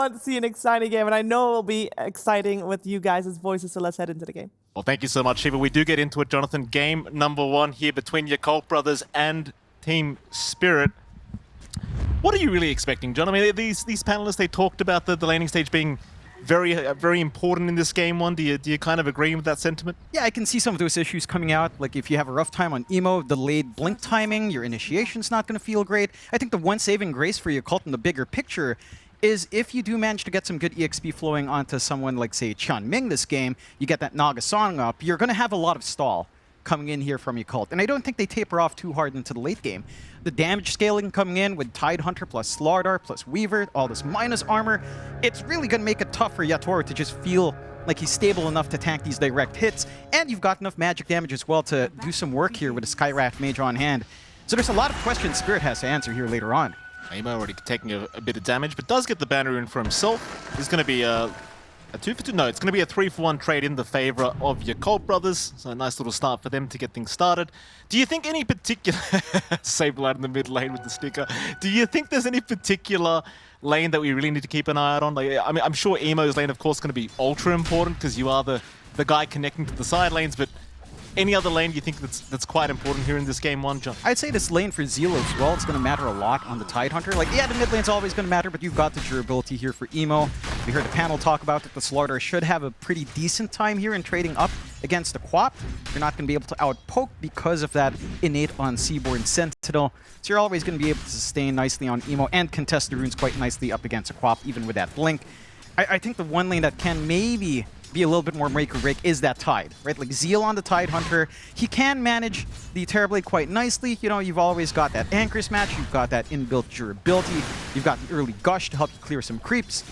on to see an exciting game, and I know it'll be exciting with you guys' voices, so let's head into the game. Well, thank you so much, Shiva. We do get into it, Jonathan. Game number 1 here between Yakult Brothers and Team Spirit. What are you really expecting, John? I mean, these panelists, they talked about the laning stage being very important in this game 1. Do you kind of agree with that sentiment? Yeah, I can see some of those issues coming out. Like if you have a rough time on emo, delayed blink timing, your initiation's not going to feel great. I think the one saving grace for Yakult in the bigger picture is if you do manage to get some good EXP flowing onto someone like, say, Tianming this game, you get that Naga Song up, you're going to have a lot of stall coming in here from Yakult. And I don't think they taper off too hard into the late game. The damage scaling coming in with Tidehunter plus Slardar plus Weaver, all this minus armor, it's really going to make it tough for Yatoro to just feel like he's stable enough to tank these direct hits. And you've got enough magic damage as well to do some work here with a Skyraft Mage on hand. So there's a lot of questions Spirit has to answer here later on. Amo already taking a bit of damage, but does get the banner in for himself. He's going to be a 2-for-2. No, it's going to be a 3-for-1 trade in the favor of Yakult Brothers. So a nice little start for them to get things started. Do you think any particular... Sableye in the mid lane with the sticker. Do you think there's any particular lane that we really need to keep an eye out on? Like, I mean, I'm sure Emo's lane, of course, is going to be ultra important because you are the guy connecting to the side lanes, but any other lane you think that's quite important here in this game 1, John? I'd say this lane for Zeal as well, it's going to matter a lot on the Tidehunter. Like, yeah, the mid lane's always going to matter, but you've got the durability here for Emo. We heard the panel talk about that the Slardar should have a pretty decent time here in trading up against the Quap. You're not going to be able to outpoke because of that innate on Seaborn Sentinel. So you're always going to be able to sustain nicely on Emo and contest the runes quite nicely up against a Quap, even with that blink. I think the one lane that can maybe be a little bit more make or break is that Tide, right? Like Zeal on the Tidehunter, he can manage the Terrorblade quite nicely. You know, you've always got that Anchor Smash, you've got that inbuilt durability, you've got the early Gush to help you clear some creeps.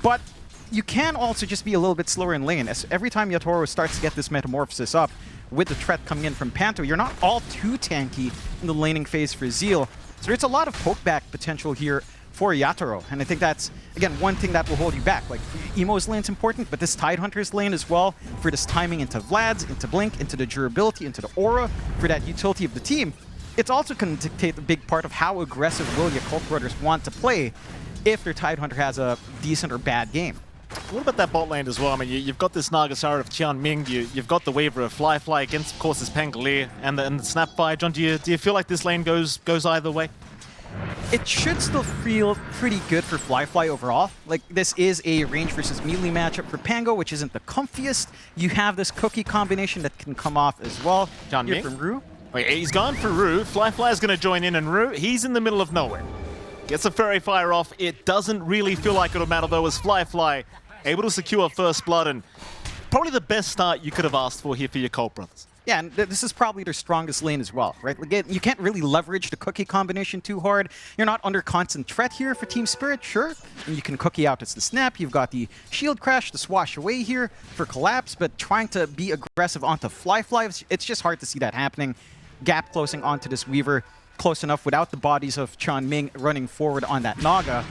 But you can also just be a little bit slower in lane. As every time Yatoro starts to get this Metamorphosis up, with the threat coming in from Panto, you're not all too tanky in the laning phase for Zeal. So there's a lot of pokeback potential here for Yatoro, and I think that's, again, one thing that will hold you back. Like, Emo's lane's important, but this Tidehunter's lane as well, for this timing into Vlad's, into Blink, into the durability, into the aura, for that utility of the team, it's also going to dictate a big part of how aggressive will Yakult Brothers want to play if their Tidehunter has a decent or bad game. What about that bot lane as well? I mean, you've got this Nagasara of Tianming, you've got the Weaver of Fly against, of course, this Pangolier and the Snapfire. John, do you feel like this lane goes either way? It should still feel pretty good for Fly overall. Like, this is a range versus melee matchup for Pango, which isn't the comfiest. You have this cookie combination that can come off as well. John here from Rue. Wait, he's gone for Rue. Fly is going to join in, and Rue, he's in the middle of nowhere. Gets a Fairy Fire off. It doesn't really feel like it'll matter, though, as Fly able to secure first blood, and probably the best start you could have asked for here for your Yakult Brothers. Yeah, and this is probably their strongest lane as well, right? Again, you can't really leverage the cookie combination too hard. You're not under constant threat here for Team Spirit, sure. And you can cookie out as the snap. You've got the shield crash, the swash away here for collapse, but trying to be aggressive onto Fly, it's just hard to see that happening. Gap closing onto this Weaver, close enough without the bodies of Tianming running forward on that Naga.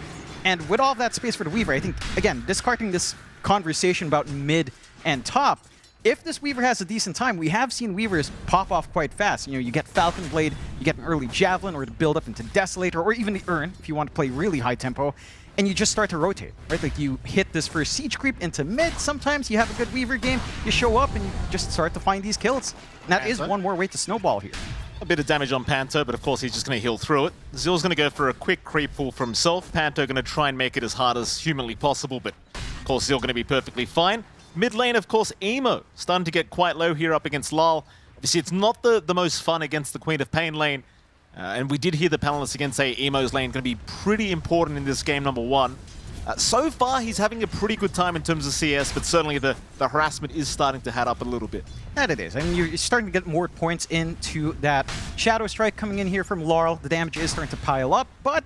And with all that space for the Weaver, I think, again, discarding this conversation about mid and top, if this Weaver has a decent time, we have seen Weavers pop off quite fast. You know, you get Falcon Blade, you get an early Javelin, or to build up into Desolator, or even the Urn, if you want to play really high tempo, and you just start to rotate, right? Like, you hit this first siege creep into mid, sometimes you have a good Weaver game, you show up, and you just start to find these kills. And that is one more way to snowball here. A bit of damage on Panto, but of course he's just going to heal through it. Zeal's going to go for a quick creep pull for himself. Panto going to try and make it as hard as humanly possible, but of course Zeal going to be perfectly fine. Mid lane, of course, Emo starting to get quite low here up against Lal. You see, it's not the most fun against the Queen of Pain lane. And we did hear the panelists again say Emo's lane going to be pretty important in this game number 1. So far, he's having a pretty good time in terms of CS, but certainly the harassment is starting to add up a little bit. That it is. I mean, you're starting to get more points into that Shadow Strike coming in here from Laurel. The damage is starting to pile up, but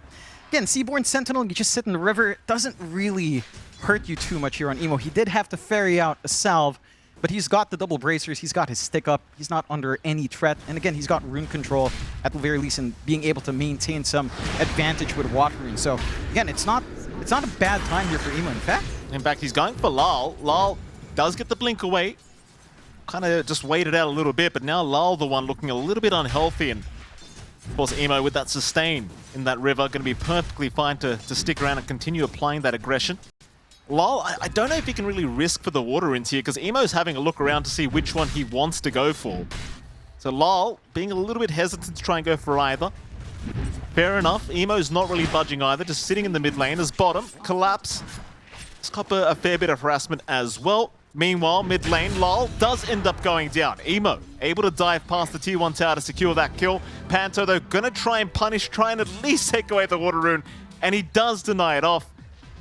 again, Seaborn Sentinel, you just sit in the river. It doesn't really hurt you too much here on Emo. He did have to ferry out a salve, but he's got the double bracers, he's got his stick up, he's not under any threat, and again, he's got rune control at the very least and being able to maintain some advantage with water rune. So again, it's not a bad time here for Emo, in fact. He's going for Lal. Lal does get the blink away. Kind of just waited out a little bit, but now Lal, the one looking a little bit unhealthy, and of course Emo with that sustain in that river, going to be perfectly fine to stick around and continue applying that aggression. Lol, I don't know if he can really risk for the water runes here, because Emo's having a look around to see which one he wants to go for. So Lol being a little bit hesitant to try and go for either. Fair enough, Emo's not really budging either, just sitting in the mid lane as bottom. Collapse. It's got a fair bit of harassment as well. Meanwhile, mid lane, Lol does end up going down. Emo able to dive past the T1 tower to secure that kill. Panto, though, gonna try and punish, try and at least take away the water rune, and he does deny it off.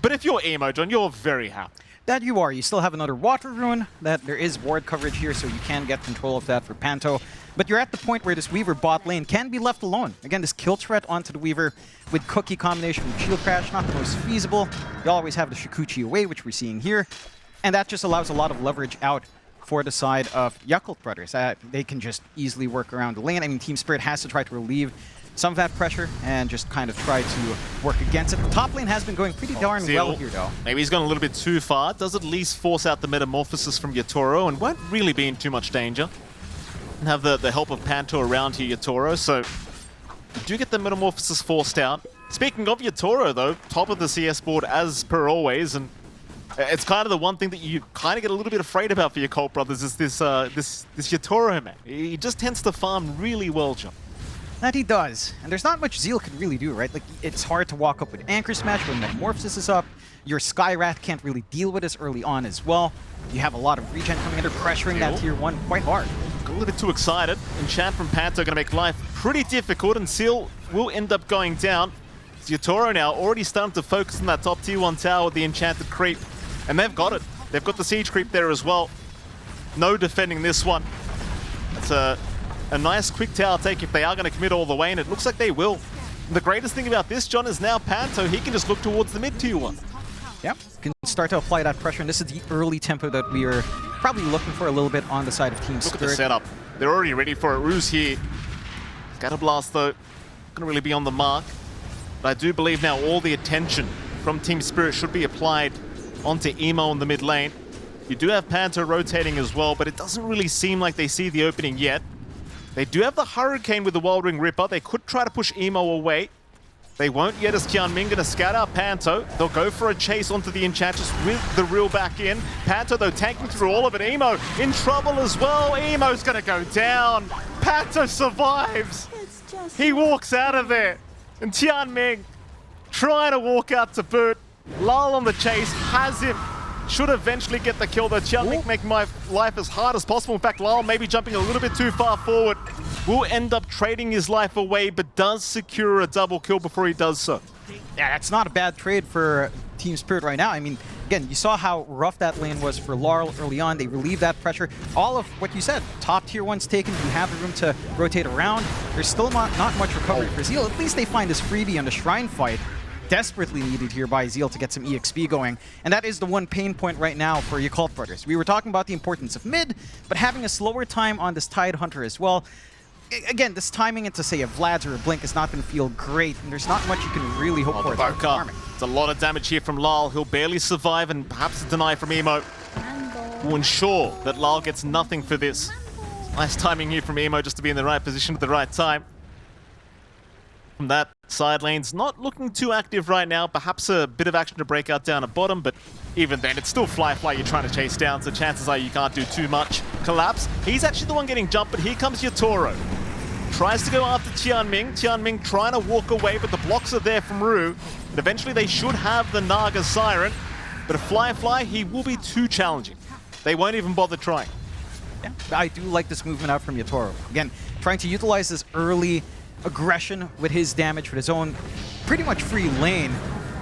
But if you're Emo, John, you're very happy. That you are. You still have another water rune. That there is ward coverage here, so you can get control of that for Panto. But you're at the point where this Weaver bot lane can be left alone. Again, this kill threat onto the Weaver with Cookie combination with Shield Crash, not the most feasible. You always have the Shikuchi away, which we're seeing here. And that just allows a lot of leverage out for the side of Yakult Brothers. They can just easily work around the lane. I mean, Team Spirit has to try to relieve some of that pressure and just kind of try to work against it. The top lane has been going pretty darn well here, though. Maybe he's gone a little bit too far. Does at least force out the Metamorphosis from Yatoro and won't really be in too much danger. And have the help of Panto around here, Yatoro, so you do get the Metamorphosis forced out. Speaking of Yatoro, though, top of the CS board as per always, and it's kind of the one thing that you kind of get a little bit afraid about for your Yakult Brothers is this Yatoro, man. He just tends to farm really well, John. That he does. And there's not much Zeal can really do, right? Like, it's hard to walk up with Anchor Smash when Metamorphosis is up. Your Skyrat can't really deal with this early on as well. You have a lot of regen coming in. They're pressuring that tier 1 quite hard. Got a little bit too excited. Enchant from Panto going to make life pretty difficult, and Seal will end up going down. Yatoro now already starting to focus on that top tier 1 tower with the Enchanted Creep. And they've got it. They've got the Siege Creep there as well. No defending this one. It's a nice quick tower take if they are going to commit all the way, and it looks like they will. And the greatest thing about this, John, is now Panto, he can just look towards the mid tier 1. Yep, can start to apply that pressure, and this is the early tempo that we are probably looking for a little bit on the side of Team Spirit. Look at the setup. They're already ready for it. Ruse here. Scatterblast, though, going to really be on the mark. But I do believe now all the attention from Team Spirit should be applied onto Emo in the mid lane. You do have Panto rotating as well, but it doesn't really seem like they see the opening yet. They do have the Hurricane with the Wild Ring Ripper. They could try to push Emo away. They won't yet, as Tianming gonna scout out Panto. They'll go for a chase onto the Enchantress with the reel back in. Panto, though, tanking through all of it. Emo in trouble as well. Emo's gonna go down. Panto survives. He walks out of there. And Tianming trying to walk out to boot. Lull on the chase, has him. Should eventually get the kill, though. Tianming making my life as hard as possible. In fact, Lyle maybe jumping a little bit too far forward. Will end up trading his life away, but does secure a double kill before he does so. Yeah, that's not a bad trade for Team Spirit right now. I mean, again, you saw how rough that lane was for Laurel early on. They relieved that pressure. All of what you said, top tier 1's taken. You have the room to rotate around. There's still not much recovery for Zeal. At least they find this freebie on the Shrine fight. Desperately needed here by Zeal to get some EXP going. And that is the one pain point right now for Yakult Brothers. We were talking about the importance of mid, but having a slower time on this Tide Hunter as well. Again, this timing into, say, a Vlad's or a Blink is not going to feel great, and there's not much you can really hope for. It's a lot of damage here from Lyle. He'll barely survive, and perhaps a deny from Emo will ensure that Lyle gets nothing for this. Nice timing here from Emo just to be in the right position at the right time. From that side lane's not looking too active right now. Perhaps a bit of action to break out down at bottom, but even then, it's still Fly you're trying to chase down, so chances are you can't do too much. Collapse. He's actually the one getting jumped, but here comes Yatoro. Tries to go after Tianming. Tianming trying to walk away, but the blocks are there from Rue. And eventually they should have the Naga Siren, but a Fly, he will be too challenging. They won't even bother trying. Yeah, I do like this movement out from Yatoro. Again, trying to utilize this early aggression with his damage with his own pretty much free lane.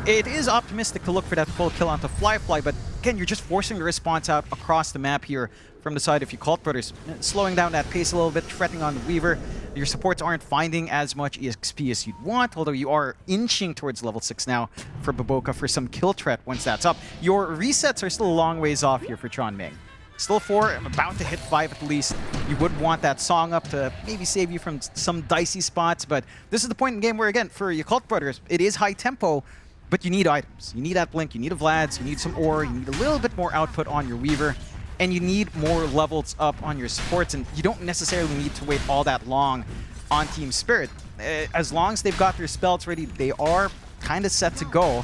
It is optimistic to look for that full kill onto Fly, but again, you're just forcing the response out across the map here from the side of Yakult Brothers, slowing down that pace a little bit, threatening on the Weaver. Your supports aren't finding as much EXP as you'd want, although you are inching towards level 6 now for Baboka for some kill threat once that's up. Your resets are still a long ways off here for Tianming. Still 4, about to hit 5 at least. You would want that song up to maybe save you from some dicey spots, but this is the point in the game where, again, for Yakult Brothers, it is high tempo, but you need items. You need that Blink, you need a Vlad's, you need some ore, you need a little bit more output on your Weaver, and you need more levels up on your supports, and you don't necessarily need to wait all that long on Team Spirit. As long as they've got their spells ready, they are kind of set to go.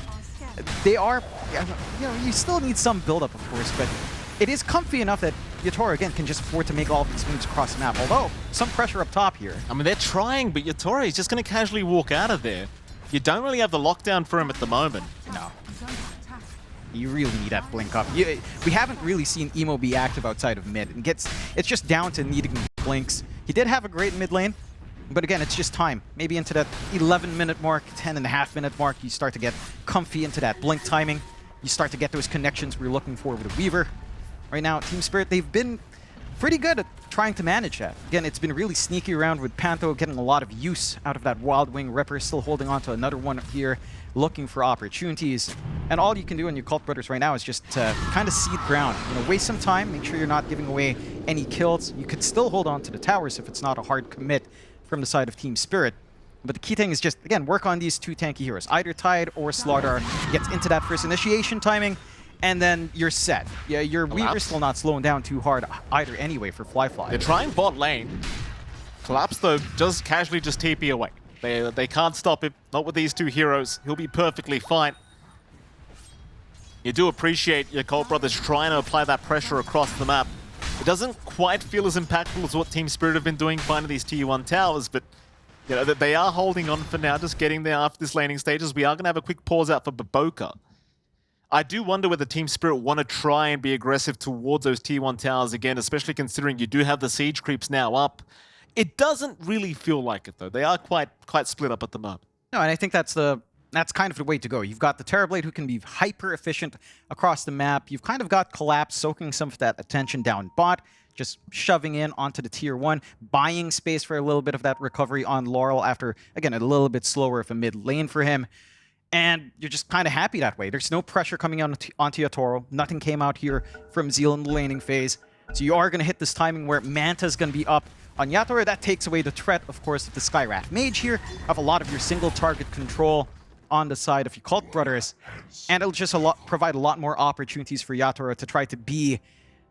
they are, you still need some build-up, of course, but it is comfy enough that Yatoro, again, can just afford to make all of these moves across the map, although some pressure up top here. I mean, they're trying, but Yatoro is just going to casually walk out of there. You don't really have the lockdown for him at the moment. No. You really need that blink up. We haven't really seen Emo be active outside of mid. And it's just down to needing blinks. He did have a great mid lane, but again, it's just time. Maybe into that 11-minute mark, 10.5-minute mark, you start to get comfy into that blink timing. You start to get those connections we're looking for with a Weaver. Right now, Team Spirit, they've been pretty good at trying to manage that. Again, it's been really sneaky around with Panto getting a lot of use out of that Wild Wing. Ripper still holding on to another one here, looking for opportunities. And all you can do on your Yakult Brothers right now is just kind of seed ground. Waste some time, make sure you're not giving away any kills. You could still hold on to the towers if it's not a hard commit from the side of Team Spirit. But the key thing is just, again, work on these two tanky heroes. Either Tide or Slardar gets into that first initiation timing, and then you're set. Yeah, your Weaver's still not slowing down too hard either anyway for Fly. They're trying bot lane. Collapse, though, does casually just TP away. They can't stop him. Not with these two heroes. He'll be perfectly fine. You do appreciate your Yakult Brothers trying to apply that pressure across the map. It doesn't quite feel as impactful as what Team Spirit have been doing finding these Tier 1 towers, but they are holding on for now, just getting there after this laning stages. We are going to have a quick pause out for Baboka. I do wonder whether Team Spirit want to try and be aggressive towards those Tier 1 towers again, especially considering you do have the siege creeps now up. It doesn't really feel like it, though. They are quite split up at the moment. No, and I think that's kind of the way to go. You've got the Terrorblade who can be hyper efficient across the map. You've kind of got Collapse soaking some of that attention down bot, just shoving in onto the Tier 1, buying space for a little bit of that recovery on Laurel after, again, a little bit slower of a mid lane for him. And you're just kind of happy that way. There's no pressure coming onto Yatoro. Nothing came out here from Zeal in the laning phase. So you are going to hit this timing where Manta's going to be up on Yatoro. That takes away the threat, of course, of the Skyrath Mage here, of a lot of your single target control on the side of Yakult Brothers. And it'll just provide a lot more opportunities for Yatoro to try to be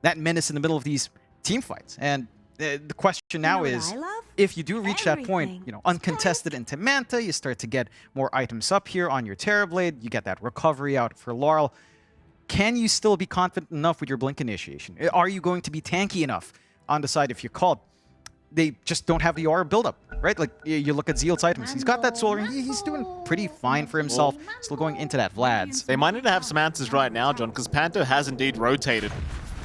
that menace in the middle of these team fights. And the question now is, if you do reach that point, uncontested into Manta, you start to get more items up here on your Terrorblade, you get that recovery out for Laurel. Can you still be confident enough with your Blink initiation? Are you going to be tanky enough on the side if you're called? They just don't have the aura buildup, right? Like, you look at Zeal's items, he's got that solar, he's doing pretty fine for himself, still going into that Vlad's. They might need to have some answers right now, John, because Panto has indeed rotated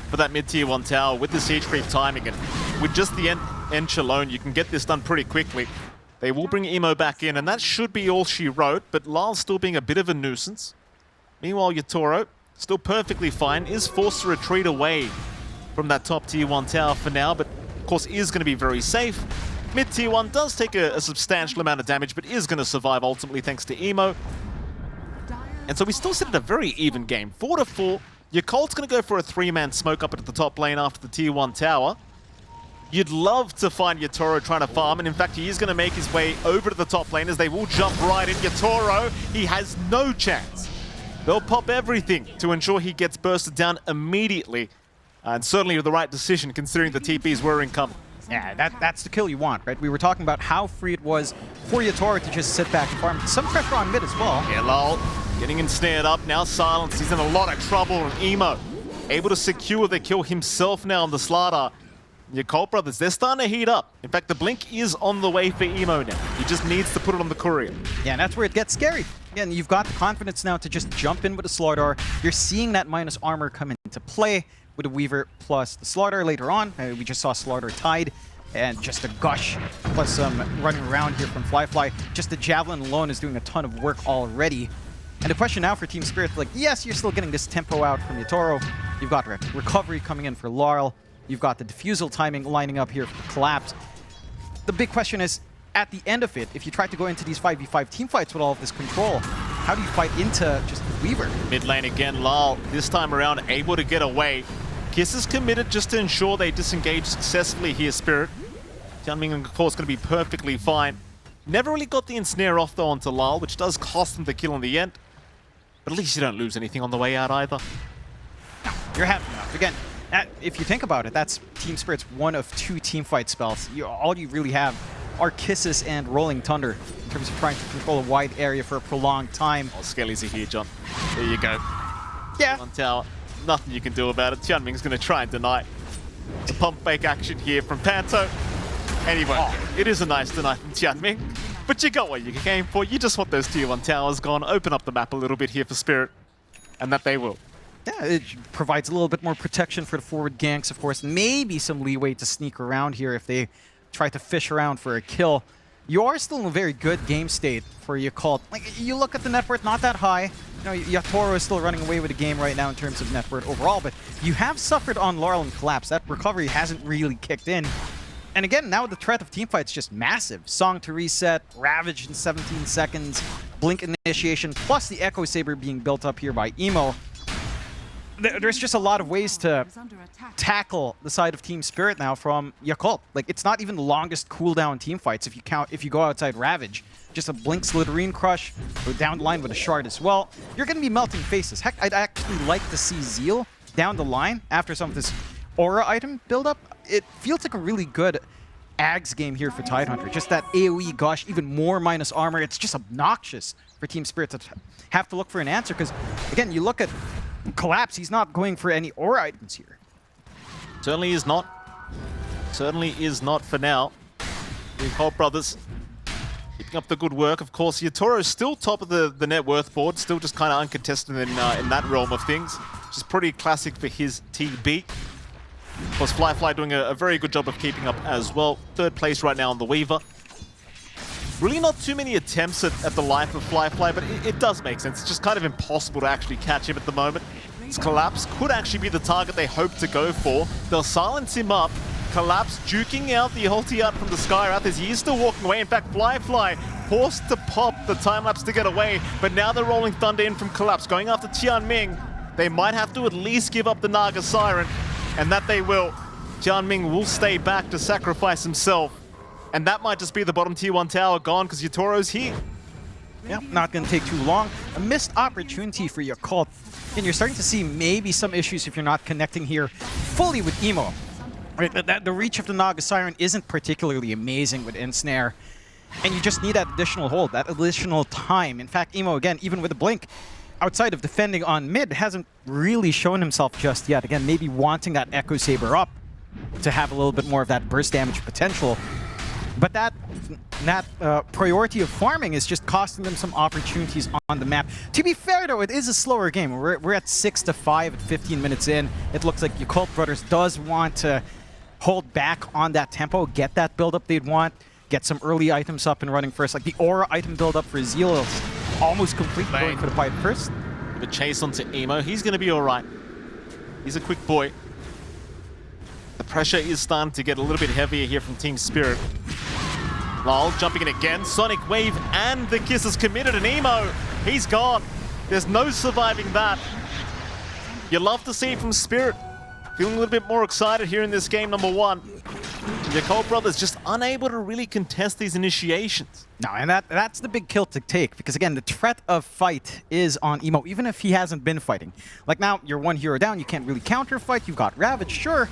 for that mid-tier 1 tower with the siege creep timing, and with just the Ench alone, you can get this done pretty quickly. They will bring Emo back in, and that should be all she wrote, but Lyle's still being a bit of a nuisance. Meanwhile, Yatoro, still perfectly fine, is forced to retreat away from that top tier 1 tower for now, but of course is going to be very safe. Mid-tier 1 does take a substantial amount of damage, but is going to survive ultimately thanks to Emo. And so we still sit at a very even game, 4-4. Yakult's going to go for a 3-man smoke up at the top lane after the tier 1 tower. You'd love to find Yatoro trying to farm, and in fact he is going to make his way over to the top lane as they will jump right in. Yatoro, he has no chance. They'll pop everything to ensure he gets bursted down immediately. And certainly the right decision considering the TPs were incoming. Yeah, that's the kill you want, right? We were talking about how free it was for Yatoro to just sit back and farm. Some pressure on mid as well. Yeah, lol. Getting ensnared up, now silenced. He's in a lot of trouble, and Emo able to secure the kill himself now on the Slardar. Yakult Brothers, they're starting to heat up. In fact, the blink is on the way for Emo now. He just needs to put it on the courier. Yeah, and that's where it gets scary. Again, you've got the confidence now to just jump in with a Slardar. You're seeing that minus armor come into play with a Weaver plus the Slardar later on. We just saw Slardar tied, and just a gush plus some running around here from Fly. Just the Javelin alone is doing a ton of work already. And the question now for Team Spirit, like, yes, you're still getting this tempo out from Yatoro. You've got recovery coming in for Laurel. You've got the defusal timing lining up here for the Collapse. The big question is, at the end of it, if you try to go into these 5v5 team fights with all of this control, how do you fight into just the Weaver? Mid lane again, Lal, this time around able to get away. Kiss is committed just to ensure they disengage successfully here, Spirit. Jianming, of course, going to be perfectly fine. Never really got the ensnare off, though, onto Lal, which does cost them the kill in the end. But at least you don't lose anything on the way out either. No, you're happy enough. Again, if you think about it, that's Team Spirit's one of 2 teamfight spells. All you really have are Kisses and Rolling Thunder. terms of trying to control a wide area for a prolonged time. Oh, Skelly's here, John. There you go. Yeah. On tower. Nothing you can do about it. Tianming's going to try and deny. It's a pump fake action here from Panto. Anyway, it is a nice deny from Tianming. But you got what you came for. You just want those tier 1 towers gone. Open up the map a little bit here for Spirit. And that they will. Yeah, it provides a little bit more protection for the forward ganks, of course. Maybe some leeway to sneak around here if they try to fish around for a kill. You are still in a very good game state for Yakult. Like, you look at the net worth, not that high. You know, Yatoro is still running away with the game right now in terms of net worth overall, but you have suffered on Laurel and Collapse. That recovery hasn't really kicked in. And again, now the threat of teamfight's just massive. Song to reset, Ravage in 17 seconds, Blink initiation, plus the Echo Saber being built up here by Emo. There's just a lot of ways to tackle the side of Team Spirit now from Yakult. Like, it's not even the longest cooldown team fights if you go outside Ravage. Just a Blink Slytherin Crush, go down the line with a Shard as well. You're going to be melting faces. Heck, I'd actually like to see Zeal down the line after some of this Aura item buildup. It feels like a really good Ags game here for Tidehunter. Just that AoE, gosh, even more minus armor. It's just obnoxious for Team Spirit to have to look for an answer because, again, you look at Collapse, he's not going for any Aura items here. Certainly is not. Certainly is not for now. The Yakult Brothers keeping up the good work. Of course, Yatoro is still top of the net worth board, still just kind of uncontested in that realm of things, which is pretty classic for his TB. Of course, Fly doing a very good job of keeping up as well. 3rd place right now on the Weaver. Really not too many attempts at the life of Fly, but it does make sense. It's just kind of impossible to actually catch him at the moment. This Collapse could actually be the target they hope to go for. They'll silence him up. Collapse juking out the ulti out from the Skywrath as he is still walking away. In fact, Fly forced to pop the time-lapse to get away, but now they're rolling Thunder in from Collapse, going after Tianming. They might have to at least give up the Naga Siren, and that they will. Tianming will stay back to sacrifice himself. And that might just be the bottom tier 1 tower gone because Yatoro's here. Yeah, not going to take too long. A missed opportunity for Yakult. And you're starting to see maybe some issues if you're not connecting here fully with Emo. Right, the reach of the Naga Siren isn't particularly amazing with Ensnare. And you just need that additional hold, that additional time. In fact, Emo, again, even with a Blink, outside of defending on mid, hasn't really shown himself just yet. Again, maybe wanting that Echo Saber up to have a little bit more of that burst damage potential. But that priority of farming is just costing them some opportunities on the map. To be fair, though, it is a slower game. We're at 6-5 at 15 minutes in. It looks like Yakult Brothers does want to hold back on that tempo, get that build-up they'd want, get some early items up and running first. Like the Aura item build-up for Zeal is almost complete, going for the pipe first. The chase onto Emo. He's going to be all right. He's a quick boy. The pressure is starting to get a little bit heavier here from Team Spirit. Lol jumping in again. Sonic Wave and the Kiss is committed, and Emo, he's gone. There's no surviving that. You love to see it from Spirit. Feeling a little bit more excited here in this game number 1. Yakult Brothers just unable to really contest these initiations. No, and that's the big kill to take, because again, the threat of fight is on Emo, even if he hasn't been fighting. Like now, you're 1 hero down, you can't really counter fight, you've got Ravage, sure,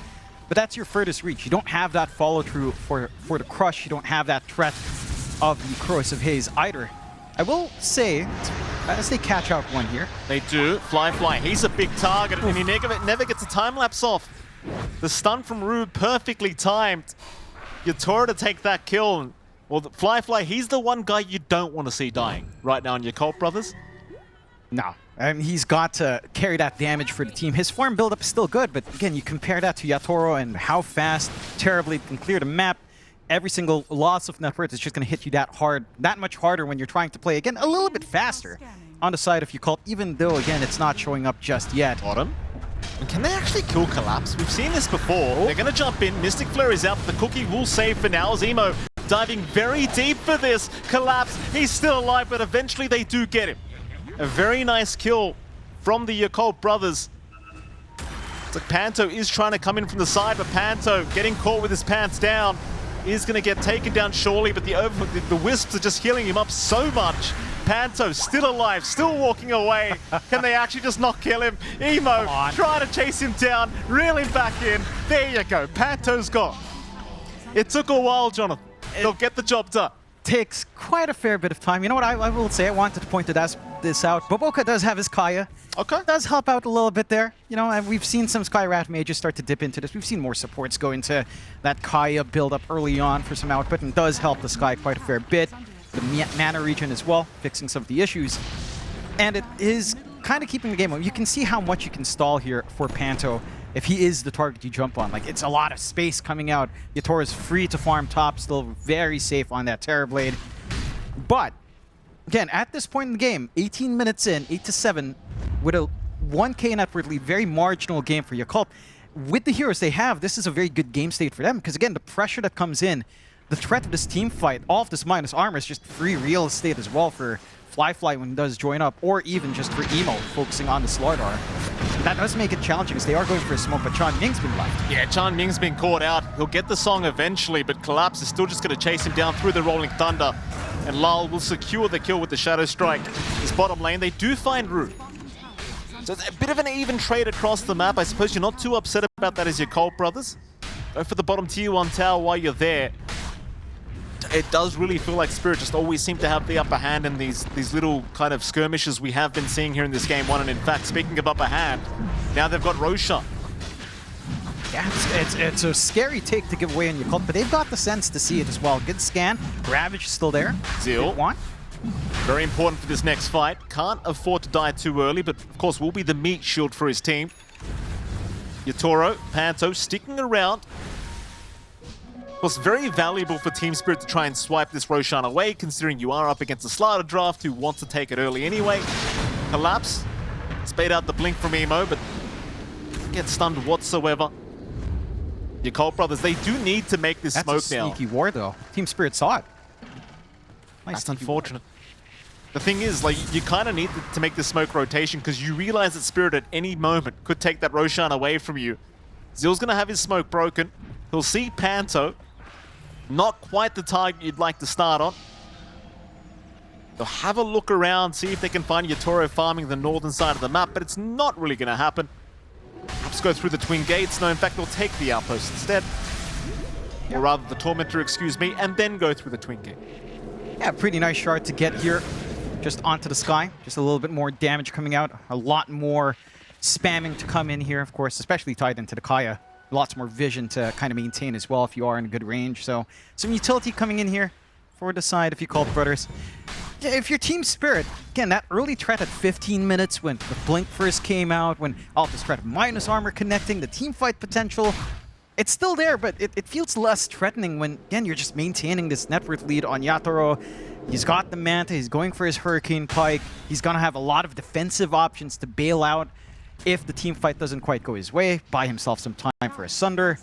but that's your furthest reach. You don't have that follow-through for the Crush, you don't have that threat of the Corrosive Haze either. I will say, as they catch out one here. They do. Fly, he's a big target, and he never gets a time-lapse off. The stun from Rube perfectly timed. Yatoro to take that kill. Well, Fly, he's the one guy you don't want to see dying right now in Yakult Brothers. No. I mean, he's got to carry that damage for the team. His farm build-up is still good, but again, you compare that to Yatoro and how fast, terribly it can clear the map. Every single loss of net worth is just going to hit you that much harder when you're trying to play, again, a little bit faster on the side of Yakult, even though, again, it's not showing up just yet. Bottom. And can they actually kill Collapse? We've seen this before. They're going to jump in. Mystic Flare is out. The cookie will save for now as Emo diving very deep for this. Collapse, he's still alive, but eventually they do get him. A very nice kill from the Yakult Brothers. It's like Panto is trying to come in from the side, but Panto getting caught with his pants down is going to get taken down surely, but the Wisps are just healing him up so much. Panto still alive, still walking away. Can they actually just not kill him? Emo trying to chase him down, reel him back in. There you go, Panto's gone. It took a while, Jonathan. They'll get the job done. takes quite a fair bit of time. You know what I will say? I wanted to point this out. Boboka does have his Kaya. Okay. Does help out a little bit there. You know, and we've seen some Skyrat mages start to dip into this. We've seen more supports go into that Kaya build up early on for some output, and does help the Sky quite a fair bit. The mana regen as well, fixing some of the issues. And it is kind of keeping the game on. You can see how much you can stall here for Panto if he is the target you jump on. Like, it's a lot of space coming out. Yatora is free to farm top, still very safe on that Terrorblade. But, again, at this point in the game, 18 minutes in, 8-7, with a 1k net worth lead, very marginal game for Yakult. With the heroes they have, this is a very good game state for them, because, again, the pressure that comes in, the threat of this team fight, all of this minus armor is just free real estate as well for Fly when he does join up, or even just for Emo, focusing on the Slardar. That does make it challenging, as they are going for a smoke, but Chan Ming's been left. Yeah, Chan Ming's been caught out. He'll get the song eventually, but Collapse is still just going to chase him down through the Rolling Thunder. And Lal will secure the kill with the Shadow Strike. This bottom lane, they do find root. So it's a bit of an even trade across the map. I suppose you're not too upset about that as Yakult Brothers. Go for the bottom tier 1 tower while you're there. It does really feel like Spirit just always seem to have the upper hand in these little kind of skirmishes we have been seeing here in this game 1. And in fact, speaking of upper hand, now they've got Roshan. Yeah, it's a scary take to give away on Yakult, but they've got the sense to see it as well. Good scan. Ravage is still there. Zeal. One. Very important for this next fight. Can't afford to die too early, but of course will be the meat shield for his team. Yatoro, Panto sticking around. Of course, very valuable for Team Spirit to try and swipe this Roshan away, considering you are up against a Slardar draft who wants to take it early anyway. Collapse. Spade out the blink from Emo, but doesn't get stunned whatsoever. Yakult Brothers, they do need to make this smoke now. That's a sneaky war, though. Team Spirit saw it. Nice. That's unfortunate. The thing is, like, you kind of need to make this smoke rotation because you realize that Spirit at any moment could take that Roshan away from you. Zeal's going to have his smoke broken. He'll see Panto. Not quite the target you'd like to start on. They'll have a look around, see if they can find Yatoro farming the northern side of the map, but it's not really going to happen. Perhaps go through the Twin Gates. No, in fact, they'll take the outpost instead. Or rather, the Tormentor, excuse me, and then go through the Twin Gate. Yeah, pretty nice shard to get here. Just onto the Sky. Just a little bit more damage coming out. A lot more spamming to come in here, of course, especially tied into the Kaya. Lots more vision to kind of maintain as well if you are in a good range. So some utility coming in here for the side if you Yakult Brothers. Yeah, if your Team Spirit, again, that early threat at 15 minutes when the Blink first came out, when all this threat of minus armor connecting, the team fight potential, it's still there, but it feels less threatening when, again, you're just maintaining this net worth lead on Yatoro. He's got the Manta, he's going for his Hurricane Pike. He's going to have a lot of defensive options to bail out if the team fight doesn't quite go his way, buy himself some time for a Sunder.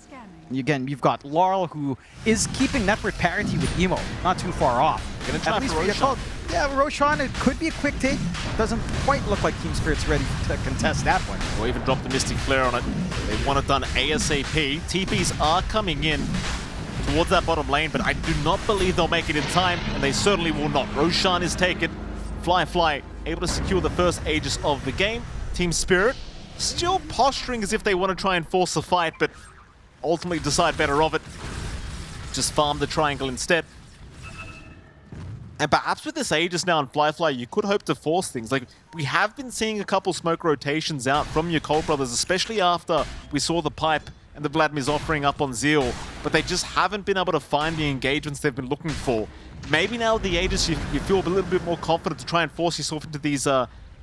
And again, you've got Laurel, who is keeping net worth parity with Emo, not too far off. Gonna try At least for Roshan. Yeah, Roshan, it could be a quick take. Doesn't quite look like Team Spirit's ready to contest that one. Or even drop the Mystic Flare on it. They want it done ASAP. TPs are coming in towards that bottom lane, but I do not believe they'll make it in time, and they certainly will not. Roshan is taken. Fly, able to secure the first Aegis of the game. Team Spirit still posturing as if they want to try and force a fight, but ultimately decide better of it. Just farm the triangle instead. And perhaps with this Aegis now on Fly, you could hope to force things. Like, we have been seeing a couple smoke rotations out from Yakult Brothers, especially after we saw the Pipe and the Vladimir's offering up on Zeal, but they just haven't been able to find the engagements they've been looking for. Maybe now with the Aegis, you feel a little bit more confident to try and force yourself into these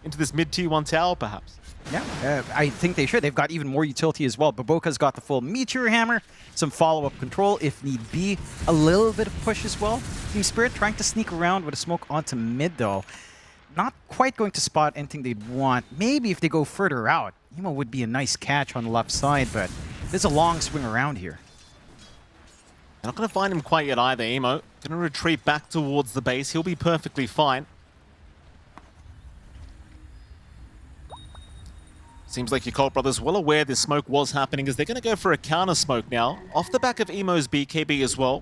into this mid-tier 1 tower, perhaps. Yeah, I think they should. They've got even more utility as well. Baboka's got the full Meteor Hammer, some follow-up control if need be, a little bit of push as well. Team Spirit trying to sneak around with a smoke onto mid, though. Not quite going to spot anything they'd want. Maybe if they go further out, Emo would be a nice catch on the left side, but there's a long swing around here. They're not going to find him quite yet either, Emo. Going to retreat back towards the base. He'll be perfectly fine. Seems like Yakult Brothers well aware this smoke was happening, as they're going to go for a counter smoke now. Off the back of Emo's BKB as well.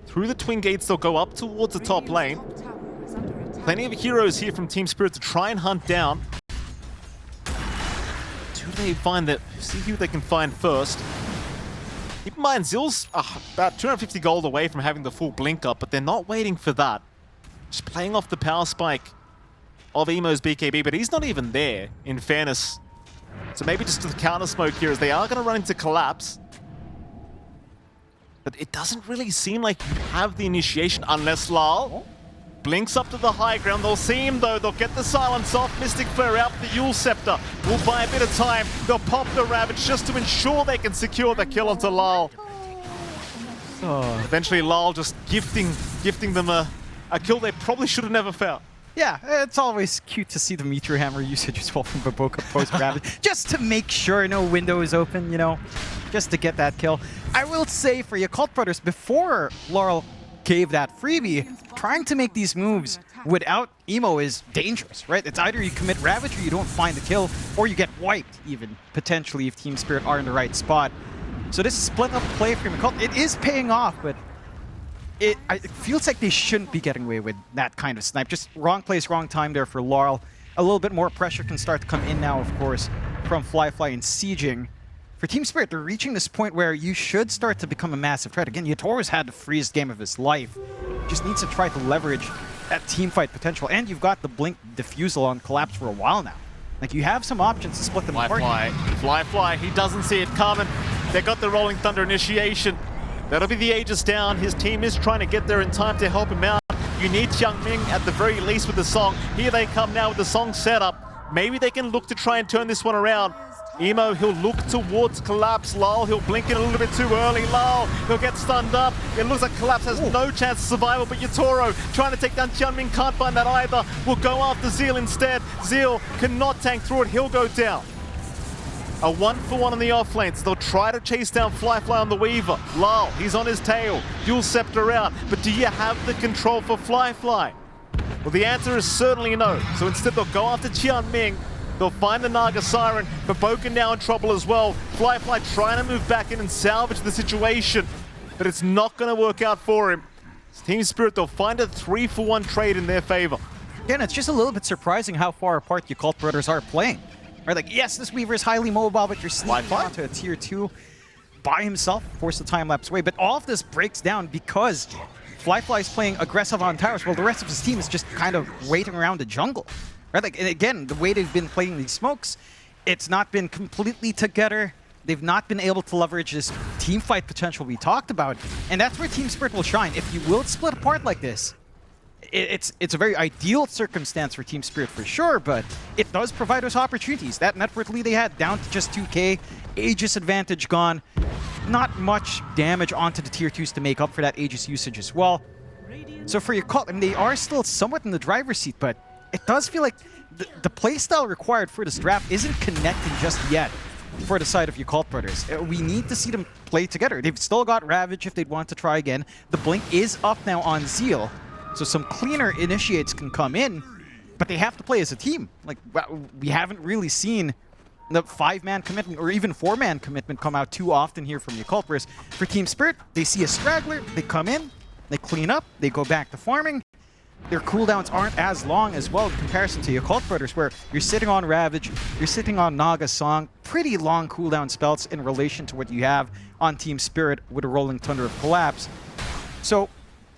Through the Twin Gates, they'll go up towards the top lane. Plenty of heroes here from Team Spirit to try and hunt down. Do they find that? See who they can find first. Keep in mind, Zill's about 250 gold away from having the full blink up, but they're not waiting for that. Just playing off the power spike of Emo's BKB, but he's not even there, in fairness. So maybe just the counter smoke here, as they are going to run into collapse. But it doesn't really seem like you have the initiation unless Lal blinks up to the high ground. They'll see him though, they'll get the silence off. Mystic Flare out, the Yule Scepter will buy a bit of time. They'll pop the Ravage just to ensure they can secure the kill onto Lal. Eventually Lal just gifting them a kill they probably should have never found. Yeah, it's always cute to see the Meteor Hammer usage as well from Baboka post-Ravage, just to make sure no window is open, you know, just to get that kill. I will say for Yakult Brothers, before Laurel gave that freebie, trying to make these moves without Emo is dangerous, right? It's either you commit Ravage or you don't find the kill, or you get wiped even, potentially, if Team Spirit are in the right spot. So this split up play from Yakult, it is paying off, but it feels like they shouldn't be getting away with that kind of snipe. Just wrong place, wrong time there for Laurel. A little bit more pressure can start to come in now, of course, from Flyfly and Sieging. For Team Spirit, they're reaching this point where you should start to become a massive threat. Again, Yatoro's had the freest game of his life. Just needs to try to leverage that teamfight potential. And you've got the Blink Diffusal on Collapse for a while now. Like, you have some options to split them apart. Flyfly, he doesn't see it coming. They got the Rolling Thunder initiation. That'll be the Aegis down. His team is trying to get there in time to help him out. You need Xiangming at the very least with the song. Here they come now with the song set up. Maybe they can look to try and turn this one around. Emo, he'll look towards Collapse. Lal, he'll blink in a little bit too early. Lal, he'll get stunned up. It looks like Collapse has no chance of survival, but Yatoro trying to take down Xiangming, can't find that either. Will go after Zeal instead. Zeal cannot tank through it. He'll go down. A 1-for-1 on the off lanes. They'll try to chase down Flyfly on the Weaver. Lal, he's on his tail. Dual Scepter out. But do you have the control for Flyfly? Well, the answer is certainly no. So instead, they'll go after Xiangming. They'll find the Naga Siren. Baboka now in trouble as well. Flyfly trying to move back in and salvage the situation. But it's not going to work out for him. Team Spirit, they'll find a 3-for-1 trade in their favor. Again, it's just a little bit surprising how far apart Yakult Brothers are playing. Right, like, yes, this Weaver is highly mobile, but you're sneaking onto a tier 2 by himself, force the time-lapse away. But all of this breaks down because Flyfly is playing aggressive on towers, while the rest of his team is just kind of waiting around the jungle. Right, like, and again, the way they've been playing these smokes, it's not been completely together. They've not been able to leverage this team fight potential we talked about. And that's where Team Spirit will shine. If you will split apart like this, it's a very ideal circumstance for Team Spirit for sure, but it does provide us opportunities. That net worth lead they had down to just 2k, Aegis advantage gone. Not much damage onto the tier 2s to make up for that Aegis usage as well. So for Yakult, I mean, they are still somewhat in the driver's seat, but it does feel like the playstyle required for this draft isn't connecting just yet for the side of Yakult Brothers. We need to see them play together. They've still got Ravage if they'd want to try again. The Blink is up now on Zeal, so some cleaner initiates can come in, but they have to play as a team. Like, we haven't really seen the 5-man commitment or even 4-man commitment come out too often here from Yakult Brothers. For Team Spirit, they see a straggler, they come in, they clean up, they go back to farming. Their cooldowns aren't as long as well in comparison to Yakult Brothers, where you're sitting on Ravage, you're sitting on Naga Song, pretty long cooldown spells in relation to what you have on Team Spirit with a Rolling Thunder of Collapse. So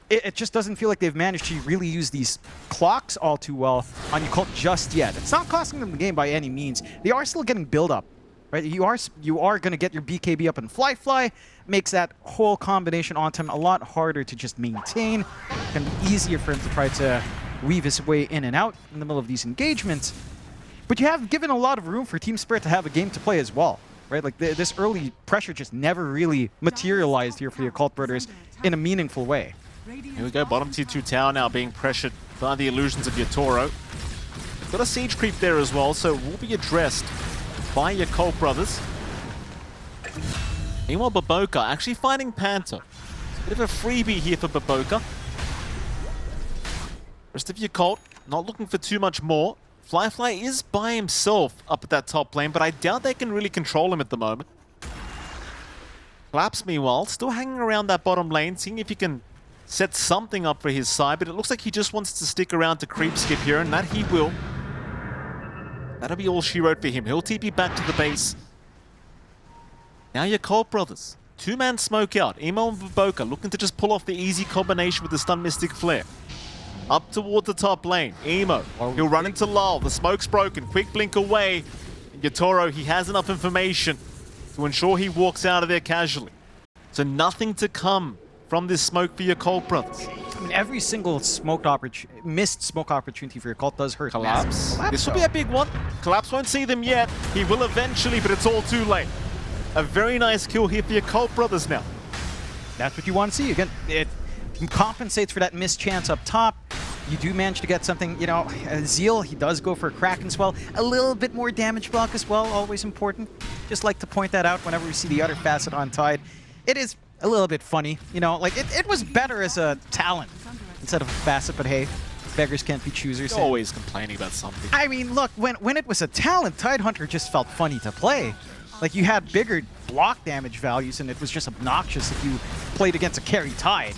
it just doesn't feel like they've managed to really use these clocks all too well on Yakult just yet. It's not costing them the game by any means. They are still getting build-up, right? You are going to get your BKB up in Flyfly. Makes that whole combination onto him a lot harder to just maintain. It can be easier for him to try to weave his way in and out in the middle of these engagements. But you have given a lot of room for Team Spirit to have a game to play as well, right? Like, this early pressure just never really materialized here for the Yakult Brothers in a meaningful way. Here we go, bottom tier 2 tower now being pressured by the illusions of Yatoro. Got a siege creep there as well, so it will be addressed by Yakult Brothers. Meanwhile, Baboka actually finding Panther. It's a bit of a freebie here for Baboka. Rest of Yakult not looking for too much more. Flyfly is by himself up at that top lane, but I doubt they can really control him at the moment. Collapse, meanwhile, still hanging around that bottom lane, seeing if he can set something up for his side, but it looks like he just wants to stick around to creep skip here, and that he will. That'll be all she wrote for him. He'll TP back to the base. Now Yakult Brothers Two-man smoke out. Emo and Baboka looking to just pull off the easy combination with the Stun Mystic Flare. Up toward the top lane. Emo, he'll run into Lal. The smoke's broken. Quick blink away. Yatoro, he has enough information to ensure he walks out of there casually. So nothing to come from this smoke for Yakult Brothers. I mean, every single missed smoke opportunity for Yakult does hurt. Collapse. This will be a big one. Collapse won't see them yet. He will eventually, but it's all too late. A very nice kill here for Yakult Brothers now. That's what you want to see. Again, it compensates for that missed chance up top. You do manage to get something, you know, Zeal, he does go for a Kraken Swell. A little bit more damage block as well, always important. Just like to point that out whenever we see the other facet on Tide. It is a little bit funny, you know, like it was better as a talent instead of a facet, but hey, beggars can't be choosers. You're always complaining about something. I mean, look, when it was a talent, Tidehunter just felt funny to play. Like, you had bigger block damage values, and it was just obnoxious if you played against a carry Tide.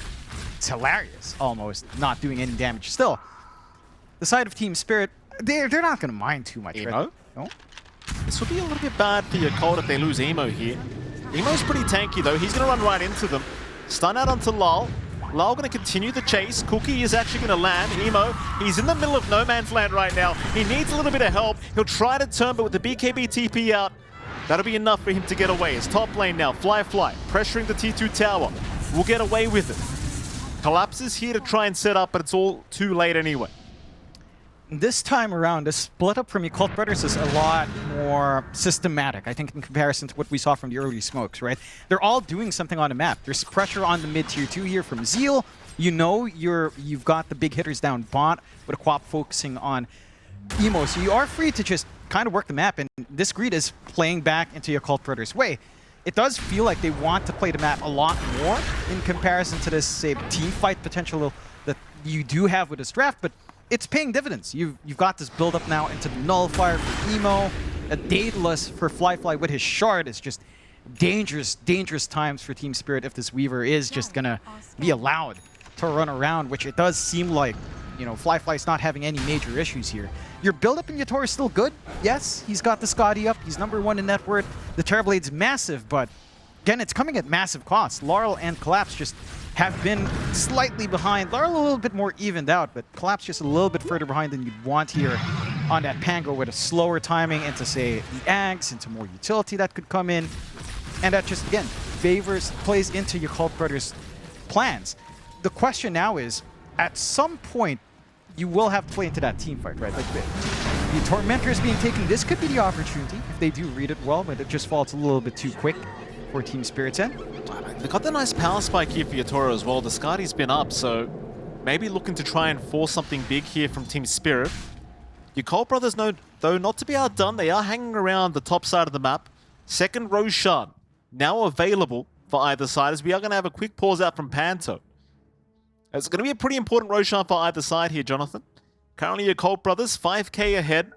It's hilarious, almost, not doing any damage. Still, the side of Team Spirit, they're not going to mind too much. Emo? Right? No? This will be a little bit bad for Yakult if they lose Emo here. Emo's pretty tanky, though. He's going to run right into them. Stun out onto Lal. Lal going to continue the chase. Cookie is actually going to land. Emo, he's in the middle of no man's land right now. He needs a little bit of help. He'll try to turn, but with the BKB TP out, that'll be enough for him to get away. His top lane now, Fly, pressuring the T2 tower. We'll get away with it. Collapse is here to try and set up, but it's all too late anyway. This time around, the split up from Yakult Brothers is a lot more systematic, I think, in comparison to what we saw from the early smokes, right? They're all doing something on the map. There's pressure on the mid-tier 2 here from Zeal. You know you've got the big hitters down bot, with a Quap focusing on Emo, so you are free to just kind of work the map, and this greed is playing back into Yakult Brothers' way. It does feel like they want to play the map a lot more in comparison to this, say, team fight potential that you do have with this draft, but it's paying dividends. You've got this build-up now into the Nullifier for Emo, a Daedalus for Fly with his shard. Is just dangerous times for Team Spirit if this Weaver is just gonna be allowed to run around, which it does seem like, you know, Fly's not having any major issues here. Your build-up in Yatoro is still good. Yes, he's got the Scotty up. He's #1 in net worth. The Terrorblade's massive, but again, it's coming at massive costs. Laurel and Collapse just have been slightly behind. Laurel a little bit more evened out, but Collapse just a little bit further behind than you'd want here on that Pango with a slower timing into, say, the Ags, into more utility that could come in. And that just, again, plays into Yakult Brothers' plans. The question now is, at some point, you will have to play into that team fight, right? Like the Tormentor is being taken. This could be the opportunity if they do read it well, but it just falls a little bit too quick for Team Spirit's end. They got the nice power spike here for Yatoro as well. The Skadi's been up, so maybe looking to try and force something big here from Team Spirit. Yakult Brothers know, though, not to be outdone. They are hanging around the top side of the map. Second Roshan now available for either side, as we are going to have a quick pause out from Panto. It's going to be a pretty important Roshan for either side here, Jonathan. Currently, Yakult Brothers, 5k ahead.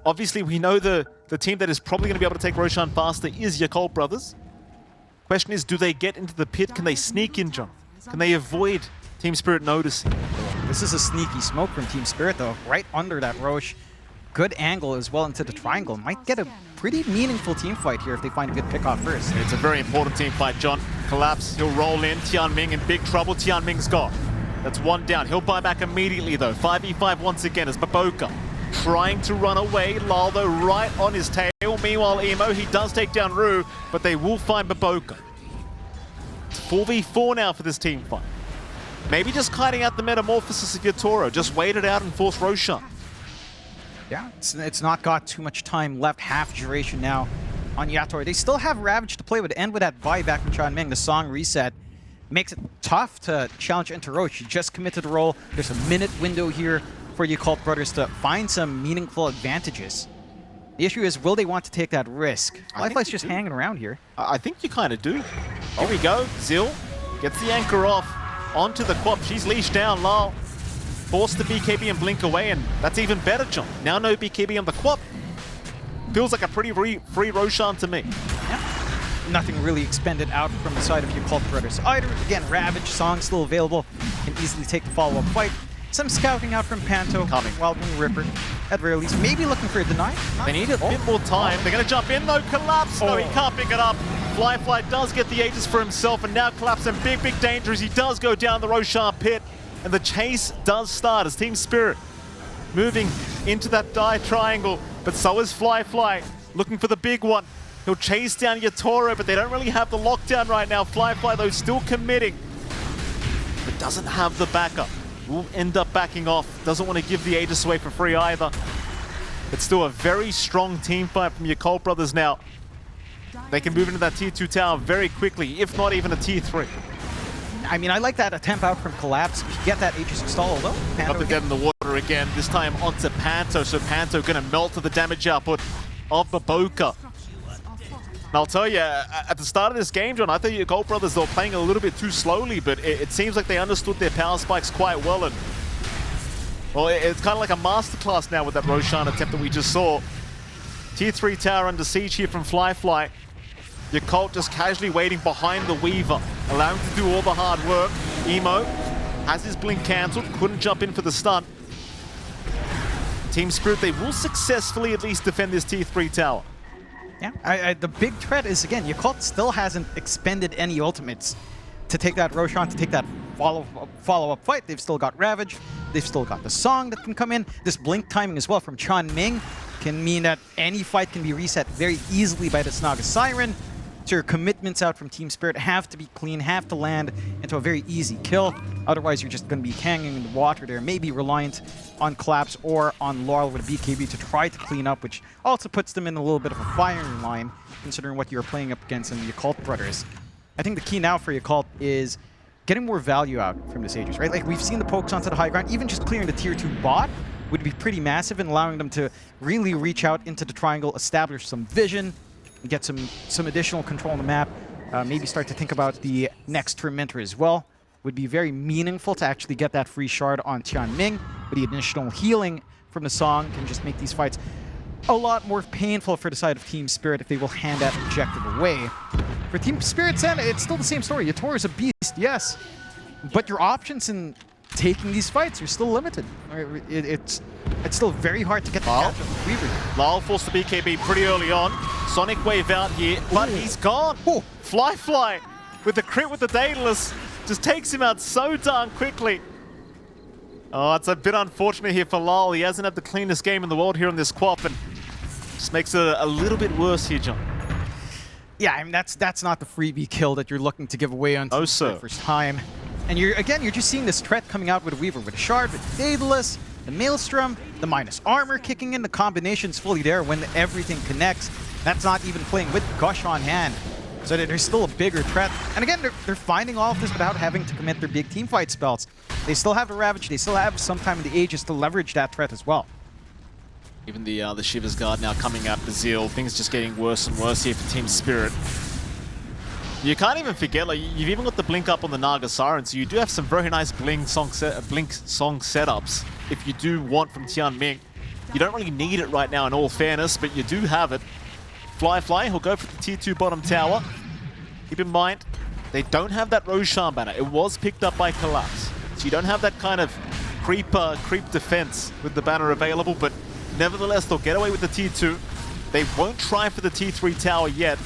Obviously, we know the team that is probably going to be able to take Roshan faster is Yakult Brothers. Question is, do they get into the pit? Can they sneak in, Jonathan? Can they avoid Team Spirit noticing? This is a sneaky smoke from Team Spirit, though, right under that Roche. Good angle as well into the triangle. Might get a pretty meaningful team fight here if they find a good pick off first. It's a very important team fight, John. Collapse, he'll roll in. Tianming in big trouble. Tianming's gone. That's one down. He'll buy back immediately, though. 5v5 once again as Baboka trying to run away. Lal, though, right on his tail. Meanwhile, Emo, he does take down Rue, but they will find Baboka. It's 4v4 now for this team fight. Maybe just kiting out the Metamorphosis of Yatoro. Just wait it out and force Roshan. Yeah, it's not got too much time left. Half duration now on Yatoro. They still have Ravage to play with, and with that buyback from Tianming, the song reset makes it tough to challenge into Roche. You just committed the roll. There's a minute window here for Yakult Brothers to find some meaningful advantages. The issue is, will they want to take that risk? Lifelike's just hanging around here. I think you kind of do. Here we go. Zil gets the anchor off onto the Quap. She's leashed down. Lal forced the BKB and blink away, and that's even better, John. Now no BKB on the Quap. Feels like a pretty free Roshan to me. Yeah. Nothing really expended out from the side of Yakult Brothers either. Again, Ravage, Song still available. Can easily take the follow-up fight. Some scouting out from Panto, Coming. Wildwing Ripper, at very least. Maybe looking for a deny. They need a bit more time. They're going to jump in though. Collapse. No, he can't pick it up. Fly does get the Aegis for himself, and now Collapse in big danger as he does go down the Roshan pit. And the chase does start as Team Spirit moving into that die triangle. But so is Fly, looking for the big one. He'll chase down Yatoro, but they don't really have the lockdown right now. Fly, though, still committing, but doesn't have the backup. Will end up backing off. Doesn't want to give the Aegis away for free either. It's still a very strong team fight from Yakult Brothers now. They can move into that tier 2 tower very quickly, if not even a tier 3. I mean, I like that attempt out from Collapse. Get that Aegis installed, though. Got the dead in the water again, this time onto Panto, so Panto gonna melt to the damage output of Baboka. And I'll tell you, at the start of this game, John, I thought Yakult Brothers, they were playing a little bit too slowly, but it seems like they understood their power spikes quite well. And well, it's kind of like a masterclass now with that Roshan attempt that we just saw. Tier 3 tower under siege here from Fly. Yakult just casually waiting behind the Weaver, allowing him to do all the hard work. Emo has his blink cancelled, couldn't jump in for the stun. Team Spirit, they will successfully at least defend this tier 3 tower. Yeah, the big threat is, again, Yakult still hasn't expended any ultimates to take that Roshan, to take that follow-up fight. They've still got Ravage. They've still got the Song that can come in. This blink timing as well from Chan Ming can mean that any fight can be reset very easily by this Naga Siren. So your commitments out from Team Spirit have to be clean, have to land into a very easy kill. Otherwise, you're just going to be hanging in the water there, maybe reliant on Collapse or on Laurel with a BKB to try to clean up, which also puts them in a little bit of a firing line, considering what you're playing up against in the Yakult Brothers. I think the key now for Yakult is getting more value out from this Aegis, right? Like, we've seen the pokes onto the high ground. Even just clearing the tier 2 bot would be pretty massive and allowing them to really reach out into the triangle, establish some vision, get some additional control on the map, maybe start to think about the next Tormentor as well. Would be very meaningful to actually get that free shard on Tian Ming, but the additional healing from the Song can just make these fights a lot more painful for the side of Team Spirit if they will hand that objective away. For Team Spirit's end, it's still the same story. Yatoro's a beast, yes, but your options in taking these fights are still limited. It's still very hard to get the catch of Weaver. Lyle forced the BKB pretty early on. Sonic Wave out here, but he's gone. Ooh. Fly with the crit with the Daedalus just takes him out so darn quickly. Oh, it's a bit unfortunate here for Lyle. He hasn't had the cleanest game in the world here on this quap, and just makes it a little bit worse here, John. Yeah, I mean, that's not the freebie kill that you're looking to give away on Oh, the sir. first time. And you're just seeing this threat coming out with Weaver, with Shard, with Daedalus, the Maelstrom, the minus armor kicking in, the combination's fully there when everything connects. That's not even playing with Gush on hand. So there's still a bigger threat. And again, they're finding all of this without having to commit their big teamfight spells. They still have the Ravage, they still have some time in the Aegis to leverage that threat as well. Even the Shiva's Guard now coming out for Zeal. Things just getting worse and worse here for Team Spirit. You can't even forget, like, you've even got the blink up on the Naga Siren, so you do have some very nice blink song setups if you do want from Tian Ming. You don't really need it right now in all fairness, but you do have it. Fly, he'll go for the tier 2 bottom tower. Keep in mind, they don't have that Roshan banner. It was picked up by Collapse. So you don't have that kind of creep defense with the banner available, but nevertheless, they'll get away with the tier 2. They won't try for the tier 3 tower yet,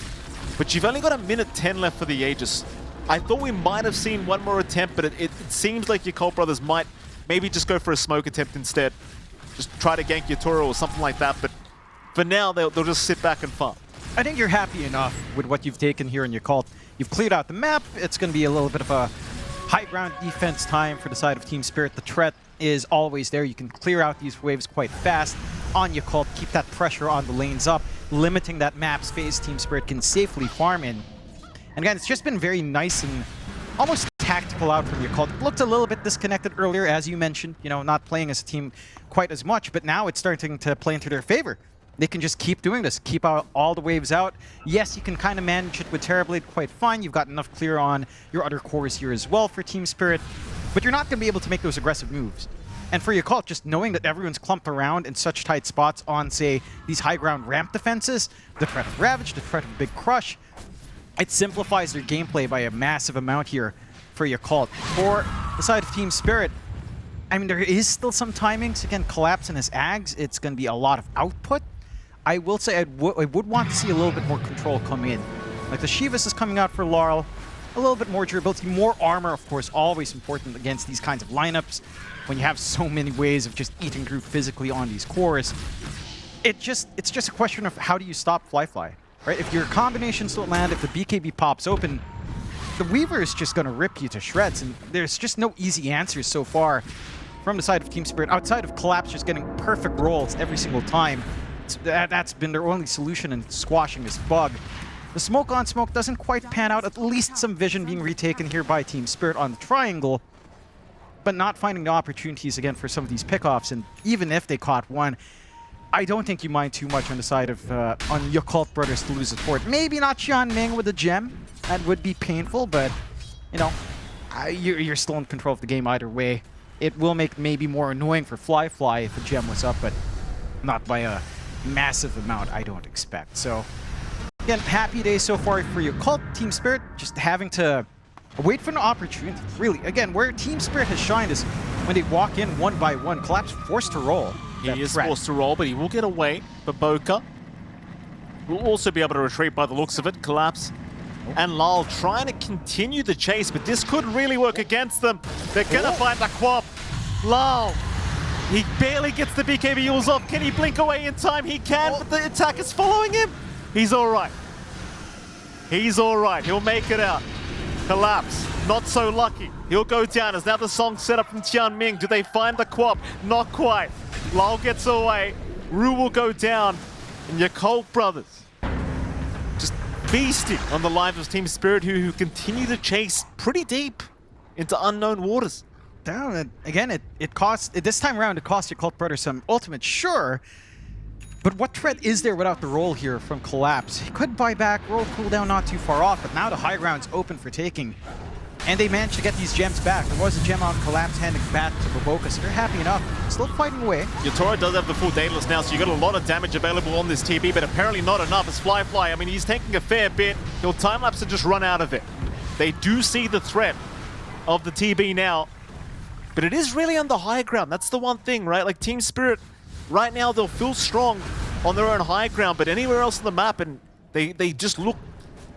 but you've only got a minute 10 left for the Aegis. I thought we might have seen one more attempt, but it seems like Yakult Brothers might maybe just go for a smoke attempt instead. Just try to gank Yatoro or something like that, but for now, they'll just sit back and farm. I think you're happy enough with what you've taken here in Yakult. You've cleared out the map. It's going to be a little bit of a high ground defense time for the side of Team Spirit. The threat is always there. You can clear out these waves quite fast on Yakult, keep that pressure on the lanes up, limiting that map space Team Spirit can safely farm in. And again, it's just been very nice and almost tactical out from Yakult. It looked a little bit disconnected earlier, as you mentioned, you know, not playing as a team quite as much, but now it's starting to play into their favor. They can just keep doing this, keep out all the waves out. Yes, you can kind of manage it with Terrorblade quite fine. You've got enough clear on your other cores here as well for Team Spirit, but you're not going to be able to make those aggressive moves. And for Yakult, just knowing that everyone's clumped around in such tight spots on, say, these high ground ramp defenses, the threat of Ravage, the threat of Big Crush, it simplifies their gameplay by a massive amount here for Yakult. For the side of Team Spirit, I mean, there is still some timings. Again, Collapse and his Ags, it's going to be a lot of output. I will say I would want to see a little bit more control come in. Like the Shivas is coming out for Laurel. A little bit more durability, more armor, of course, always important against these kinds of lineups. When you have so many ways of just eating through physically on these cores. It's just a question of how do you stop Fly, right? If your combinations don't land, if the BKB pops open, the Weaver is just going to rip you to shreds, and there's just no easy answers so far from the side of Team Spirit, outside of Collapse just getting perfect rolls every single time. That's been their only solution in squashing this bug. The smoke on smoke doesn't quite pan out, at least some vision being retaken here by Team Spirit on the triangle, but not finding the opportunities again for some of these pickoffs, and even if they caught one, I don't think you mind too much on the side of on Yakult Brothers to lose the fort. Maybe not Xianming with a gem. That would be painful, but you know, you're still in control of the game either way. It will make maybe more annoying for Fly if a gem was up, but not by a massive amount, I don't expect. So again, happy day so far for Yakult. Team Spirit just having to wait for an opportunity. Really, again, where Team Spirit has shined is when they walk in one by one. Collapse forced to roll. He is forced to roll, but he will get away. But Boca will also be able to retreat by the looks of it. Collapse and Lal trying to continue the chase, but this could really work against them. They're going to find the Quap. Lal, he barely gets the BKB Yules off. Can he blink away in time? He can, but the attack is following him. He's all right. He's all right. He'll make it out. Collapse, not so lucky. He'll go down as now the song set up from Xianming. Do they find the Quap? Not quite. Lal gets away. Ru will go down. And Yakult Brothers just feasting on the lives of Team Spirit, who continue to chase pretty deep into unknown waters. Down again, it costs, this time around, it costs Yakult Brothers some ultimate, sure. But what threat is there without the roll here from Collapse? He could buy back, roll cooldown not too far off, but now the high ground's open for taking. And they managed to get these gems back. There was a gem on Collapse handing back to Baboka, so they're happy enough. Still fighting away. Yatoro does have the full Daedalus now, so you got a lot of damage available on this TB, but apparently not enough as Fly, I mean, he's taking a fair bit. He'll time-lapse and just run out of it. They do see the threat of the TB now, but it is really on the high ground. That's the one thing, right? Like, Team Spirit, right now, they'll feel strong on their own high ground, but anywhere else on the map, and they just look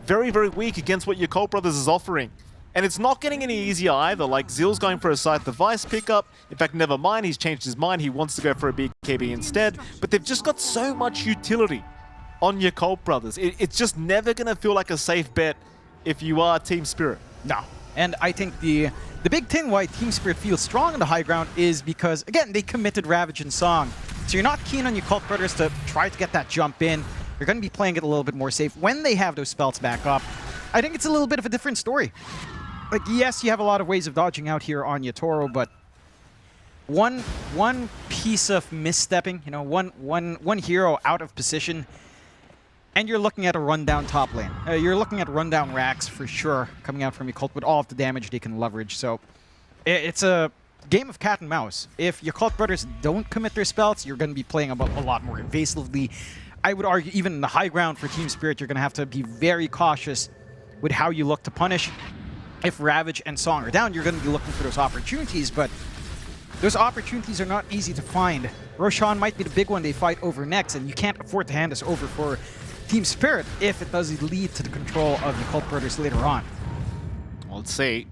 very, very weak against what Yakult Brothers is offering. And it's not getting any easier either. Like, Zill's going for a side device pickup. In fact, never mind, he's changed his mind. He wants to go for a BKB instead. But they've just got so much utility on Yakult Brothers. It's just never going to feel like a safe bet if you are Team Spirit. No. And I think the big thing why Team Spirit feels strong on the high ground is because, again, they committed Ravage and Song. So you're not keen on Yakult Brothers to try to get that jump in. You're going to be playing it a little bit more safe when they have those spells back up. I think it's a little bit of a different story. Like, yes, you have a lot of ways of dodging out here on Yatoro, but one piece of misstepping, you know, one hero out of position, and you're looking at a rundown top lane. You're looking at rundown racks for sure coming out from Yakult with all of the damage they can leverage. So it's a game of cat and mouse. If Yakult Brothers don't commit their spells, you're going to be playing a lot more evasively. I would argue even in the high ground for Team Spirit, you're going to have to be very cautious with how you look to punish. If Ravage and Song are down, you're going to be looking for those opportunities, but those opportunities are not easy to find. Roshan might be the big one they fight over next, and you can't afford to hand this over for Team Spirit if it does lead to the control of the Yakult Brothers later on. Well, let's see.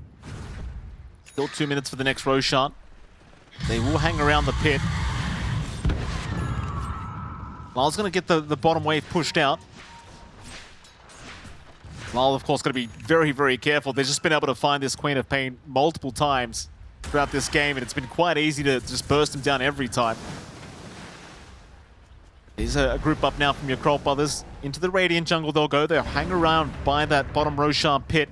Still 2 minutes for the next Roshan. They will hang around the pit. Lal's going to get the bottom wave pushed out. Lal, of course, going to be very, very careful. They've just been able to find this Queen of Pain multiple times throughout this game, and it's been quite easy to just burst him down every time. There's a group up now from Yakult Brothers. Into the Radiant jungle they'll go. They'll hang around by that bottom Roshan pit.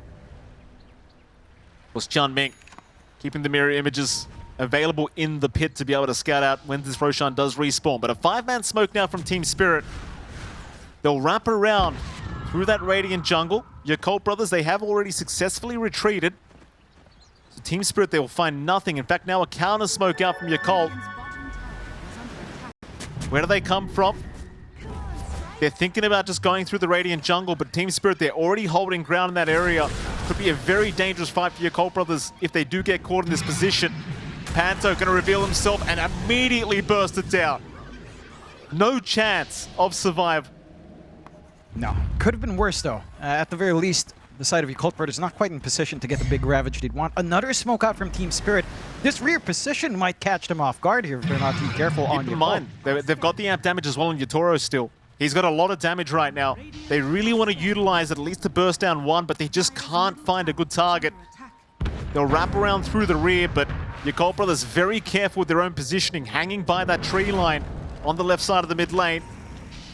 Was Xianming keeping the mirror images available in the pit to be able to scout out when this Roshan does respawn. But a 5-man smoke now from Team Spirit. They'll wrap around through that Radiant jungle. Yakult Brothers, they have already successfully retreated. So Team Spirit, they will find nothing. In fact, now a counter smoke out from Yakult. Where do they come from? They're thinking about just going through the Radiant jungle, but Team Spirit, they're already holding ground in that area. Could be a very dangerous fight for Yakult Brothers if they do get caught in this position. Panto gonna reveal himself and immediately burst it down. No chance of survival. No. Could have been worse, though. At the very least, the side of Yakult Brothers not quite in position to get the big ravage they'd want. Another smoke out from Team Spirit. This rear position might catch them off guard here if they're not too careful on Yakult. Keep in mind, they've got the amp damage as well on Yatoro still. He's got a lot of damage right now. They really want to utilize at least to burst down one, but they just can't find a good target. They'll wrap around through the rear, but Yakult Brothers very careful with their own positioning, hanging by that tree line on the left side of the mid lane.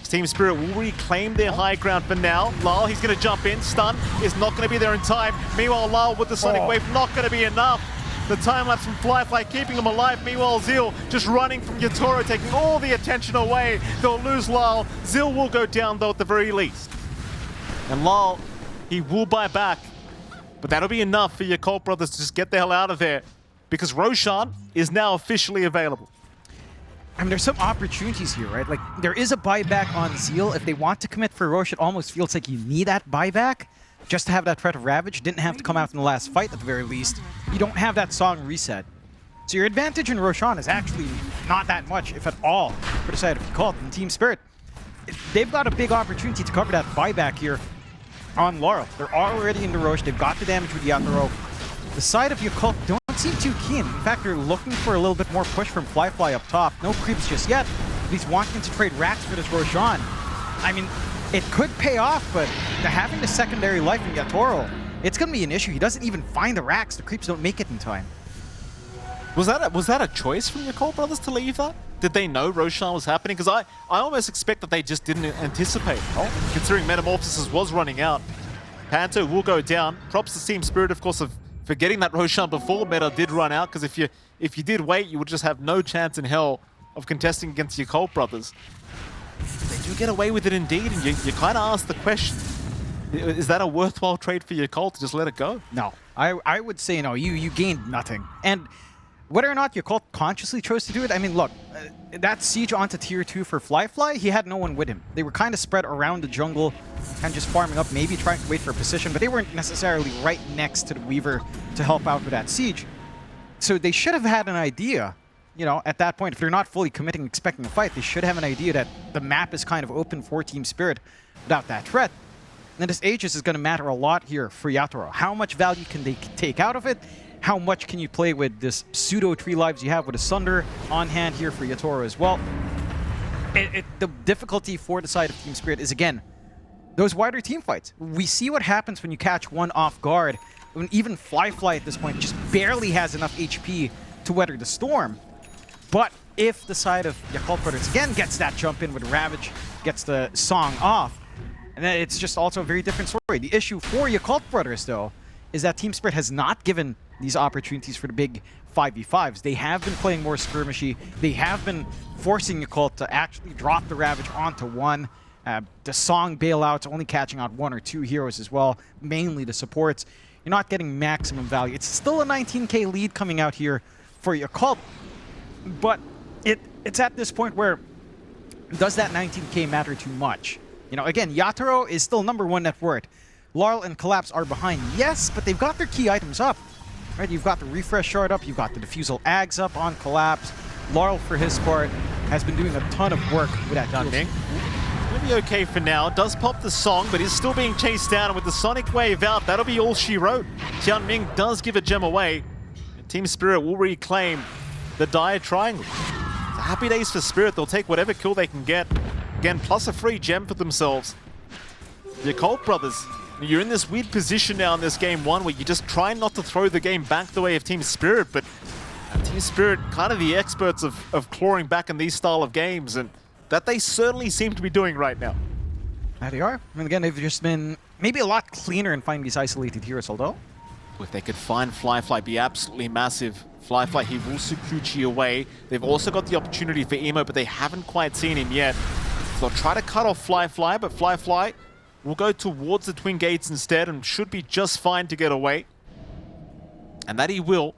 Team Spirit will reclaim their high ground for now. Lyle, he's going to jump in. Stun is not going to be there in time. Meanwhile, Lyle with the Sonic Wave, not going to be enough. The time-lapse from Flyfly keeping him alive. Meanwhile, Zeal just running from Yatoro, taking all the attention away. They'll lose Lyle. Zeal will go down, though, at the very least. And Lyle, he will buy back. But that'll be enough for Yakult Brothers to just get the hell out of there, because Roshan is now officially available. I mean, there's some opportunities here, right? Like, there is a buyback on Zeal. If they want to commit for Roche, it almost feels like you need that buyback just to have that threat of Ravage. Didn't have to come out in the last fight, at the very least. You don't have that song reset. So your advantage in Roshan is actually not that much, if at all, for the side of Yakult and Team Spirit. They've got a big opportunity to cover that buyback here on Laurel. They're already in the Roche. They've got the damage with Yatoro. The side of Yakult don't seem too keen. In fact, they're looking for a little bit more push from Flyfly up top. No creeps just yet. He's wanting to trade racks for this Roshan. I mean, it could pay off, but having the secondary life in Yatoro, it's going to be an issue. He doesn't even find the racks. The creeps don't make it in time. Was that a choice from Yakult Brothers to leave that? Did they know Roshan was happening? Because I almost expect that they just didn't anticipate, considering Metamorphosis was running out. Panto will go down. Props to Team Spirit, of course, of forgetting that Roshan before Meta did run out, because if you did wait, you would just have no chance in hell of contesting against Yakult Brothers. They do get away with it indeed, and you kind of ask the question, is that a worthwhile trade for Yakult to just let it go? No. I would say no. You gained nothing. And whether or not Yakult consciously chose to do it, I mean, look, that siege onto tier 2 for Flyfly, he had no one with him. They were kind of spread around the jungle and just farming up, maybe trying to wait for a position, but they weren't necessarily right next to the Weaver to help out with that siege. So they should have had an idea, you know, at that point, if they're not fully committing, expecting a fight, they should have an idea that the map is kind of open for Team Spirit without that threat. And this Aegis is going to matter a lot here for Yatoro. How much value can they take out of it? How much can you play with this pseudo 3 lives you have with a Sunder on hand here for Yatoro as well? The difficulty for the side of Team Spirit is, again, those wider team fights. We see what happens when you catch one off guard. When even Flyfly at this point just barely has enough HP to weather the storm. But if the side of Yakult Brothers again gets that jump in with Ravage, gets the song off, and then it's just also a very different story. The issue for Yakult Brothers, though, is that Team Spirit has not given these opportunities for the big 5v5s. They have been playing more skirmishy. They have been forcing Yakult to actually drop the Ravage onto one. The song bailouts, only catching out 1 or 2 heroes as well, mainly the supports. You're not getting maximum value. It's still a 19k lead coming out here for Yakult, but it's at this point where does that 19k matter too much? You know, again, Yatoro is still #1 net worth. Laurel and Collapse are behind, yes, but they've got their key items up. Right, you've got the refresh shard up, you've got the diffusal ags up on Collapse. Laurel, for his part, has been doing a ton of work with that. Ming will be okay for now. Does pop the song, but is still being chased down with the Sonic Wave out. That'll be all she wrote. Ming does give a gem away. And Team Spirit will reclaim the Dire Triangle. So happy days for Spirit. They'll take whatever kill they can get. Again, plus a free gem for themselves. Yakult Brothers, you're in this weird position now in this game 1 where you just try not to throw the game back the way of Team Spirit, but Team Spirit kind of the experts of clawing back in these style of games, and that they certainly seem to be doing right now. There they are. I mean, again, they've just been maybe a lot cleaner in finding these isolated heroes, although. If they could find Flyfly, be absolutely massive. Flyfly, he will Sukuchi away. They've also got the opportunity for Emo, but they haven't quite seen him yet. They'll try to cut off Flyfly, but Flyfly will go towards the Twin Gates instead and should be just fine to get away. And that he will.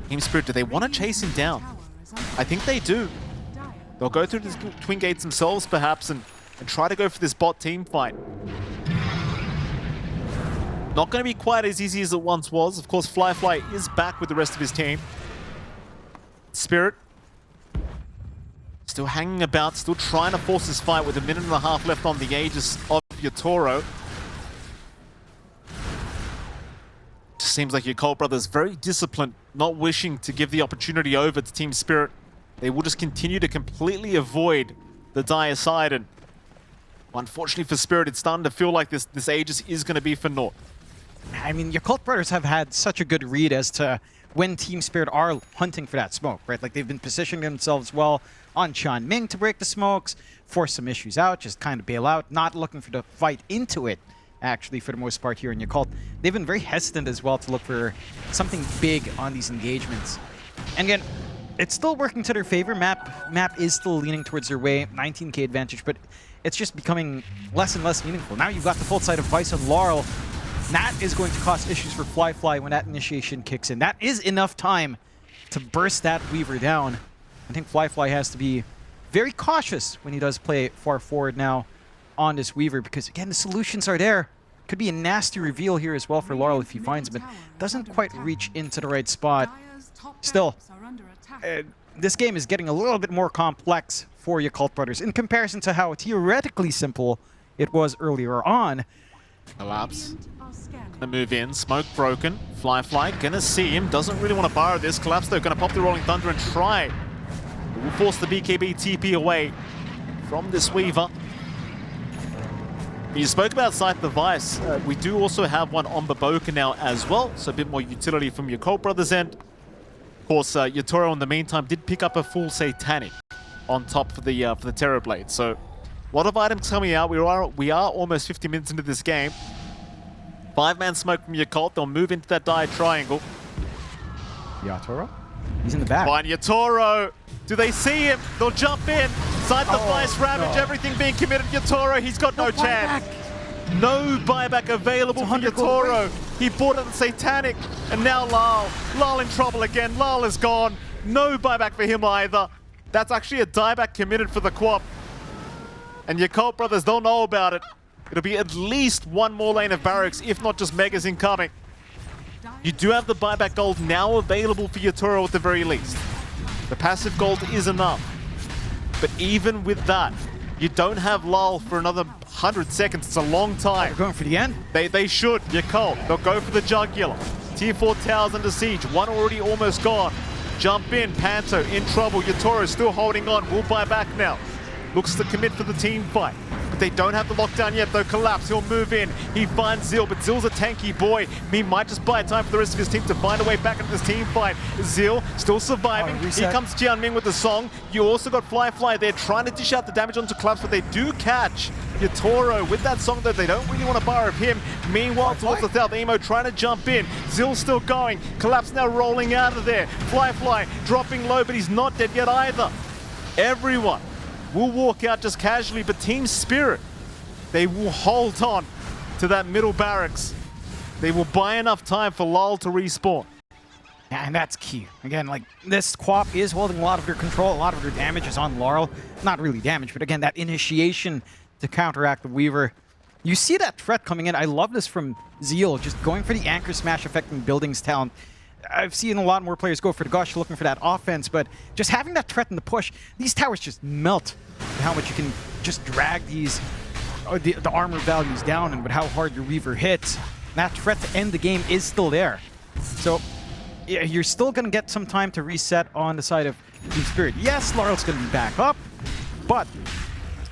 Team Spirit, do they want to chase him down? I think they do. They'll go through the Twin Gates themselves, perhaps, and try to go for this bot team fight. Not going to be quite as easy as it once was. Of course, Fly is back with the rest of his team. Spirit still hanging about, still trying to force this fight with a minute and a half left on the Aegis of Yatoro. Just seems like Yakult Brothers very disciplined, not wishing to give the opportunity over to Team Spirit. They will just continue to completely avoid the dire side, and unfortunately for Spirit, it's starting to feel like this Aegis is going to be for naught. I mean, Yakult Brothers have had such a good read as to when Team Spirit are hunting for that smoke, right? Like, they've been positioning themselves well on Chan Ming to break the smokes, force some issues out, just kind of bail out, not looking for the fight into it, actually, for the most part here in Yakult. They've been very hesitant as well to look for something big on these engagements. And again, it's still working to their favor. Map is still leaning towards their way, 19k advantage, but it's just becoming less and less meaningful. Now you've got the full side of Vice and Laurel. That is going to cause issues for Fly when that initiation kicks in. That is enough time to burst that Weaver down. I think Fly has to be very cautious when he does play far forward now on this Weaver, because again, the solutions are there. Could be a nasty reveal here as well for Laurel if he finds him, but doesn't quite reach into the right spot. Still, this game is getting a little bit more complex for Yakult Brothers in comparison to how theoretically simple it was earlier on. Collapse. Gonna move in. Smoke broken. Fly gonna see him. Doesn't really want to borrow this. Collapse though. Gonna pop the Rolling Thunder and try. It will force the BKB TP away from this Weaver. You spoke about Scythe the Vice. We do also have one on Baboka now as well, so a bit more utility from Yakult Brothers' end. Of course, Yatoro in the meantime did pick up a full Satanic on top for the Terrorblade. So a lot of items coming out. We are almost 50 minutes into this game. 5-man smoke from Yakult. They'll move into that dire triangle. Yatoro? He's in the back. Find Yatoro. Do they see him? They'll jump in. Side the Vice, Ravage, everything being committed. Yatoro, he's got no chance. No buyback available for Yatoro. He bought it the Satanic. And now Lal. Lal in trouble again. Lal is gone. No buyback for him either. That's actually a dieback committed for the Quap. And Yakult Brothers don't know about it. It'll be at least one more lane of barracks, if not just Megas incoming. You do have the buyback gold now available for Yatoro at the very least. The passive gold is enough. But even with that, you don't have Lal for another 100 seconds. It's a long time. They're going for the end? They should. Yakult. They'll go for the Jugular. Tier 4 towers under siege. One already almost gone. Jump in. Panto in trouble. Yatoro still holding on. Will buy back now. Looks to commit for the team fight. But they don't have the lockdown yet, though. Collapse, he'll move in. He finds Zil, but Zil's a tanky boy. He might just buy time for the rest of his team to find a way back into this team fight. Zil still surviving. Here comes Jianming with the song. You also got Fly there trying to dish out the damage onto Collapse, but they do catch Yatoro with that song, though. They don't really want to borrow of him. Meanwhile, towards the south, Emo trying to jump in. Zil's still going. Collapse now rolling out of there. Fly dropping low, but he's not dead yet either. Everyone will walk out just casually, but Team Spirit, they will hold on to that middle barracks. They will buy enough time for Lal to respawn. Yeah, and that's key. Again, like, this Quap is holding a lot of their control, a lot of their damage is on Laurel. Not really damage, but again, that initiation to counteract the Weaver. You see that threat coming in. I love this from Zeal, just going for the Anchor Smash affecting Buildings talent. I've seen a lot more players go for the Gush looking for that offense, but just having that threat in the push, these towers just melt with how much you can just drag these the armor values down, and with how hard your Weaver hits. That threat to end the game is still there. So yeah, you're still going to get some time to reset on the side of Team Spirit. Yes, Laurel's going to be back up, but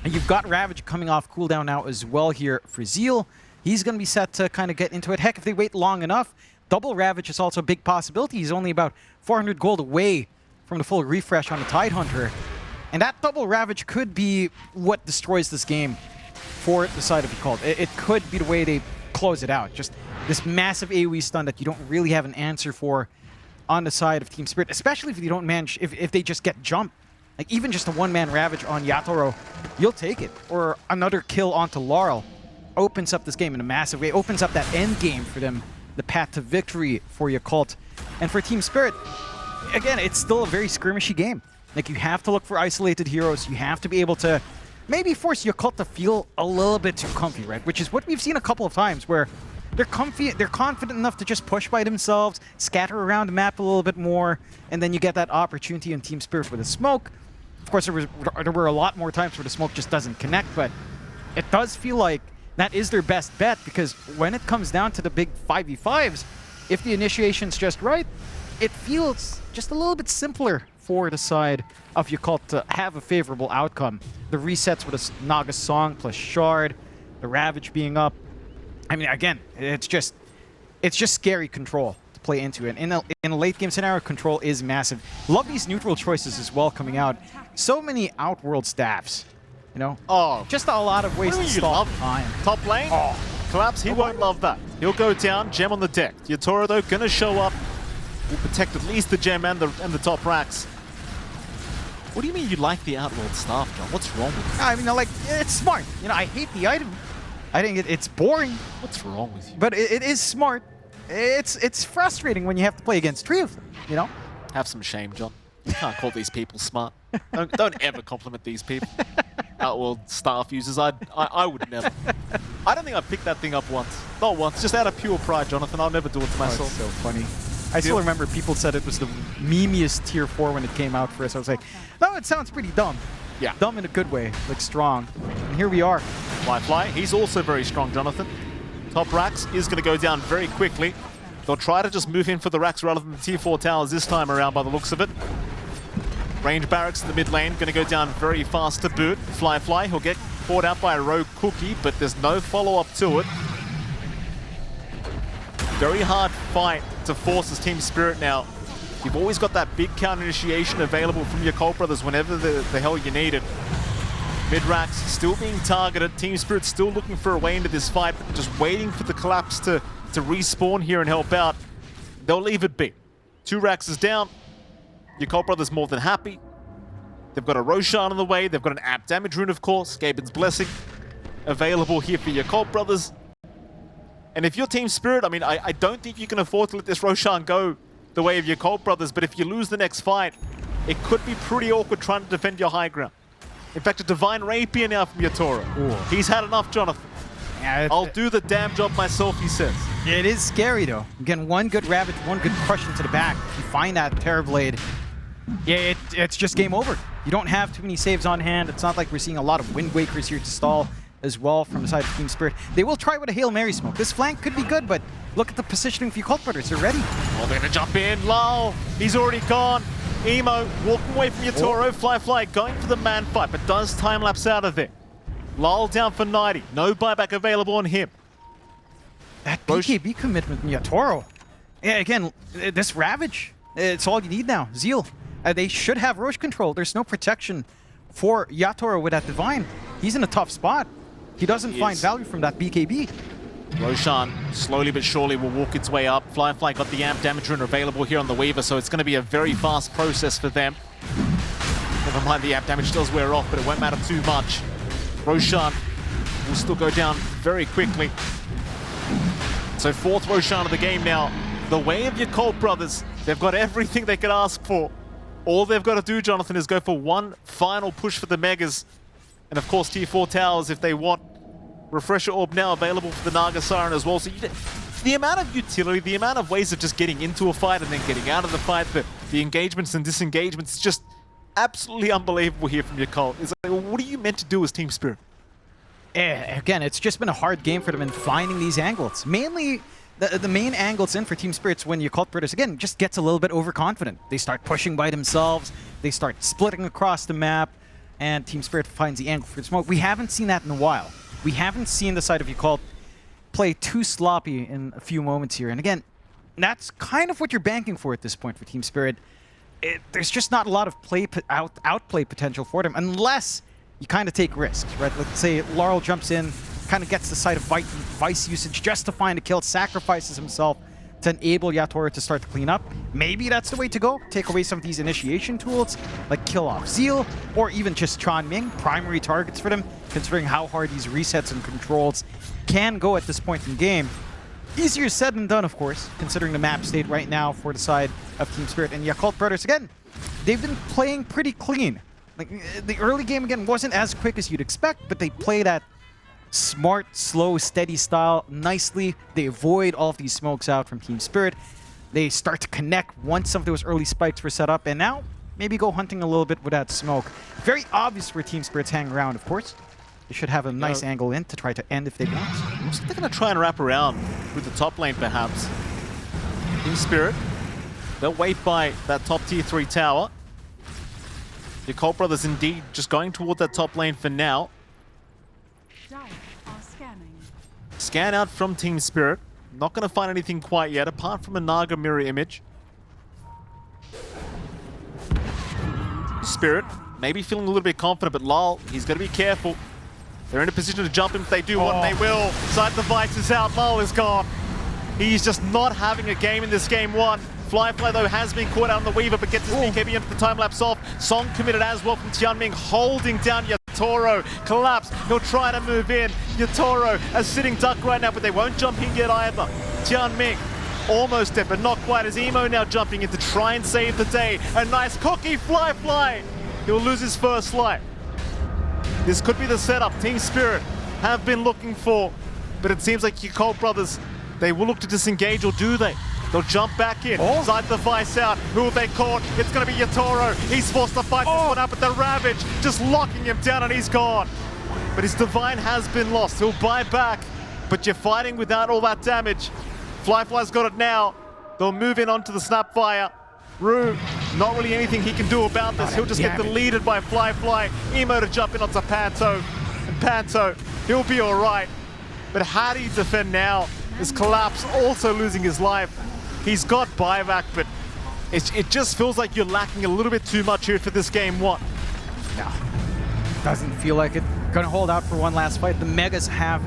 you've got Ravage coming off cooldown now as well here for Zeal. He's going to be set to kind of get into it. Heck, if they wait long enough, double Ravage is also a big possibility. He's only about 400 gold away from the full refresh on the Tidehunter. And that double Ravage could be what destroys this game for the side of Yakult. It could be the way they close it out. Just this massive AoE stun that you don't really have an answer for on the side of Team Spirit, especially if you don't manage, if they just get jumped. Like, even just a one-man Ravage on Yatoro, you'll take it. Or another kill onto Laurel opens up this game in a massive way, opens up that end game for them, the path to victory for Yakult. And for Team Spirit, again, it's still a very skirmishy game. Like, you have to look for isolated heroes. You have to be able to maybe force Yakult to feel a little bit too comfy, right? Which is what we've seen a couple of times where they're comfy, they're confident enough to just push by themselves, scatter around the map a little bit more, and then you get that opportunity in Team Spirit with a smoke. Of course, there were a lot more times where the smoke just doesn't connect, but it does feel like that is their best bet, because when it comes down to the big 5v5s, if the initiation's just right, it feels just a little bit simpler for the side of Yakult to have a favorable outcome. The resets with a Naga Song plus Shard, the Ravage being up. I mean, again, it's just scary control to play into. And in a late game scenario, control is massive. Love these neutral choices as well coming out. So many outworld staffs, you know? Oh. Just a lot of ways to stop time. Top lane? Oh. Collapse, he won't love that. He'll go down, gem on the deck. Yatura, though, gonna show up. Will protect at least the gem and the top racks. What do you mean you like the outworld staff, John? What's wrong with you? I mean, like, it's smart. You know, I hate the item. I think it's boring. What's wrong with you? But it is smart. It's frustrating when you have to play against three of them, you know? Have some shame, John. You can't call these people smart. Don't ever compliment these people. Outworld staff users, I would never. I don't think I've picked that thing up once. Not once, just out of pure pride, Jonathan. I'll never do it to myself. Oh, it's so funny. I still remember people said it was the memeiest tier 4 when it came out for us. I was like, no, it sounds pretty dumb. Yeah. Dumb in a good way, like strong. And here we are. Fly, he's also very strong, Jonathan. Top racks is going to go down very quickly. They'll try to just move in for the racks rather than the tier 4 towers this time around by the looks of it. Range barracks in the mid lane, going to go down very fast to boot. Fly, he'll get caught out by a rogue Cookie, but there's no follow-up to it. Very hard fight to force his Team Spirit now. You've always got that big counter initiation available from your Yakult Brothers whenever the hell you need it. Mid-racks still being targeted. Team Spirit still looking for a way into this fight, but just waiting for the collapse to respawn here and help out. They'll leave it be. 2 racks is down. Your Yakult Brothers more than happy. They've got a Roshan on the way. They've got an app damage rune, of course. Gaben's Blessing available here for your Yakult Brothers. And if you're Team Spirit, I mean, I don't think you can afford to let this Roshan go the way of your Yakult Brothers, but if you lose the next fight, it could be pretty awkward trying to defend your high ground. In fact, a Divine Rapier now from Yatura. He's had enough, Jonathan. Yeah, I'll do the damn job myself, he says. It is scary, though. Again, one good Ravage, one good crush into the back. If you find that Terrorblade, yeah, it's just game over. You don't have too many saves on hand. It's not like we're seeing a lot of Wind Wakers here to stall as well from the side of Team Spirit. They will try with a Hail Mary smoke. This flank could be good, but look at the positioning for Yakult Brothers. They're ready. Well, they're going to jump in. Lal, he's already gone. Emo walking away from Yatoro. Fly going for the man fight, but does time lapse out of there. Lal down for 90. No buyback available on him. That BKB commitment from Yatoro. Yeah, again, this Ravage, it's all you need now. Zeal. They should have Roche control. There's no protection for Yatoro with that Divine. He's in a tough spot. He doesn't find value from that BKB. Roshan, slowly but surely, will walk its way up. Fly got the amp damage rune available here on the Weaver, so it's going to be a very fast process for them. Never mind, the amp damage does wear off, but it won't matter too much. Roshan will still go down very quickly. So 4th Roshan of the game now. The way of your Yakult Brothers, they've got everything they could ask for. All they've got to do, Jonathan, is go for one final push for the Megas. And of course, tier 4 towers if they want. Refresher Orb now available for the Naga Siren as well. So the amount of utility, the amount of ways of just getting into a fight and then getting out of the fight, the engagements and disengagements, is just absolutely unbelievable here from Yakult. It's like, well, what are you meant to do as Team Spirit? Again, it's just been a hard game for them in finding these angles. Mainly, the main angle it's in for Team Spirits when Yakult Brothers, again, just gets a little bit overconfident. They start pushing by themselves, they start splitting across the map, and Team Spirit finds the angle for the smoke. We haven't seen that in a while. We haven't seen the side of Yakult play too sloppy in a few moments here. And again, that's kind of what you're banking for at this point for Team Spirit. There's just not a lot of outplay potential for them unless you kind of take risks, right? Let's say Laurel jumps in, kind of gets the side of Vice usage just to find a kill, sacrifices himself to enable Yatoro to start to clean up. Maybe that's the way to go. Take away some of these initiation tools, like kill off Zeal, or even just Chan Ming, primary targets for them, considering how hard these resets and controls can go at this point in the game. Easier said than done, of course, considering the map state right now for the side of Team Spirit. And Yakult Brothers, again, they've been playing pretty clean. Like, the early game, again, wasn't as quick as you'd expect, but they played at smart, slow, steady style nicely. They avoid all of these smokes out from Team Spirit. They start to connect once some of those early spikes were set up, and now maybe go hunting a little bit with that smoke. Very obvious where Team Spirit's hanging around, of course. They should have a nice angle in to try to end if they want. Looks like they're going to try and wrap around with the top lane, perhaps. Team Spirit, they'll wait by that top tier 3 tower. The Yakult Brothers indeed just going toward that top lane for now. Scan out from Team Spirit. Not going to find anything quite yet, apart from a Naga mirror image. Spirit, maybe feeling a little bit confident, but Lal, he's got to be careful. They're in a position to jump him if they do want, they will. Side device is out, Lal is gone. He's just not having a game in this game one. Flyfly, though, has been caught out on the Weaver, but gets his BKB into the time-lapse off. Song committed as well from Tianming, holding down Yatoro. Collapse, he'll try to move in. Yatoro, a sitting duck right now, but they won't jump in yet either. Tianming, almost dead, but not quite, as Emo now jumping in to try and save the day. A nice cookie, Flyfly. He'll lose his first life. This could be the setup Team Spirit have been looking for, but it seems like Yakult Brothers, they will look to disengage, or do they? They'll jump back in, side device out. Who have they caught? It's going to be Yatoro. He's forced to fight this one out, but the Ravage just locking him down, and he's gone. But his Divine has been lost. He'll buy back, but you're fighting without all that damage. Flyfly's got it now. They'll move in onto the Snapfire. Rue, not really anything he can do about this. He'll just get deleted by Flyfly. Emo to jump in onto Panto. And Panto, he'll be all right. But how do you defend now? This Collapse also losing his life. He's got buyback, but it just feels like you're lacking a little bit too much here for this game one. No, doesn't feel like it. Gonna hold out for one last fight. The Megas have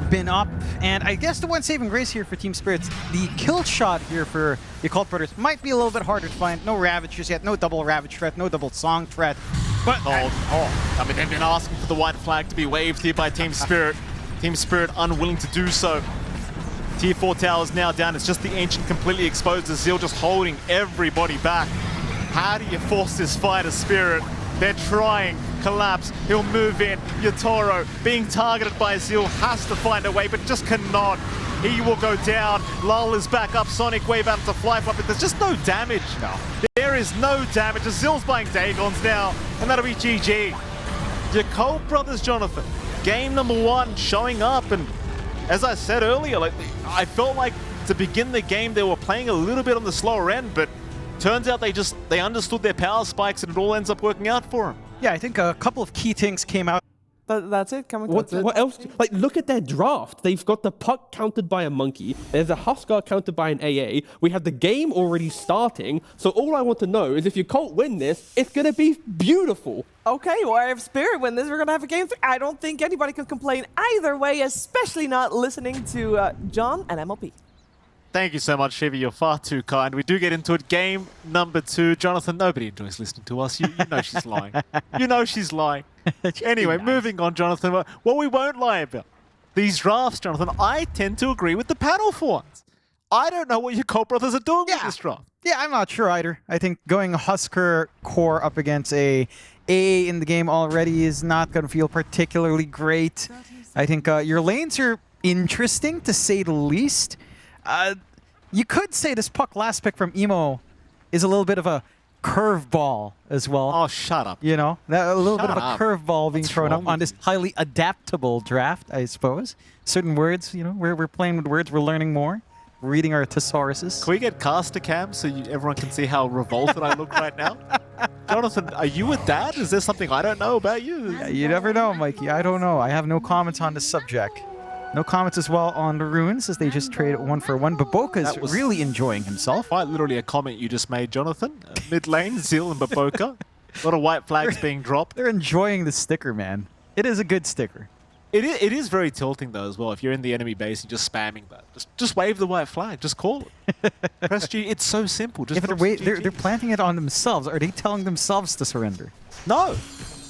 been up, and I guess the one saving grace here for Team Spirits, the kill shot here for the Yakult Brothers might be a little bit harder to find. No Ravagers yet, no double Ravage threat, no double Song threat. But I mean, they've been asking for the white flag to be waved here by Team Spirit. Team Spirit unwilling to do so. Tier 4 towers now down. It's just the Ancient completely exposed. Azil just holding everybody back. How do you force this fight as Spirit? They're trying. Collapse. He'll move in. Yatoro being targeted by Azil has to find a way, but just cannot. He will go down. Lull is back up. Sonic Wave out to Flyfly, but there's just no damage. No. There is no damage. Azil's buying Dagons now, and that'll be GG. Yakult Brothers, Jonathan. Game number 1 showing up, and as I said earlier, like, I felt like to begin the game they were playing a little bit on the slower end, but turns out they understood their power spikes, and it all ends up working out for them. yeah, I think a couple of key things came out. That's it. What else? Like, look at their draft. They've got the puck counted by a monkey. There's a Huskar counted by an AA. We have the game already starting. So all I want to know is if Yakult win this, it's going to be beautiful. Okay, well, if Spirit win this, we're going to have a game 3. I don't think anybody can complain either way, especially not listening to John and MLP. Thank you so much, Shiva. You're far too kind. We do get into it. Game number 2. Jonathan, nobody enjoys listening to us. You know she's lying. You know she's lying. Anyway, moving on, Jonathan. What we won't lie about. These drafts, Jonathan, I tend to agree with the panel for once. I don't know what your Yakult Brothers are doing with this draft. Yeah, I'm not sure either. I think going Husker core up against a AA in the game already is not going to feel particularly great. I think your lanes are interesting, to say the least. You could say this puck last pick from Emo is a little bit of a curveball as well. Oh, shut up. You know, a little Shut bit of a curveball being thrown up on this highly adaptable draft, I suppose. Certain words, you know, we're playing with words, we're learning more, reading our thesauruses. Can we get caster cam so everyone can see how revolted I look right now? Jonathan, are you a dad? Is there something I don't know about you? Yeah, you never know, Mikey. I don't know. I have no comments on this subject. No comments as well on the Runes, as they just trade 1-for-1. Baboka's really enjoying himself. Quite literally a comment you just made, Jonathan. Mid lane, Zil and Baboka. A lot of white flags being dropped. They're enjoying the sticker, man. It is a good sticker. It is very tilting, though, as well. If you're in the enemy base and just spamming that. Just wave the white flag. Just call it. Press G. It's so simple. Just They're planting it on themselves. Are they telling themselves to surrender? No.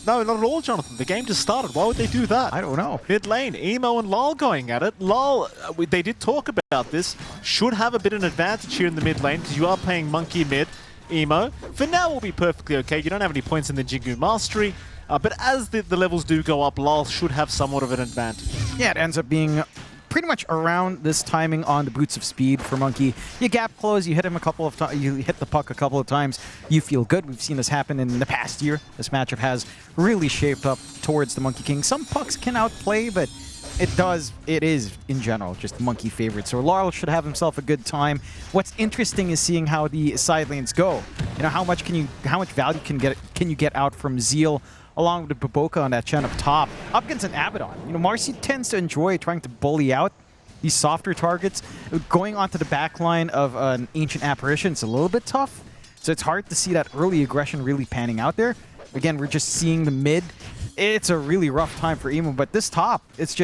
No, not at all, Jonathan. The game just started. Why would they do that? I don't know. Mid lane, Emo and Lal going at it. Lal, they did talk about this. Should have a bit of an advantage here in the mid lane because you are playing monkey mid. Emo, for now, will be perfectly okay. You don't have any points in the Jingu Mastery. But as the levels do go up, Lal should have somewhat of an advantage. Yeah, it ends up being pretty much around this timing on the boots of speed for Monkey. You gap close, you hit him a couple of times, you hit the puck a couple of times, you feel good. We've seen this happen in the past year. This matchup has really shaped up towards the Monkey King. Some pucks can outplay, but it is in general just Monkey favorite. So Laurel should have himself a good time. What's interesting is seeing how the side lanes go. You know, how much value can you get out from Zeal along with Baboka on that Chen up top, up against an Abaddon. You know, Marcy tends to enjoy trying to bully out these softer targets. Going onto the back line of an Ancient Apparition is a little bit tough, so it's hard to see that early aggression really panning out there. Again, we're just seeing the mid. It's a really rough time for Emo, but this top, it's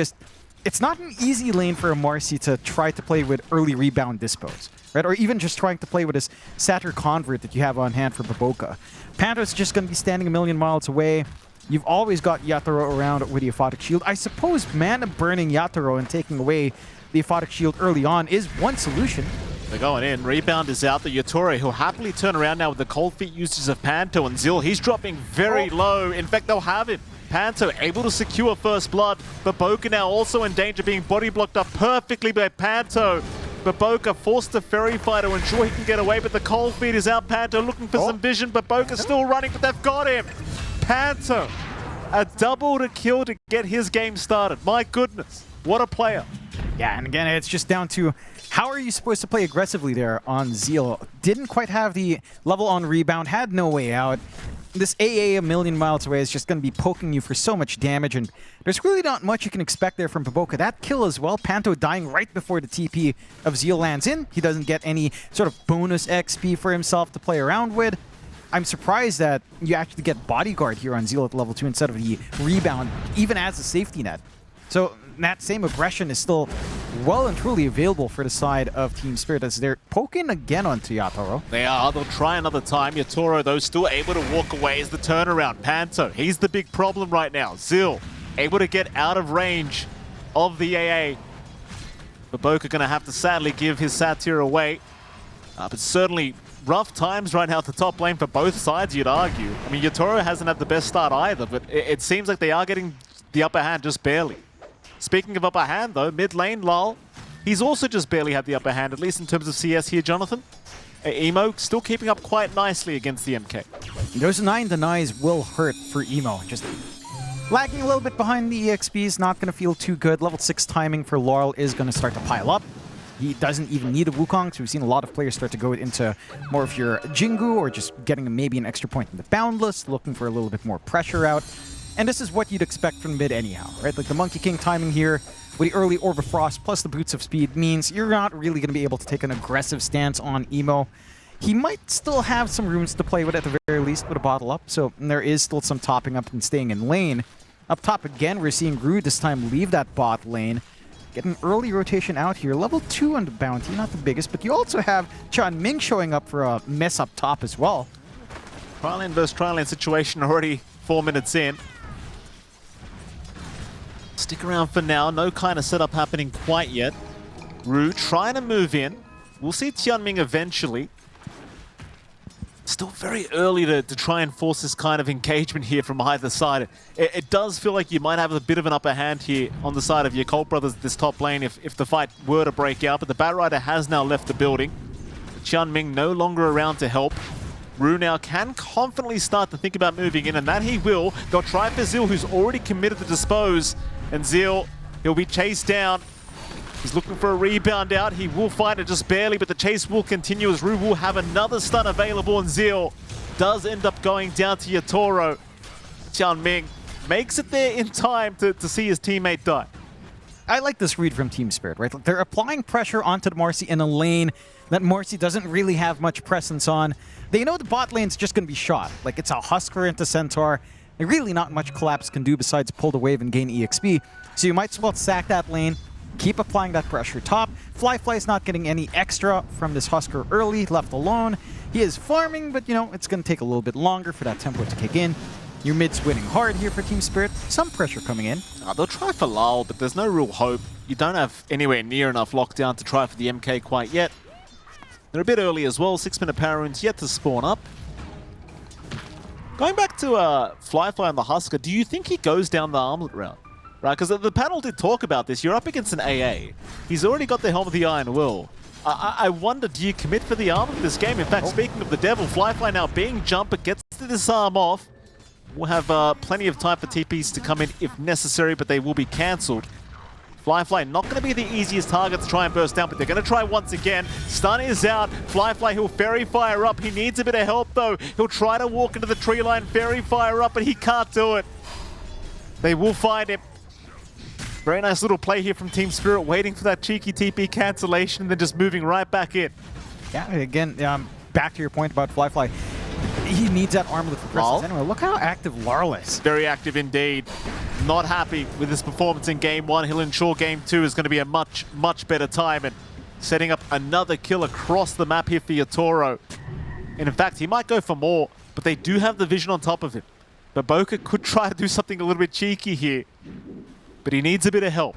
not an easy lane for a Marcy to try to play with early rebound dispos, right? Or even just trying to play with this Satyr Convert that you have on hand for Baboka. Panto's just going to be standing a million miles away. You've always got Yatoro around with the Aphotic Shield. I suppose mana burning Yatoro and taking away the Aphotic Shield early on is one solution. They're going in. Rebound is out. The Yatoro, who'll happily turn around now with the cold feet uses of Panto and Zil. He's dropping very low. In fact, they'll have him. Panto able to secure first blood. Baboka now also in danger, being body blocked up perfectly by Panto. Baboka forced the Fairy Fighter to ensure he can get away, but the cold feet is out. Panto looking for some vision. Baboka's still running, but they've got him. Panto, a double to kill to get his game started. My goodness, what a player. Yeah, and again, it's just down to how are you supposed to play aggressively there on Zeal? Didn't quite have the level on rebound, had no way out. This AA a million miles away is just going to be poking you for so much damage, and there's really not much you can expect there from Baboka. That kill as well, Panto dying right before the TP of Zeal lands in. He doesn't get any sort of bonus XP for himself to play around with. I'm surprised that you actually get Bodyguard here on Zeal at level 2 instead of the rebound, even as a safety net. So that same aggression is still well and truly available for the side of Team Spirit as they're poking again onto Yatoro. They are. They'll try another time. Yatoro, though, still able to walk away as the turnaround. Panto, he's the big problem right now. Zil, able to get out of range of the AA. Baboka going to have to sadly give his Satyr away. But certainly rough times right now at the top lane for both sides, you'd argue. I mean, Yatoro hasn't had the best start either, but it seems like they are getting the upper hand just barely. Speaking of upper hand, though, mid lane, Lal, he's also just barely had the upper hand, at least in terms of CS here, Jonathan. Emo still keeping up quite nicely against the MK. Those 9 denies will hurt for Emo. Just lagging a little bit behind the EXP is not going to feel too good. Level 6 timing for Laurel is going to start to pile up. He doesn't even need a Wukong, so we've seen a lot of players start to go into more of your Jingu or just getting maybe an extra point in the Boundless, looking for a little bit more pressure out. And this is what you'd expect from mid anyhow, right? Like the Monkey King timing here with the early Orb of Frost plus the Boots of Speed means you're not really going to be able to take an aggressive stance on Emo. He might still have some rooms to play with at the very least with a bottle up, so there is still some topping up and staying in lane. Up top again, we're seeing Rude this time leave that bot lane. Get an early rotation out here. Level 2 on the bounty, not the biggest, but you also have Chan Ming showing up for a mess up top as well. Trial lane versus trial lane situation already 4 minutes in. Stick around for now. No kind of setup happening quite yet. Ru trying to move in. We'll see Tianming eventually. Still very early to try and force this kind of engagement here from either side. It does feel like you might have a bit of an upper hand here on the side of Yakult Brothers, this top lane, if the fight were to break out. But the Batrider has now left the building. Tianming no longer around to help. Ru now can confidently start to think about moving in, and that he will. They'll try for Zil, who's already committed to dispose. And Zil, he'll be chased down. He's looking for a rebound out. He will find it just barely, but the chase will continue as Ru will have another stun available, and Zil does end up going down to Yatoro. Tianming makes it there in time to see his teammate die. I like this read from Team Spirit, right? They're applying pressure onto the Marcy in a lane that Marcy doesn't really have much presence on. They know the bot lane's just going to be shot. Like, it's a Husker into Centaur. Really not much Collapse can do besides pull the wave and gain EXP. So you might as well sack that lane, keep applying that pressure top. Fly's not getting any extra from this Husker early, left alone. He is farming, but you know, it's going to take a little bit longer for that tempo to kick in. Your mid's winning hard here for Team Spirit. Some pressure coming in. They'll try for Lal, but there's no real hope. You don't have anywhere near enough lockdown to try for the MK quite yet. They're a bit early as well. 6-minute power runes yet to spawn up. Going back to Fly and the Husker, do you think he goes down the armlet route? right? Because the panel did talk about this. You're up against an AA. He's already got the Helm of the Iron Will. I wonder, do you commit for the armor for this game? In fact, speaking of the devil, Flyfly now being jumper gets the disarm off. We'll have plenty of time for TPs to come in if necessary, but they will be cancelled. Flyfly not going to be the easiest target to try and burst down, but they're going to try once again. Stun is out. Flyfly, he'll Fairy Fire up. He needs a bit of help, though. He'll try to walk into the tree line, Fairy Fire up, but he can't do it. They will find him. Very nice little play here from Team Spirit, waiting for that cheeky TP cancellation and then just moving right back in. Yeah, again, back to your point about Flyfly. He needs that armlet for presence anyway. Look how active Larl is. Very active indeed. Not happy with his performance in Game 1. He'll ensure Game 2 is going to be a much, much better time, and setting up another kill across the map here for Yatoro. And in fact, he might go for more, but they do have the vision on top of him. But Boca could try to do something a little bit cheeky here, but he needs a bit of help.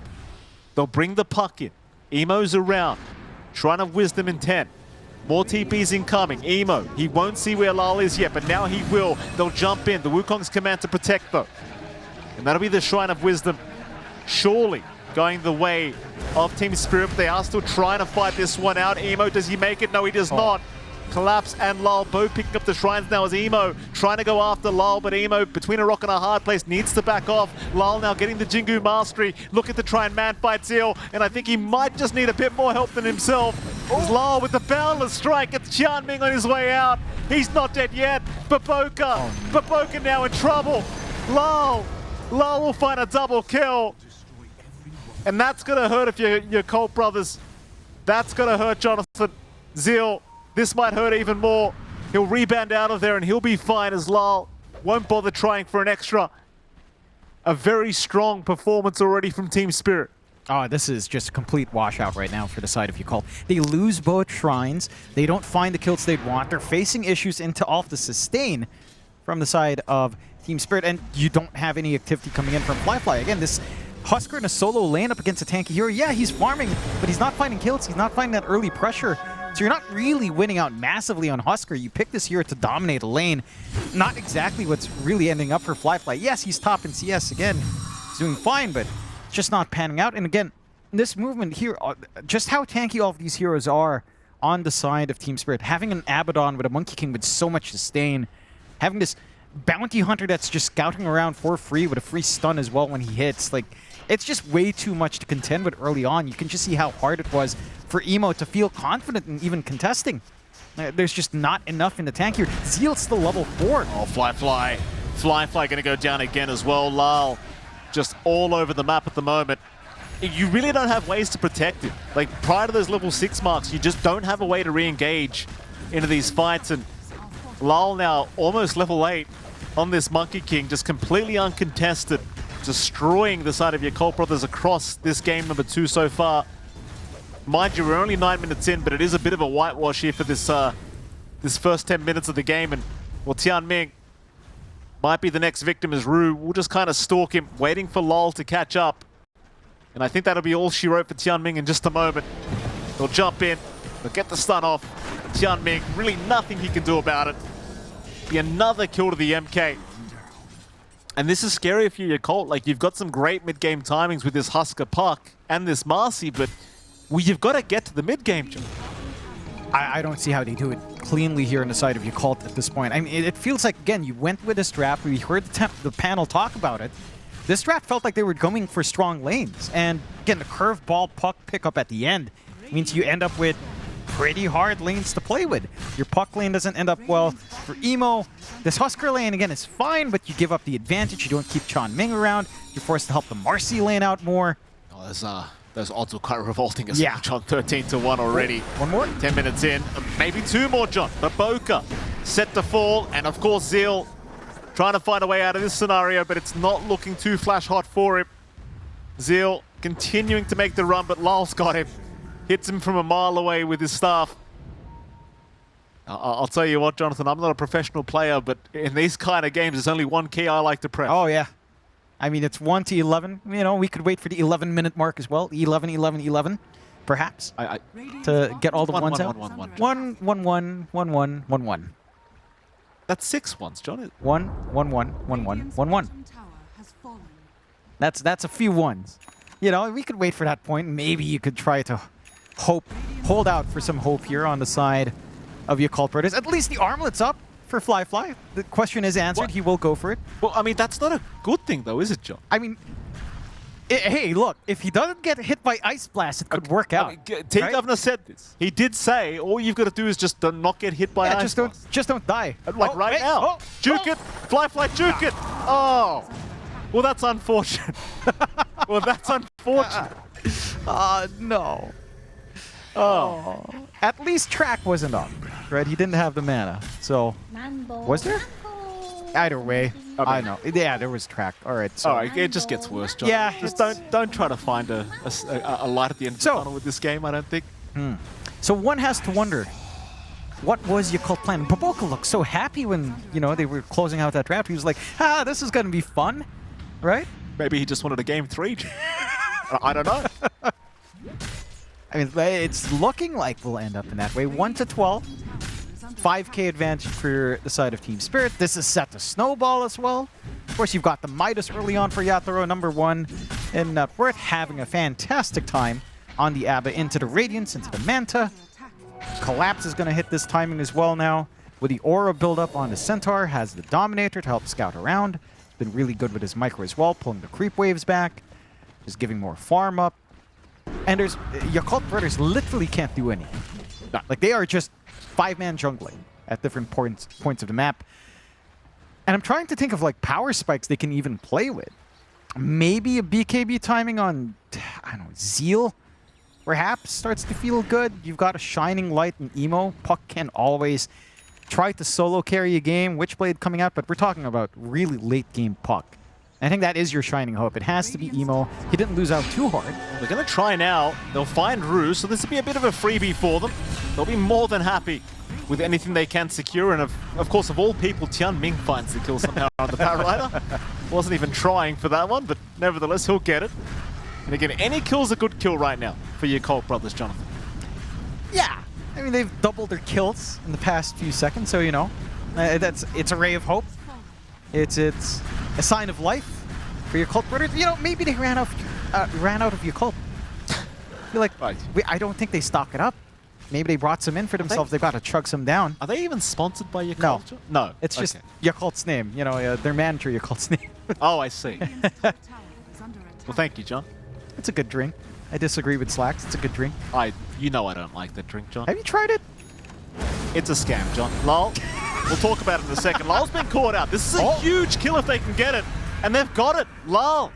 They'll bring the puck in. Emo's around, trying to wisdom in 10. More TPs incoming. Emo, he won't see where Lal is yet, but now he will. They'll jump in. The Wukong's command to protect, though. And that'll be the Shrine of Wisdom. Surely going the way of Team Spirit, but they are still trying to fight this one out. Emo, does he make it? No, he does not. Collapse and Lal both picking up the shrines now as Emo trying to go after Lal, but Emo between a rock and a hard place needs to back off. Lal now getting the Jingu Mastery, looking to try and man-fight Zeal, and I think he might just need a bit more help than himself. As Lal with the Boundless Strike, it's Qianming on his way out. He's not dead yet, but Boca now in trouble. Lal will find a double kill. And that's gonna hurt if you're Yakult Brothers. That's gonna hurt Jonathan. Zeal, this might hurt even more. He'll rebound out of there and he'll be fine as Lal won't bother trying for an extra. A very strong performance already from Team Spirit. Oh, this is just a complete washout right now for the side of Yakult. They lose both shrines. They don't find the kills they'd want. They're facing issues into off the sustain from the side of Team Spirit, and you don't have any activity coming in from Flyfly. Again, this Husker in a solo lane up against a tanky hero. Yeah, he's farming, but he's not finding kills. He's not finding that early pressure. So you're not really winning out massively on Husker. You pick this hero to dominate a lane. Not exactly what's really ending up for Flyfly. Yes, he's top in CS again. He's doing fine, but it's just not panning out. And again, this movement here, just how tanky all of these heroes are on the side of Team Spirit. Having an Abaddon with a Monkey King with so much sustain. Having this Bounty Hunter that's just scouting around for free with a free stun as well when he hits. Like, it's just way too much to contend with early on. You can just see how hard it was for Emo to feel confident in even contesting. There's just not enough in the tank here. Zeal's still level 4. Oh, Flyfly gonna go down again as well. Lal just all over the map at the moment. You really don't have ways to protect him. Like, prior to those level 6 marks, you just don't have a way to re-engage into these fights. And Lal now almost level 8 on this Monkey King, just completely uncontested, destroying the side of Yakult Brothers across this game number 2 so far. Mind you, we're only 9 minutes in, but it is a bit of a whitewash here for this this first 10 minutes of the game. And well, Qianming might be the next victim as Rue. We'll just kind of stalk him, waiting for Lal to catch up. And I think that'll be all she wrote for Qianming in just a moment. They'll jump in, they'll get the stun off. Qianming, really nothing he can do about it. Be another kill to the MK. And this is scary if you're Yakult. Like, you've got some great mid-game timings with this Husker puck and this Marcy, but well, you've got to get to the mid-game, John. I don't see how they do it cleanly here on the side of Yakult at this point. I mean, it feels like, again, you went with this draft. We heard the panel talk about it. This draft felt like they were going for strong lanes. And again, the curveball puck pickup at the end means you end up with pretty hard lanes to play with. Your puck lane doesn't end up well for Emo. This Husker lane, again, is fine, but you give up the advantage. You don't keep Qianming around. You're forced to help the Marcy lane out more. Oh, those odds are quite revolting as yeah. well, John. 13-1 already. One more? 10 minutes in. Maybe 2 more, John. But Boca set to fall. And of course, Zeal trying to find a way out of this scenario, but it's not looking too flash hot for him. Zeal continuing to make the run, but Lal's got him. Hits him from a mile away with his staff. I'll tell you what, Jonathan, I'm not a professional player, but in these kind of games, there's only one key I like to press. Oh, yeah. I mean, it's 1 to 11. You know, we could wait for the 11-minute mark as well. 11, 11, 11, perhaps, to get all the ones out. 1, 1, 1, 1, 1, 1, 1. That's 6 ones, John. 1, 1, 1, 1, 1, 1, 1. That's a few ones. You know, we could wait for that point. Maybe you could try to hold out for some hope here on the side of Yakult Brothers. At least the armlet's up for Fly. The question is answered. What? He will go for it. Well, I mean, that's not a good thing, though, is it, John? I mean, hey, look, if he doesn't get hit by Ice Blast, it could work out. I mean, Team right? Governor said this. He did say all you've got to do is just not get hit by Yeah, Ice Blast. just don't die. Like right now. Juke it. Fly, juke it. Oh. Well, that's unfortunate. Well, that's unfortunate. No. Oh. At least track wasn't up, right? He didn't have the mana. So, was there? Either way, I know. Yeah, there was track. All right. So. All right, it just gets worse, John. Yeah, just don't try to find a light at the end of the tunnel with this game. I don't think. So one has to wonder, what was Yakult plan? Baboka looked so happy when they were closing out that draft. He was like, this is gonna be fun, right? Maybe he just wanted a game 3. I don't know. I mean, it's looking like we'll end up in that way. 1-12. 5K advantage for the side of Team Spirit. This is set to snowball as well. Of course, you've got the Midas early on for Yatoro, #1 in net worth, having a fantastic time on the Abba into the Radiance, into the Manta. Collapse is going to hit this timing as well now. With the Aura build-up on the Centaur, has the Dominator to help scout around. Been really good with his micro as well, pulling the creep waves back. Just giving more farm up. And there's Yakult Brothers literally can't do anything. No, like they are just 5-man jungling at different points of the map. And I'm trying to think of like power spikes they can even play with. Maybe a BKB timing on, I don't know, Zeal perhaps starts to feel good. You've got a Shining Light and Emo. Puck can always try to solo carry a game. Witchblade coming out, but we're talking about really late game Puck. I think that is your shining hope. It has to be Emo. He didn't lose out too hard. They're going to try now. They'll find Rue, so this will be a bit of a freebie for them. They'll be more than happy with anything they can secure. And of course, of all people, Tian Ming finds the kill somehow on the Power Rider. Wasn't even trying for that one, but nevertheless, he'll get it. And again, any kill's a good kill right now for your Yakult Brothers, Jonathan. Yeah. I mean, they've doubled their kills in the past few seconds, so it's a ray of hope. It's a sign of life for Yakult Brothers. Maybe they ran out of Yakult. I feel like I don't think they stock it up. Maybe they brought some in for themselves. They've got to chug some down. Are they even sponsored by Yakult? No. It's just Yakult's name. Their manager Yakult's name. Oh, I see. Well, thank you, John. It's a good drink. I disagree with Slacks. It's a good drink. You know I don't like that drink, John. Have you tried it? It's a scam, John. Lol. We'll talk about it in a second. Lol's been caught out. This is a huge kill if they can get it. And they've got it. Lol.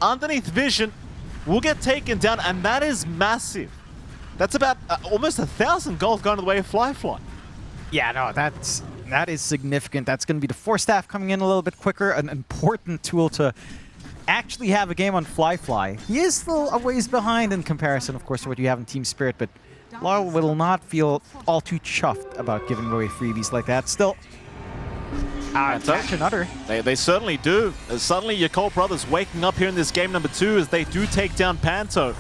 Underneath vision will get taken down, and that is massive. That's about almost 1,000 gold going to the way of Fly. Yeah, no, that is significant. That's going to be the Force Staff coming in a little bit quicker. An important tool to actually have a game on Fly. He is still a ways behind in comparison, of course, to what you have in Team Spirit, but Lyle will not feel all too chuffed about giving away freebies like that. Still, catch another. They certainly do. Suddenly, Yakult Brothers waking up here in this game #2 as they do take down Panto.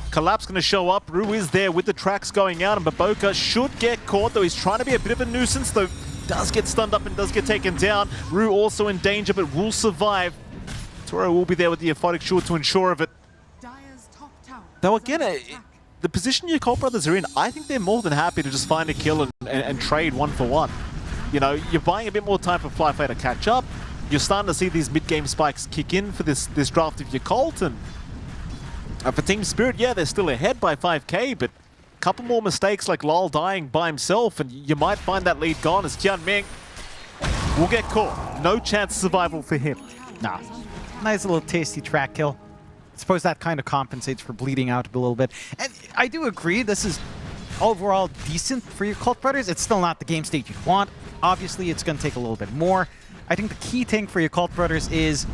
Collapse going to show up. Rue is there with the tracks going out, and Baboka should get caught, though he's trying to be a bit of a nuisance, though does get stunned up and does get taken down. Rue also in danger, but will survive. Toro will be there with the Aphotic Shield to ensure of it. Though again, the position Yakult Brothers are in, I think they're more than happy to just find a kill and trade 1-for-1. You're buying a bit more time for Fly to catch up. You're starting to see these mid-game spikes kick in for this draft of Yakult, and for Team Spirit, yeah, they're still ahead by 5k, but a couple more mistakes like Lol dying by himself, and you might find that lead gone as Tian Ming will get caught. No chance of survival for him. Nah. Nice little tasty track kill. I suppose that kind of compensates for bleeding out a little bit. And I do agree, this is overall decent for your Yakult Brothers. It's still not the game state you'd want. Obviously, it's going to take a little bit more. I think the key thing for your Yakult Brothers is,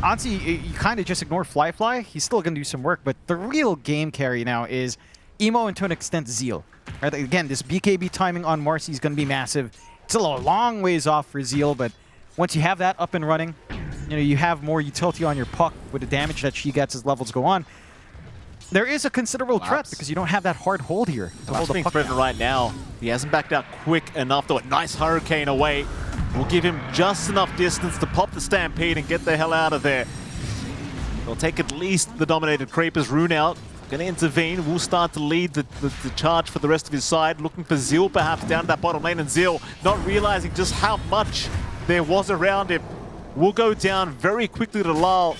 honestly, you kind of just ignore Fly. He's still going to do some work, but the real game carry now is Emo and to an extent Zeal. Right? Again, this BKB timing on Marcy is going to be massive. It's a long ways off for Zeal, but once you have that up and running, you have more utility on your Puck with the damage that she gets as levels go on. There is a considerable threat because you don't have that hard hold here. Collapse being threatened right now. He hasn't backed out quick enough, though. A nice Hurricane away will give him just enough distance to pop the Stampede and get the hell out of there. They'll take at least the dominated creepers. Rune out, going to intervene, will start to lead the charge for the rest of his side. Looking for Zeal perhaps down that bottom lane, and Zeal not realizing just how much there was around him. Will go down very quickly to Lal.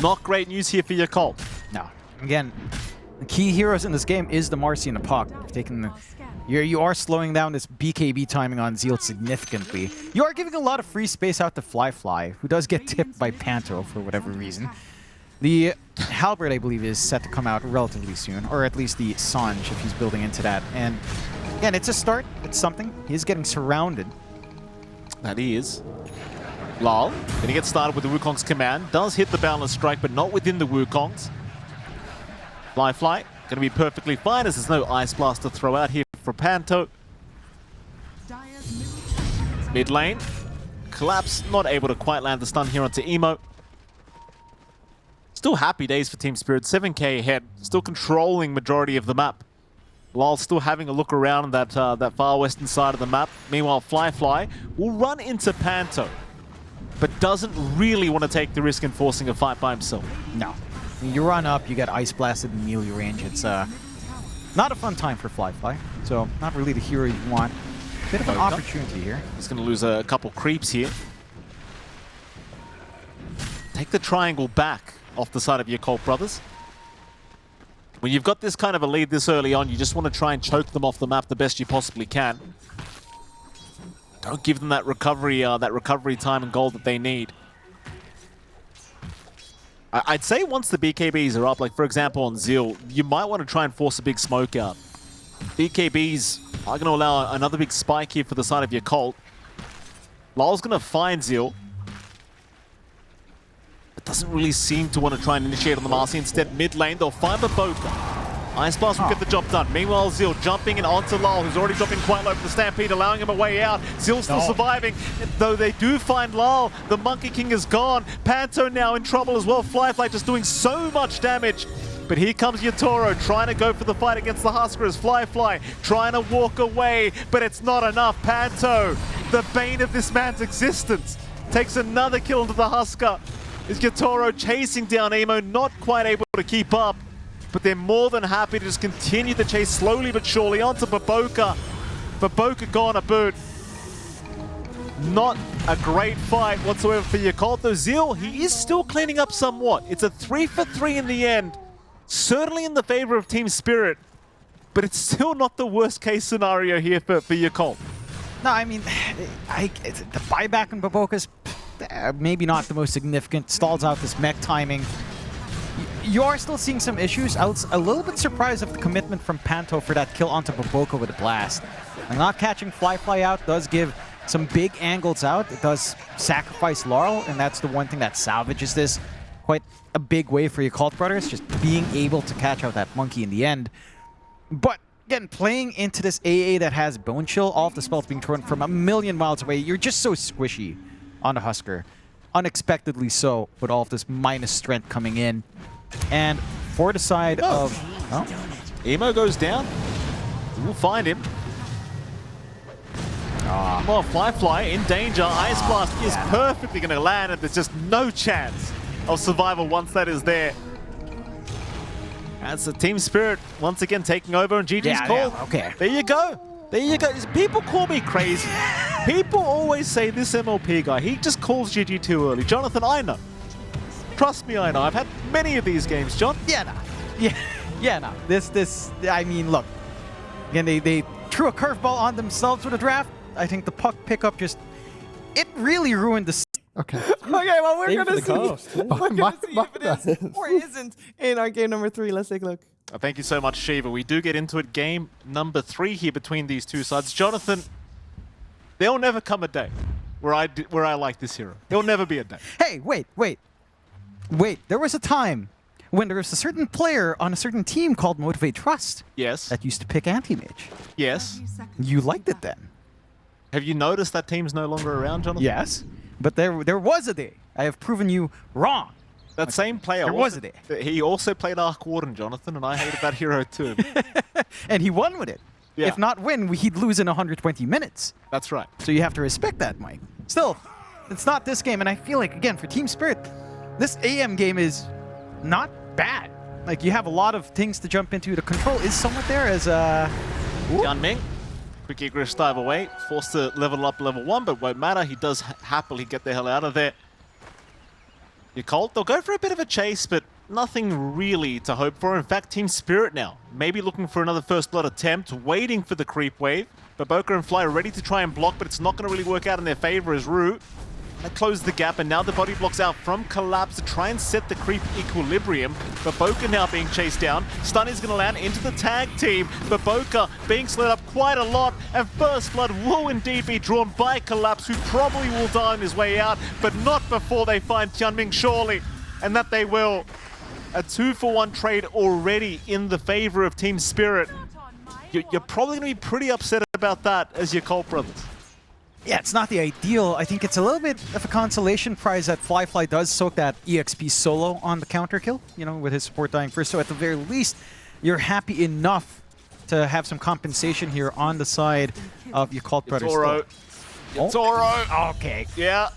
Not great news here for Yakult. No. Again, the key heroes in this game is the Marcy and the Puck. You are slowing down this BKB timing on Zeal significantly. You are giving a lot of free space out to Fly, who does get tipped by Panto for whatever reason. The Halberd, I believe, is set to come out relatively soon, or at least the Sanj, if he's building into that. And again, it's a start. It's something. He's getting surrounded. That he is. Lal, gonna get started with the Wukong's command. Does hit the Boundless Strike, but not within the Wukong's. Fly, gonna be perfectly fine as there's no Ice Blast to throw out here for Panto. Mid lane. Collapse, not able to quite land the stun here onto Emo. Still happy days for Team Spirit, 7k ahead. Still controlling majority of the map. While still having a look around that far western side of the map. Meanwhile, Fly will run into Panto, but doesn't really want to take the risk in forcing a fight by himself. No. You run up, you get Ice Blasted in melee range. It's not a fun time for Fly, so not really the hero you want. Bit of an opportunity here. He's going to lose a couple creeps here. Take the triangle back off the side of Yakult Brothers. When you've got this kind of a lead this early on, you just want to try and choke them off the map the best you possibly can. Don't give them that recovery time and gold that they need. I'd say once the BKBs are up, like for example on Zeal, you might want to try and force a big smoke out. BKBs are going to allow another big spike here for the side of Yakult. Lal's going to find Zeal. Doesn't really seem to want to try and initiate on the Marcy. Instead, mid lane, they'll find Baboka. Ice Blast will get the job done. Meanwhile, Zeal jumping in onto Lal, who's already dropping quite low for the Stampede, allowing him a way out. Zeal still surviving. Though they do find Lal, the Monkey King is gone. Panto now in trouble as well. Fly just doing so much damage. But here comes Yatoro trying to go for the fight against the Huskers. Fly trying to walk away, but it's not enough. Panto, the bane of this man's existence, takes another kill into the Husker. Is Yatoro chasing down Emo, not quite able to keep up, but they're more than happy to just continue the chase slowly but surely onto Baboka. Baboka gone a boot. Not a great fight whatsoever for Yakult, though Zeal, he is still cleaning up somewhat. It's a 3-for-3 in the end, certainly in the favor of Team Spirit, but it's still not the worst case scenario here for Yakult. No, I mean, the buyback in Baboka's maybe not the most significant. Stalls out this mech timing. You are still seeing some issues. I was a little bit surprised of the commitment from Panto for that kill onto Baboka with a blast. And not catching Fly out does give some big angles out. It does sacrifice Laurel, and that's the one thing that salvages this quite a big way for Yakult Brothers, just being able to catch out that monkey in the end. But again, playing into this AA that has Bone Chill, all of the spells being thrown from a million miles away, you're just so squishy on the Husker. Unexpectedly so, with all of this minus strength coming in. And for the side of... Emo goes down. We'll find him. Well, Fly in danger. Ice Blast is perfectly going to land, and there's just no chance of survival once that is there. That's the Team Spirit once again taking over, and GG's call. Yeah, okay. There you go. There you go. People call me crazy. People always say this MLP guy, he just calls GG too early. Jonathan, I know. Trust me, I know. I've had many of these games, John. Yeah, no. Yeah, no. This, I mean, look. Again, they threw a curveball on themselves with a draft. I think the puck pickup just, it really ruined the... Okay, well, we're going to see. We're going to see if it is or isn't in our game number 3. Let's take a look. Thank you so much, Shiva. We do get into it. Game number 3 here between these two sides. Jonathan, there'll never come a day where I like this hero. There'll never be a day. Hey, wait. There was a time when there was a certain player on a certain team called Motivate Trust. Yes. That used to pick anti-mage. Yes. You liked it then. Have you noticed that team's no longer around, Jonathan? Yes. But there was a day. I have proven you wrong. That same player. There was a day. He also played Arc Warden, Jonathan, and I hated that hero too. And he won with it. Yeah. If not win, he'd lose in 120 minutes. That's right. So you have to respect that, Mike. Still, it's not this game, and I feel like, again, for Team Spirit, this AM game is not bad. Like, you have a lot of things to jump into. The control is somewhat there as Yanming, quick egress dive away, forced to level up level 1, but won't matter. He does happily get the hell out of there. Yakult, they'll go for a bit of a chase, but nothing really to hope for. In fact, Team Spirit now, maybe looking for another first blood attempt, waiting for the creep wave. But Boca and Fly are ready to try and block, but it's not going to really work out in their favor as Rue. That closed the gap, and now the body blocks out from Collapse to try and set the creep equilibrium. But Boca now being chased down. Stun is going to land into the tag team, but Boca being slid up quite a lot, and first blood will indeed be drawn by Collapse, who probably will die on his way out, but not before they find Tianming, surely, and that they will. A 2-for-1 trade already in the favor of Team Spirit. You're probably going to be pretty upset about that as Yakult Brothers. Yeah, it's not the ideal. I think it's a little bit of a consolation prize that Fly does soak that EXP solo on the counter kill, you know, with his support dying first. So at the very least, you're happy enough to have some compensation here on the side of Yakult Brothers. Toro. Okay. Yeah.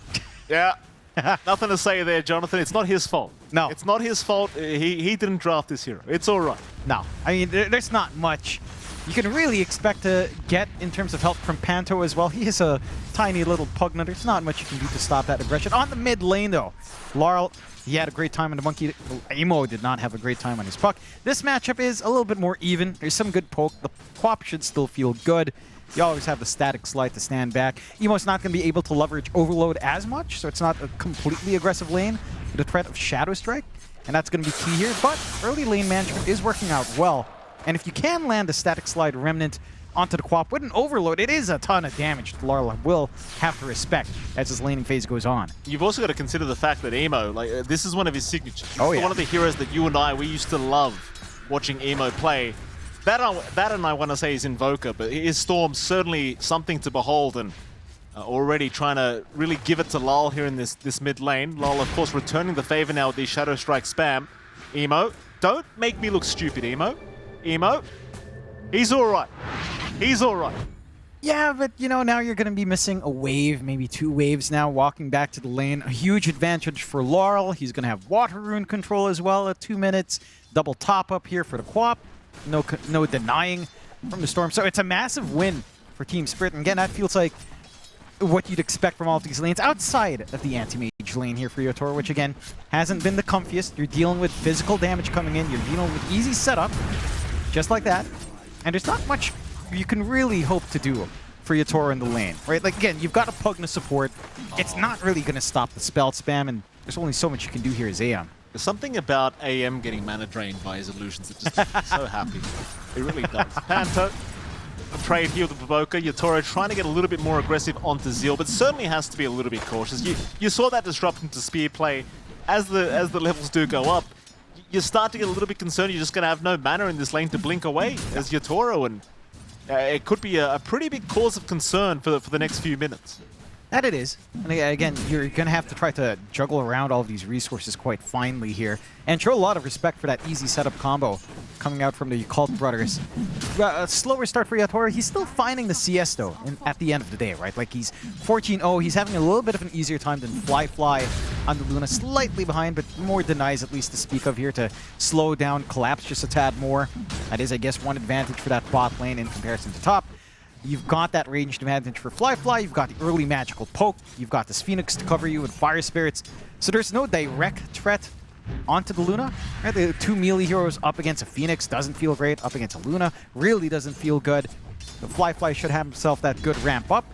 Nothing to say there, Jonathan. It's not his fault. No. It's not his fault. He didn't draft this hero. It's all right. No. I mean, there's not much you can really expect to get in terms of help from Panto as well. He is a tiny little pugner. There's not much you can do to stop that aggression. On the mid lane, though, Laurel, he had a great time on the monkey. Emo did not have a great time on his puck. This matchup is a little bit more even. There's some good poke. The Quap should still feel good. You always have the static slide to stand back. Emo's not going to be able to leverage Overload as much, so it's not a completely aggressive lane with the threat of Shadow Strike, and that's going to be key here. But early lane management is working out well. And if you can land a static slide remnant onto the Quap with an Overload, it is a ton of damage that Larla will have to respect as his laning phase goes on. You've also got to consider the fact that Emo, this is one of his signatures. Oh, yeah. One of the heroes that you and we used to love watching Emo play. That and I want to say is Invoker, but his Storm certainly something to behold, and already trying to really give it to Lal here in this mid lane. Lal, of course, returning the favor now with the Shadow Strike spam. Emo, don't make me look stupid, Emo. Emo, he's all right. He's all right. Yeah, but, you know, now you're going to be missing a wave, maybe 2 waves now, walking back to the lane. A huge advantage for Laurel. He's going to have Water Rune control as well at 2 minutes. Double top up here for the Quap. No denying from the Storm. So it's a massive win for Team Spirit. And again, that feels like what you'd expect from all of these lanes outside of the anti-mage lane here for Yotor, which again, hasn't been the comfiest. You're dealing with physical damage coming in. You're dealing with easy setup, just like that. And there's not much you can really hope to do for Yotor in the lane, right? Like, again, you've got a Pugna support. It's not really going to stop the spell spam, and there's only so much you can do here as AM. There's something about AM getting mana drained by his illusions that just makes me so happy. It really does. Panto, a trade here with Boca. Yotoro trying to get a little bit more aggressive onto Zeal, but certainly has to be a little bit cautious. You saw that disruption to spear play. As the levels do go up, you start to get a little bit concerned you're just going to have no mana in this lane to blink away as Yotoro, and it could be a pretty big cause of concern for the next few minutes. That it is. And again, you're going to have to try to juggle around all of these resources quite finely here and show a lot of respect for that easy setup combo coming out from the Yakult Brothers. A slower start for Yatora. He's still finding the CS, though, at the end of the day, right? Like, he's 14-0. He's having a little bit of an easier time than Fly on the Luna. Slightly behind, but more denies at least to speak of here to slow down Collapse just a tad more. That is, I guess, one advantage for that bot lane in comparison to top. You've got that ranged advantage for Fly. You've got the early magical poke. You've got this Phoenix to cover you with Fire Spirits. So there's no direct threat onto the Luna. Right? The 2 melee heroes up against a Phoenix doesn't feel great. Up against a Luna really doesn't feel good. The Fly should have himself that good ramp up.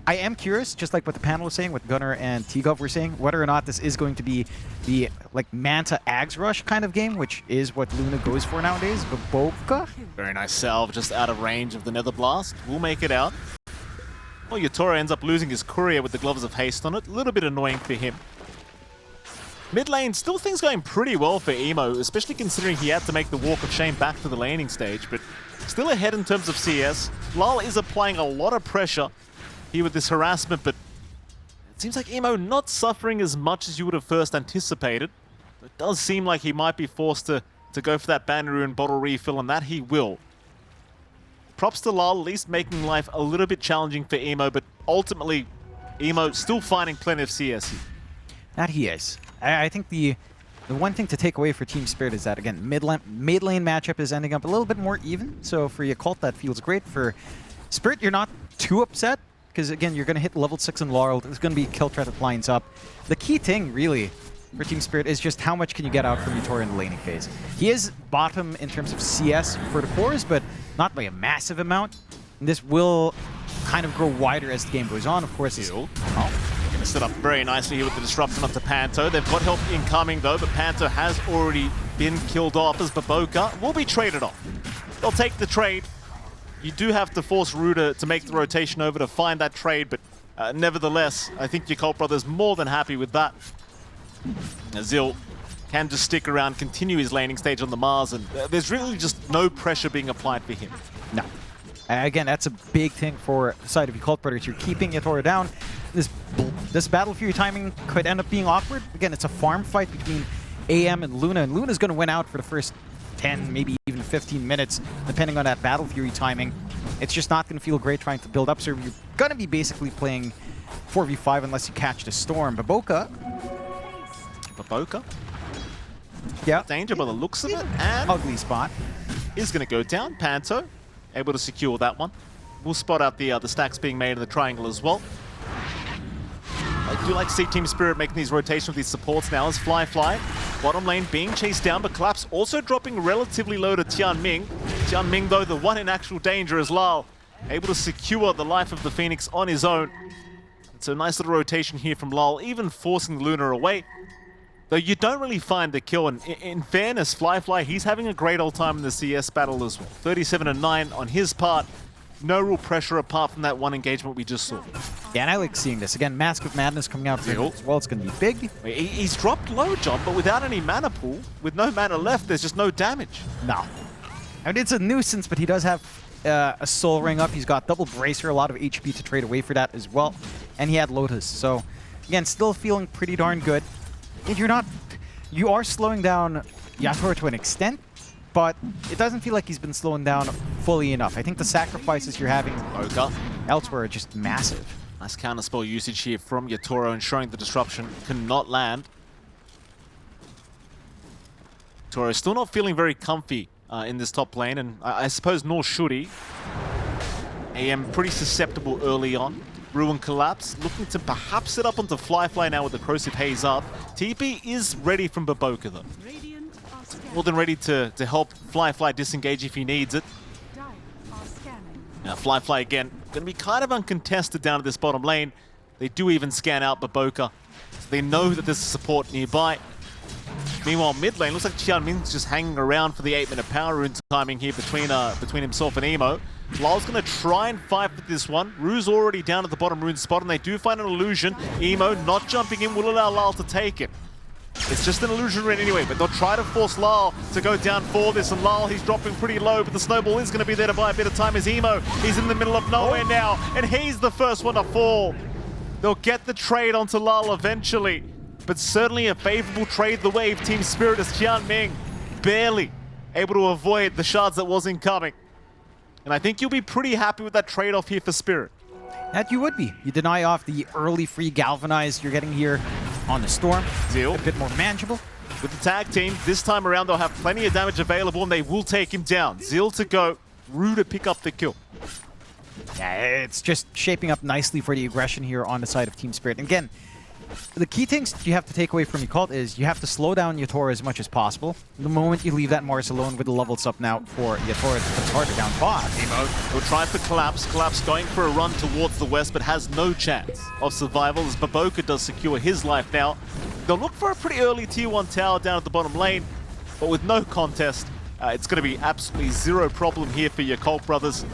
I am curious, just like what the panel was saying, what Gunnar and T-Gov were saying, whether or not this is going to be the like Manta Ags Rush kind of game, which is what Luna goes for nowadays. But Boca? Very nice salve, just out of range of the Nether Blast. We'll make it out. Well, Yotoro ends up losing his courier with the Gloves of Haste on it. A little bit annoying for him. Mid lane, still things going pretty well for Emo, especially considering he had to make the walk of shame back to the laning stage, but still ahead in terms of CS. Lal is applying a lot of pressure here with this harassment, but it seems like Emo not suffering as much as you would have first anticipated. It does seem like he might be forced to go for that Banner and bottle refill, and that he will. Props to Lal, at least making life a little bit challenging for Emo, but ultimately, Emo still finding plenty of CS here. That he is. I think the one thing to take away for Team Spirit is that, again, mid lane matchup is ending up a little bit more even. So for Yakult, that feels great. For Spirit, you're not too upset because, again, you're going to hit level 6 in Laurel. There's going to be kill threat that lines up. The key thing, really, for Team Spirit is just how much can you get out from Yatora in the laning phase. He is bottom in terms of CS for the cores, but not by a massive amount. And this will kind of grow wider as the game goes on, of course. Gonna set up very nicely here with the disruption onto Panto. They've got help incoming though, but Panto has already been killed off as Baboka will be traded off. They'll take the trade. You do have to force Ruda to make the rotation over to find that trade, but nevertheless, I think Yakult Brothers more than happy with that. Zil can just stick around, continue his laning stage on the MOUZ, and there's really just no pressure being applied for him. No. Again, that's a big thing for the side of Yakult Brothers. You're keeping Yatora down. This Battle Fury timing could end up being awkward. Again, it's a farm fight between AM and Luna, and Luna's going to win out for the first 10, maybe even 15 minutes, depending on that Battle Fury timing. It's just not going to feel great trying to build up, so you're going to be basically playing 4v5 unless you catch the Storm. Baboka. Yeah. Danger by the looks of it, and ugly spot. Is going to go down. Panto able to secure that one. We'll spot out the stacks being made in the triangle as well. I do like to see Team Spirit making these rotations with these supports now as Fly. Bottom lane being chased down, but Collapse also dropping relatively low to Tianming. Tianming, though, the one in actual danger is Lal, able to secure the life of the Phoenix on his own. It's a nice little rotation here from Lal, even forcing Luna away. Though you don't really find the kill, and in fairness, Fly, he's having a great old time in the CS battle as well. 37-9 on his part. No real pressure apart from that one engagement we just saw. Yeah, and I like seeing this. Again, Mask of Madness coming out for him as well. It's going to be big. He's dropped low, John, but without any mana pool, with no mana left, there's just no damage. No. I mean, it's a nuisance, but he does have a Soul Ring up. He's got double Bracer, a lot of HP to trade away for that as well. And he had Lotus. So, again, still feeling pretty darn good. If you're not... You are slowing down Yatora to an extent, but it doesn't feel like he's been slowing down fully enough. I think the sacrifices you're having elsewhere are just massive. Nice counterspell usage here from Yatora, ensuring the disruption cannot land. Yatora still not feeling very comfy in this top lane, and I suppose nor should he. AM pretty susceptible early on. Ruin Collapse, looking to perhaps set up onto Fly now with the Corrosive Haze up. TP is ready from Baboka though. More than ready to help Fly disengage if he needs it. Now Fly again, going to be kind of uncontested down at this bottom lane. They do even scan out Baboka, so they know that there's support nearby. Meanwhile, mid lane, looks like Tianming's just hanging around for the 8-minute power rune timing here between himself and Emo. Lal's going to try and fight with this one. Rue's already down at the bottom rune spot, and they do find an illusion. Emo not jumping in will allow Lal to take it. It's just an illusion rune anyway, but they'll try to force Lal to go down for this, and Lal, he's dropping pretty low, but the snowball is going to be there to buy a bit of time as Emo, he's in the middle of nowhere now, and he's the first one to fall. They'll get the trade onto Lal eventually, but certainly a favorable trade the way of Team Spirit as Tianming barely able to avoid the shards that was incoming. And I think you'll be pretty happy with that trade-off here for Spirit. That you would be. You deny off the early free Galvanize you're getting here on the Storm. Zil. A bit more manageable. With the tag team, this time around they'll have plenty of damage available and they will take him down. Zil to go, Rue to pick up the kill. Yeah, it's just shaping up nicely for the aggression here on the side of Team Spirit. And again, the key things you have to take away from Yakult is you have to slow down Yatora as much as possible. The moment you leave that Mars alone with the levels up now for Yatora, it's harder down bot. Emo will try for Collapse. Collapse going for a run towards the west, but has no chance of survival as Baboka does secure his life now. They'll look for a pretty early tier 1 tower down at the bottom lane, but with no contest, it's going to be absolutely zero problem here for Yakult Brothers.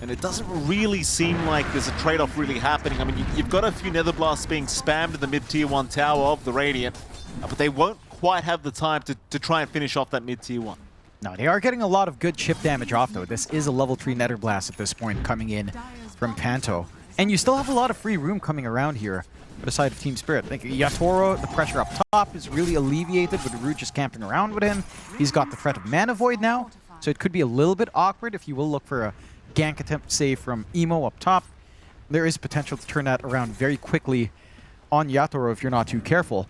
And it doesn't really seem like there's a trade-off really happening. I mean, you've got a few Nether Blasts being spammed in the mid-tier 1 tower of the Radiant, but they won't quite have the time to try and finish off that mid-tier 1. No, they are getting a lot of good chip damage off, though. This is a level 3 Nether Blast at this point coming in from Panto. And you still have a lot of free room coming around here for the side of Team Spirit. I think Yatoro, the pressure up top is really alleviated with Root just camping around with him. He's got the threat of Mana Void now, so it could be a little bit awkward if you will look for a gank attempt, say, from Emo up top. There is potential to turn that around very quickly on Yatoro if you're not too careful.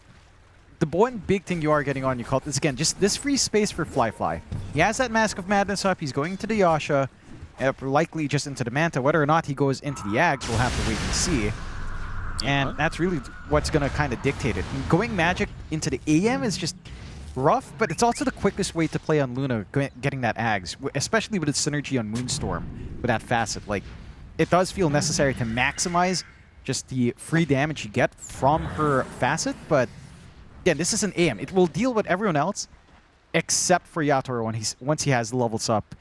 The one big thing you are getting on Yakult is, again, just this free space for Fly. He has that Mask of Madness up. He's going into the Yasha, likely just into the Manta. Whether or not he goes into the Ags, we'll have to wait and see. And that's really what's going to kind of dictate it. Going Magic into the AM is just rough, but it's also the quickest way to play on Luna, getting that Ags, especially with its synergy on Moonstorm with that facet. Like, it does feel necessary to maximize just the free damage you get from her facet, but again, this is an AM. It will deal with everyone else except for Yatoro once he has the levels up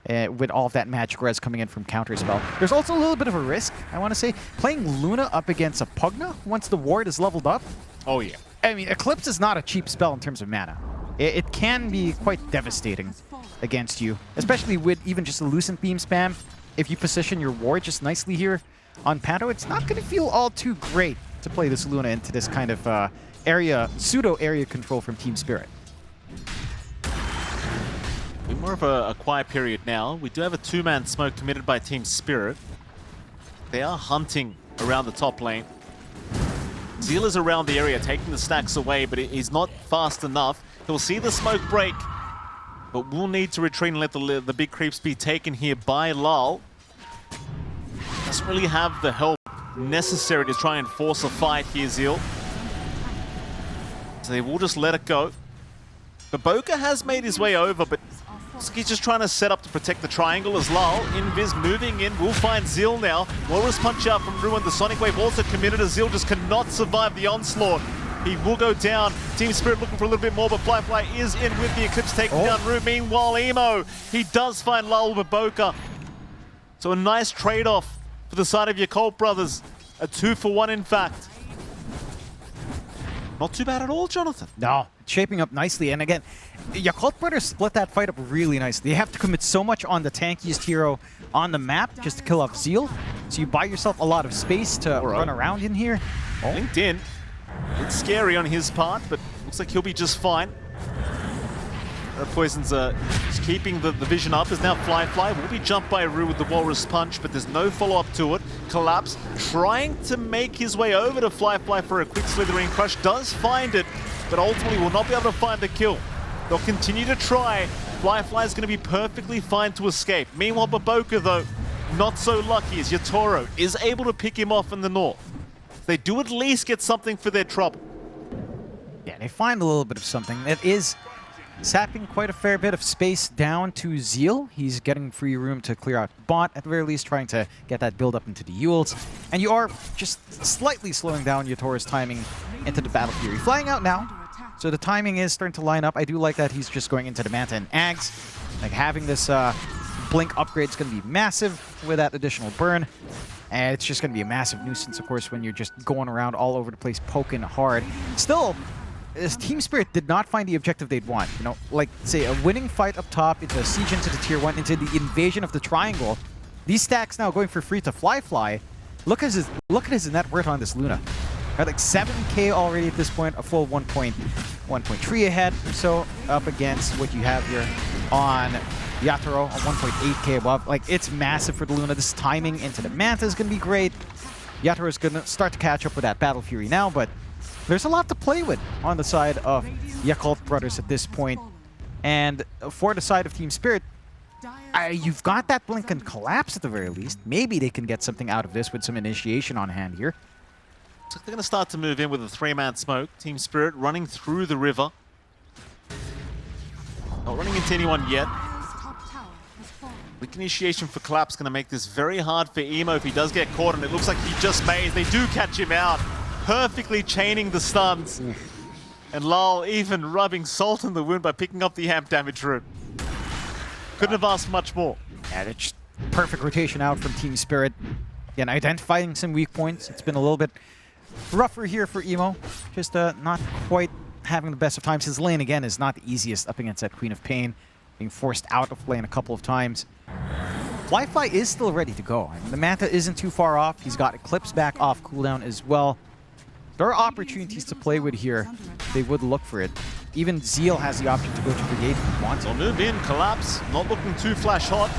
with all of that magic res coming in from Counterspell. There's also a little bit of a risk, I want to say. Playing Luna up against a Pugna once the ward is leveled up. Oh, yeah. I mean, Eclipse is not a cheap spell in terms of mana. It can be quite devastating against you, especially with even just a Lucent Beam spam. If you position your ward just nicely here on Panto, it's not going to feel all too great to play this Luna into this kind of pseudo-area control from Team Spirit. We're more of a quiet period now. We do have a two-man smoke committed by Team Spirit. They are hunting around the top lane. Zeal is around the area, taking the stacks away, but he's not fast enough. He'll see the smoke break, but we'll need to retreat and let the big creeps be taken here by Lal. Doesn't really have the help necessary to try and force a fight here, Zeal. So they will just let it go. But Boca has made his way over, but he's just trying to set up to protect the triangle as Lal. Invis moving in. We'll find Zeal now. Walrus punch out from Ruin. The Sonic Wave also committed as Zeal just cannot survive the onslaught. He will go down. Team Spirit looking for a little bit more, but Fly is in with the Eclipse taking down Rune. Meanwhile, Emo, he does find Lal with Boca. So a nice trade-off for the side of Yakult Brothers. A 2-for-1 in fact. Not too bad at all, Jonathan. No, it's shaping up nicely. And again, Yakult Brothers split that fight up really nicely. They have to commit so much on the tankiest hero on the map just to kill off Zeal. So you buy yourself a lot of space to run around in here. Linked in. It's scary on his part, but looks like he'll be just fine. Poison's just keeping the vision up. Is now Fly will be jumped by Rue with the Walrus Punch, but there's no follow-up to it. Collapse trying to make his way over to Fly for a quick slithering crush. Does find it, but ultimately will not be able to find the kill. They'll continue to try. Fly is going to be perfectly fine to escape. Meanwhile, Baboka, though, not so lucky as Yatoro is able to pick him off in the north. They do at least get something for their trouble. Yeah, they find a little bit of something. It is sapping quite a fair bit of space down to Zeal. He's getting free room to clear out bot, at the very least, trying to get that build up into the Yules. And you are just slightly slowing down Yatoro's timing into the Battle Fury. Flying out now, so the timing is starting to line up. I do like that he's just going into the Manta and Ags. Like, having this Blink upgrade is going to be massive with that additional burn. And it's just going to be a massive nuisance, of course, when you're just going around all over the place, poking hard. Still, Team Spirit did not find the objective they'd want. You know, like, say, a winning fight up top, into a siege into the tier 1, into the invasion of the triangle. These stacks now going for free to Fly. Look at his net worth on this Luna. Right, like 7K already at this point, a full 1.3 ahead or so up against what you have here on Yatoro, a 1.8K above. Like, it's massive for the Luna. This timing into the Manta is going to be great. Yatoro is going to start to catch up with that Battle Fury now, but there's a lot to play with on the side of Yakult Brothers at this point. And for the side of Team Spirit, you've got that Blink and Collapse at the very least. Maybe they can get something out of this with some initiation on hand here. So they're going to start to move in with a 3-man smoke. Team Spirit running through the river. Not running into anyone yet. Weak initiation for Collapse going to make this very hard for Emo if he does get caught, and it looks like he just mazed. They do catch him out, perfectly chaining the stuns. And Lal even rubbing salt in the wound by picking up the amp damage route. Couldn't have asked much more. Yeah, it's just perfect rotation out from Team Spirit. Again, identifying some weak points. It's been a little bit rougher here for Emo. Just not quite having the best of times. His lane, again, is not the easiest up against that Queen of Pain. Being forced out of lane a couple of times. Fly is still ready to go. I mean, the Manta isn't too far off. He's got Eclipse back off cooldown as well. There are opportunities to play with here. They would look for it. Even Zeal has the option to go to Brigade if he wants. They'll move in, Collapse, not looking too flash hot.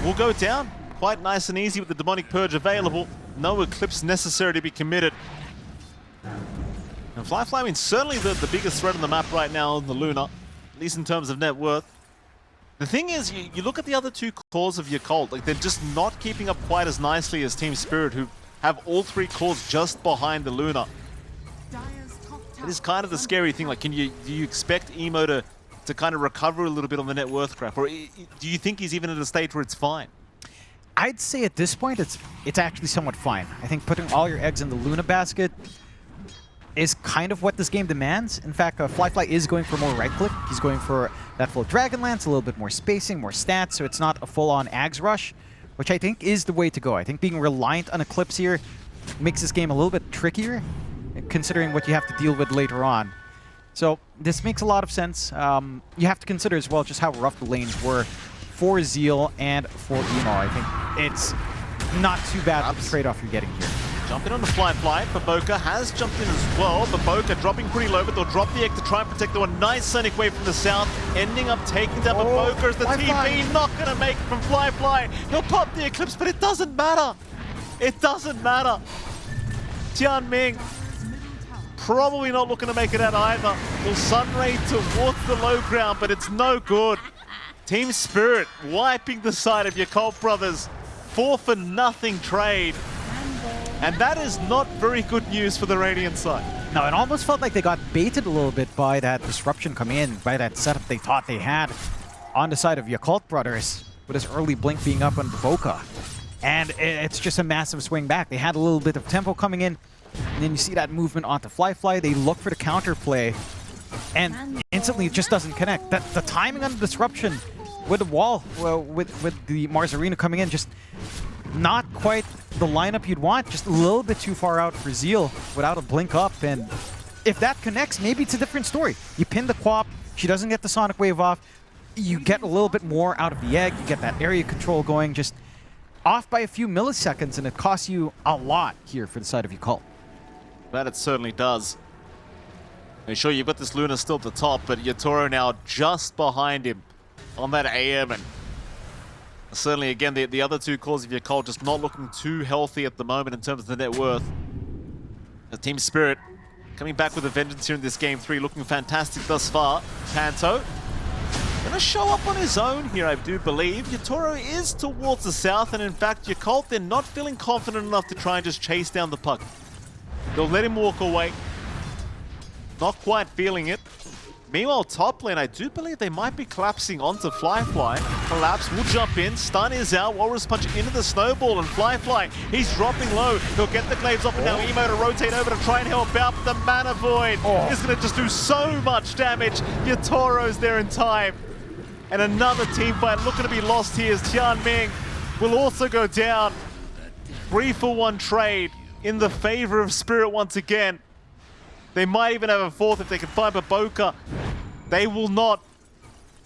Will go down. Quite nice and easy with the Demonic Purge available. No Eclipse necessary to be committed. And Fly, I mean, certainly the biggest threat on the map right now, the Luna, at least in terms of net worth. The thing is, you look at the other two cores of Yakult, like they're just not keeping up quite as nicely as Team Spirit, who have all three cores just behind the Luna. It is kind of the scary thing. Like, do you expect Emo to kind of recover a little bit on the net worth crap, or do you think he's even at a state where it's fine? I'd say at this point it's actually somewhat fine. I think putting all your eggs in the Luna basket is kind of what this game demands. In fact, Fly is going for more right-click. He's going for that full Dragonlance, a little bit more spacing, more stats, so it's not a full-on Ags rush, which I think is the way to go. I think being reliant on Eclipse here makes this game a little bit trickier, considering what you have to deal with later on. So this makes a lot of sense. You have to consider as well just how rough the lanes were for Zeal and for Emo. I think it's not too bad with the trade-off you're getting here. Jumping on the Fly, but Boca has jumped in as well, but Boca dropping pretty low, but they'll drop the egg to try and protect the one. Nice Sonic Wave from the south, ending up taking down the Boca as the TP not going to make it from Fly. He'll pop the Eclipse, but it doesn't matter. It doesn't matter. Tianming probably not looking to make it out either. Will Sunray towards the low ground, but it's no good. Team Spirit wiping the side of Yakult Brothers. 4-for-0 trade. And that is not very good news for the Radiant side. No, it almost felt like they got baited a little bit by that disruption coming in, by that setup they thought they had on the side of Yakult Brothers, with his early blink being up on the Boca. And it's just a massive swing back. They had a little bit of tempo coming in, and then you see that movement onto Fly. They look for the counterplay, and instantly it just doesn't connect. The timing on the disruption with the wall, with the Mars Arena coming in, just not quite the lineup you'd want, just a little bit too far out for Zeal without a blink up. And if that connects, maybe it's a different story. You pin the Quap, she doesn't get the Sonic Wave off, you get a little bit more out of the egg, you get that area control going, just off by a few milliseconds, and it costs you a lot here for the side of Yakult. That it certainly does. And sure, you've got this Luna still at the top, but Yatoro now just behind him on that AM, and certainly, again, the other two cores of Yakult just not looking too healthy at the moment in terms of the net worth. The Team Spirit coming back with a vengeance here in this Game 3, looking fantastic thus far. Panto gonna show up on his own here, I do believe. Yatoro is towards the south, and in fact, Yakult, they're not feeling confident enough to try and just chase down the puck. They'll let him walk away. Not quite feeling it. Meanwhile, top lane, I do believe they might be collapsing onto Fly. Collapse will jump in, stun is out, Walrus Punch into the snowball, and Fly, he's dropping low. He'll get the glaives off, and now Emo to rotate over to try and help out, but the Mana Void is going to just do so much damage. Yatoro's there in time. And another team fight looking to be lost here as Tianming will also go down. 3-for-1 trade in the favor of Spirit once again. They might even have a fourth if they can find Boca. They will not.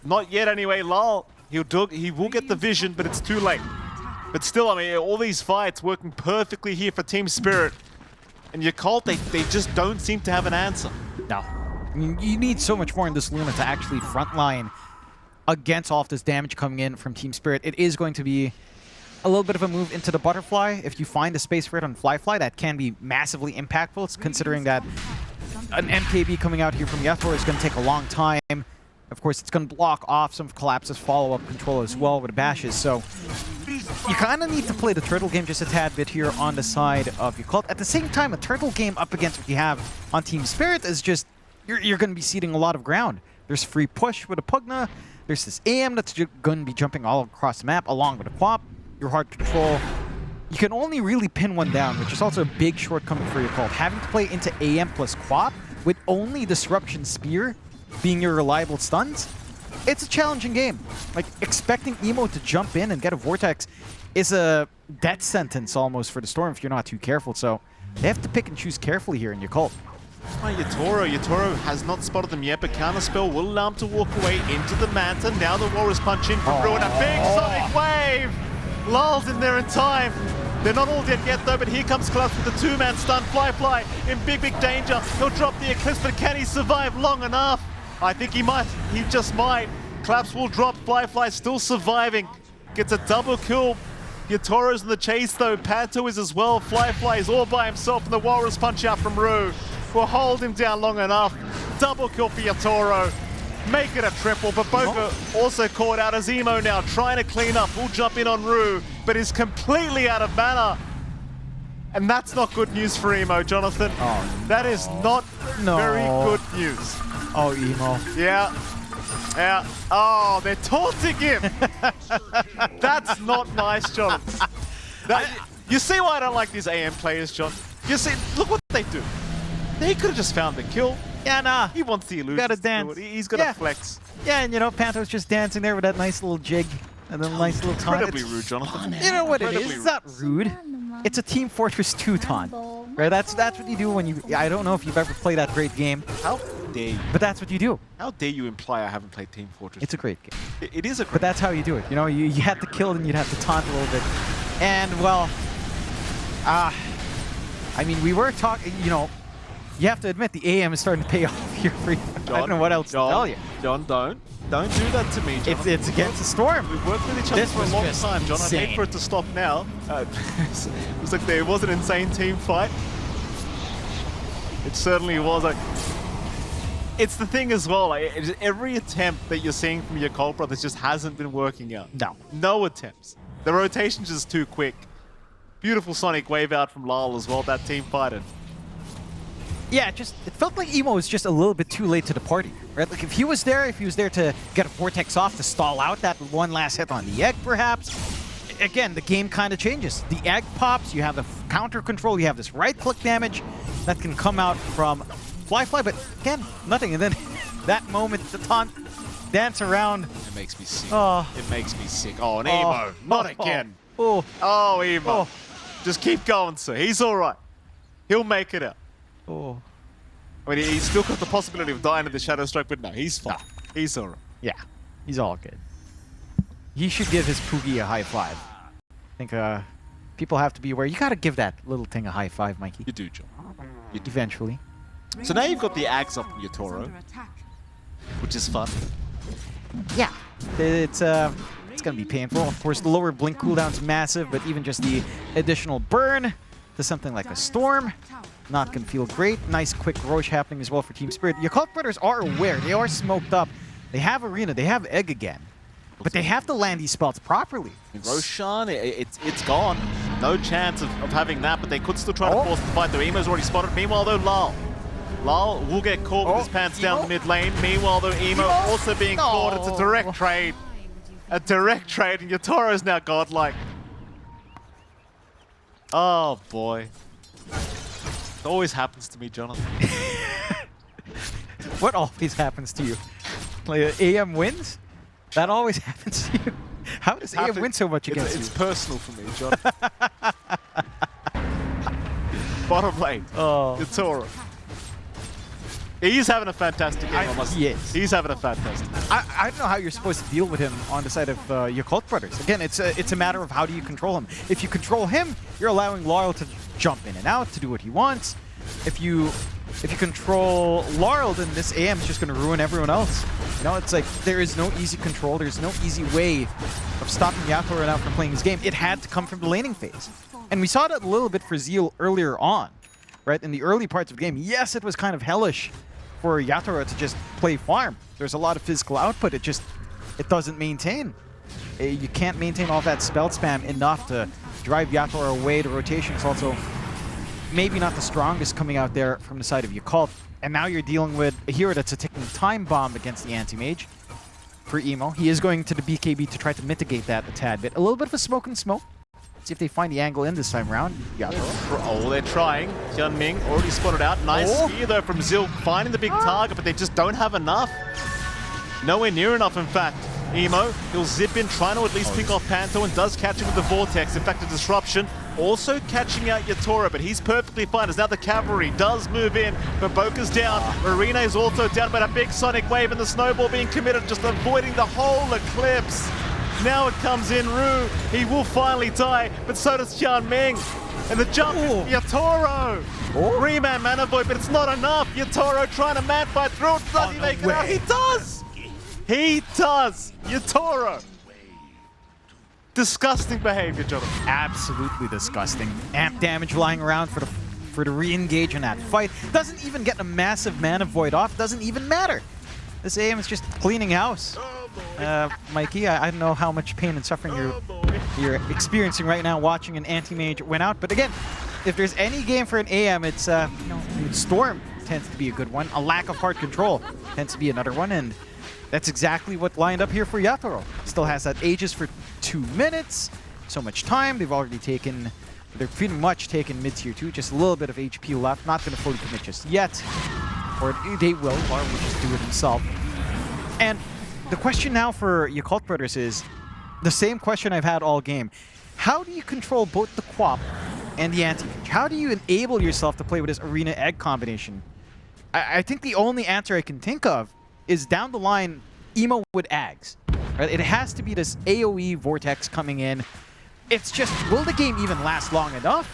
Not yet anyway. Lal, he will get the vision, but it's too late. But still, I mean, all these fights working perfectly here for Team Spirit. And Yakult, they just don't seem to have an answer. No. I mean, you need so much more in this Luna to actually frontline against all of this damage coming in from Team Spirit. It is going to be a little bit of a move into the Butterfly. If you find a space for it on Fly, that can be massively impactful. It's considering that an MKB coming out here from Yatoro is going to take a long time. Of course, it's going to block off some of Collapse's follow-up control as well with bashes. So you kind of need to play the turtle game just a tad bit here on the side of Yakult. At the same time, a turtle game up against what you have on Team Spirit is just, you're going to be ceding a lot of ground. There's free push with a Pugna. There's this AM that's going to be jumping all across the map along with a Quap. Your hard control. You can only really pin one down, which is also a big shortcoming for Yakult. Having to play into AM plus Quap with only Disruption Spear being your reliable stuns, it's a challenging game. Like, expecting Emo to jump in and get a Vortex is a death sentence almost for the Storm if you're not too careful. So they have to pick and choose carefully here in Yakult. Yatoro has not spotted them yet, but Counterspell will allow him to walk away into the Manta. Now the Walrus Punch in from Ruin. A big Sonic Wave! Lulls in there in time. They're not all dead yet though, but here comes Collapse with the two-man stun. Fly in big danger. He'll drop the Eclipse, but can he survive long enough? I think he might. He just might. Collapse will drop. Fly still surviving. Gets a double kill. Yatoro's in the chase though. Panto is as well. Fly is all by himself, and the Walrus Punch out from Rue. will hold him down long enough. Double kill for Yatoro. Make it a triple, but Boca also caught out as Emo now, trying to clean up. Will jump in on Rue, but is completely out of mana. And that's not good news for Emo, Jonathan. Oh, that is not very good news. Oh, Emo. Yeah. Yeah. Oh, they're taunting him. That's not nice, John. You see why I don't like these AM players, John? You see, look what they do. They could have just found the kill. Yeah, nah. He wants the illusion. Gotta dance. He's got to flex. Yeah, and you know, Panto's just dancing there with that nice little jig and then nice little taunt. Incredibly rude, Jonathan. You know what it is? Incredibly It's not rude. It's a Team Fortress 2 taunt. Right? That's what you do when you... I don't know if you've ever played that great game, How dare you? but that's what you do. How dare you imply I haven't played Team Fortress? It's a great game. It is a But that's how you do it. You know, you have to kill and you'd have to taunt a little bit. And, well... I mean, we were talking, you know... You have to admit, the AM is starting to pay off here for you. John, I don't know what else to tell you. John, don't do that to me, John. It's against the storm. We've worked with each other This for a was long just time, John. I hate insane. for it to stop now. It was like there was an insane team fight. It certainly was. It's the thing as well. Every attempt that you're seeing from your Yakult Brothers just hasn't been working out. No attempts. The rotation's just too quick. Beautiful Sonic wave out from Lyle as well. That team fighted. Yeah, it felt like Emo was just a little bit too late to the party, right? Like if he was there to get a Vortex off to stall out that one last hit on the egg, perhaps. Again, the game kind of changes. The egg pops, you have the counter control, you have this right-click damage that can come out from Fly, but again, nothing. And then that moment, the taunt dance around. It makes me sick. Oh. It makes me sick. Oh, and Emo, not again. Oh, Oh, Emo. Oh. Just keep going, sir. He's all right. He'll make it out. oh. I mean, he's still got the possibility of dying in the Shadow Strike, but no, he's fine. He's all right. Yeah, he's all good. He should give his Poogie a high five. I think people have to be aware. You got to give that little thing a high five, Mikey. You do, John. You do. Eventually. So now you've got the Ags up from Yatoro, which is fun. Yeah, it's gonna be painful. Of course, the lower blink cooldown's massive, but even just the additional burn to something like a storm, not gonna feel great. Nice quick Roche happening as well for Team Spirit. Yakult Brothers are aware. They are smoked up. They have Arena. They have Egg again. But they have to land these spells properly. Roshan, it's gone. No chance of having that, but they could still try to force the fight, though. Emo's already spotted. Meanwhile, though, Lal will get caught with his pants down the mid lane. Meanwhile, though, Emo also being caught. It's a direct trade. A direct trade, and Yatoro's now godlike. Oh, boy. It always happens to me, Jonathan. What always happens to you? Like AM wins? That always happens to you? How does AM win so much against you? It's personal for me, John. Bottom lane, Yatoro. He's having a fantastic game, I must say. Yes. He's having a fantastic game. I don't know how you're supposed to deal with him on the side of Yakult Brothers. Again, it's a matter of how do you control him. If you control him, you're allowing Laurel to jump in and out, to do what he wants. If you control Laurel, then this AM is just going to ruin everyone else. You know, it's like there is no easy control. There's no easy way of stopping Yatoro now from playing his game. It had to come from the laning phase. And we saw that a little bit for Zeal earlier on, right? In the early parts of the game, yes, it was kind of hellish for Yatoro to just play farm. There's a lot of physical output. It doesn't maintain. You can't maintain all that spell spam enough to drive Yatoro away. The rotation is also maybe not the strongest coming out there from the side of Yakult. And now you're dealing with a hero that's a ticking time bomb against the anti-mage for Emo. He is going to the BKB to try to mitigate that a tad bit. A little bit of a smoke and smoke. See if they find the angle in this time around. Yatoro. Oh, they're trying. Jianming already spotted out. Nice spear, though, from Zil, finding the big target, but they just don't have enough. Nowhere near enough, in fact. Emo, he'll zip in, trying to at least pick off Panto, and does catch him with the Vortex. In fact, a disruption. Also catching out Yatoro, but he's perfectly fine as now the cavalry does move in, but Boca's down. Marina is also down, but a big sonic wave and the snowball being committed, just avoiding the whole eclipse. Now it comes in, Rue. He will finally die, but so does Jianming. And the jump is Yatoro. Three-man mana void, but it's not enough. Yatoro trying to man fight through it. Does he make it out? He does! He does! Yatoro! Disgusting behavior, Jonathan. Absolutely disgusting. Amp damage lying around for for to re-engage in that fight. Doesn't even get a massive mana void off. Doesn't even matter. This AM is just cleaning house. Mikey, I don't know how much pain and suffering you're experiencing right now watching an anti-mage win out. But again, if there's any game for an AM, it's Storm tends to be a good one. A lack of hard control tends to be another one, and that's exactly what lined up here for Yatoro. Still has that Aegis for 2 minutes. So much time. They've already taken, they're pretty much taken mid-tier 2. Just a little bit of HP left. Not going to fully commit just yet. Or they will, or will just do it himself. And the question now for Yakult Brothers is the same question I've had all game. How do you control both the Quap and the anti-mage? How do you enable yourself to play with this Arena Egg combination? I think the only answer I can think of is down the line, Emo with Ags. Right? It has to be this AoE vortex coming in. It's just, will the game even last long enough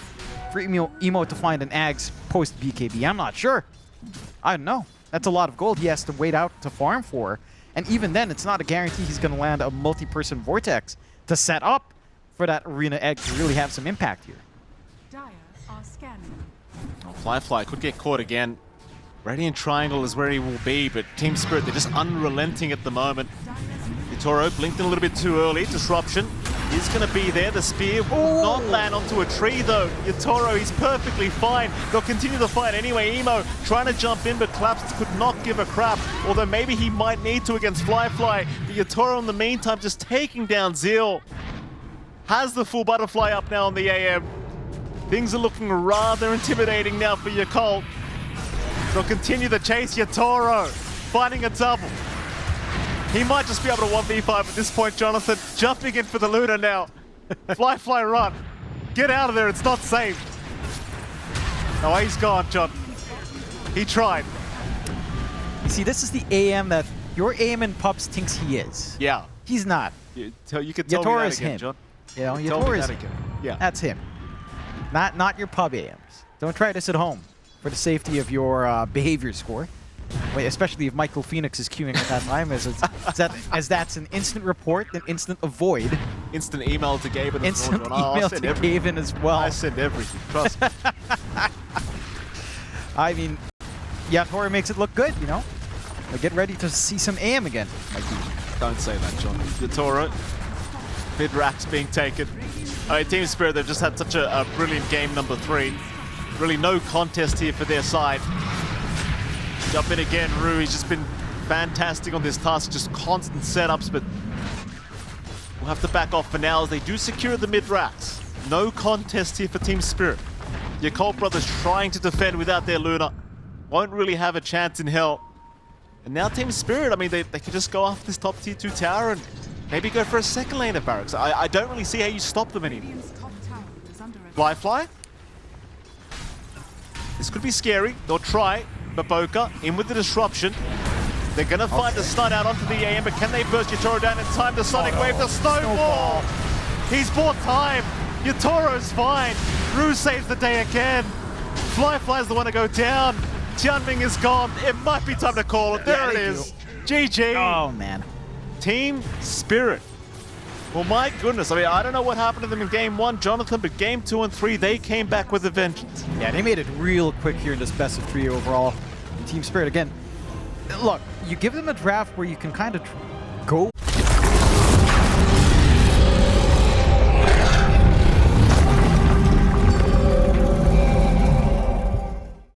for Emo to find an Ags post BKB? I'm not sure. I don't know. That's a lot of gold he has to wait out to farm for. And even then, it's not a guarantee he's going to land a multi-person vortex to set up for that Arena Egg to really have some impact here. Dire are scanning. Oh, Fly could get caught again. Radiant Triangle is where he will be, but Team Spirit, they're just unrelenting at the moment. Yatoro blinked in a little bit too early. Disruption is going to be there. The spear will not land onto a tree, though. Yatoro, he's perfectly fine. They'll continue the fight anyway. Emo trying to jump in, but Collapse could not give a crap. Although maybe he might need to against Fly. But Yatoro, in the meantime, just taking down Zeal. Has the full butterfly up now on the AM. Things are looking rather intimidating now for Yakult. They'll continue the chase. Yatoro finding a double. He might just be able to 1v5 at this point, Jonathan. Jumping in for the Luna now. Fly, run. Get out of there, it's not safe. Oh, he's gone, John. He tried. You see, this is the AM that your AM and Pups thinks he is. Yeah. He's not. You could tell Yatoro me that is again, him. John. You know, Tell me Yatoro is that him. again. Yeah. That's him. Not your pub AMs. Don't try this at home for the safety of your behavior score. Wait, especially if Michael Phoenix is queuing at that time, as that's an instant report, an instant avoid. Instant email to Gabe and Instant email to Gaben as well. I send everything, trust me. I mean, Yatoro makes it look good, you know? But get ready to see some AM again, Mikey. Don't say that, John. Yatoro, mid-racks being taken. Team Spirit, they've just had such a brilliant game number 3. Really no contest here for their side. Jump in again, Rue. He's just been fantastic on this task, just constant setups, but we'll have to back off for now as they do secure the mid-racks. No contest here for Team Spirit. Yakult Brothers trying to defend without their Luna. Won't really have a chance in hell. And now Team Spirit, I mean, they could just go after this top tier 2 tower and maybe go for a second lane of barracks. I don't really see how you stop them anymore. Radiant's top tower is under attack. Fly. This could be scary. They'll try. Baboka in with the disruption. They're going to find the stun out onto the AM, but can they burst Yatoro down in time? The Sonic Wave, the Snowball! He's bought time. Yatoro's fine. Rue saves the day again. Fly's the one to go down. Tianming is gone. It might be time to call it. There it is. GG. Oh, man. Team Spirit. Well, my goodness. I mean, I don't know what happened to them in Game 1, Jonathan, but Game 2 and 3, they came back with a vengeance. Yeah, they made it real quick here in this best of 3 overall. And Team Spirit, again, look, you give them a draft where you can kind of go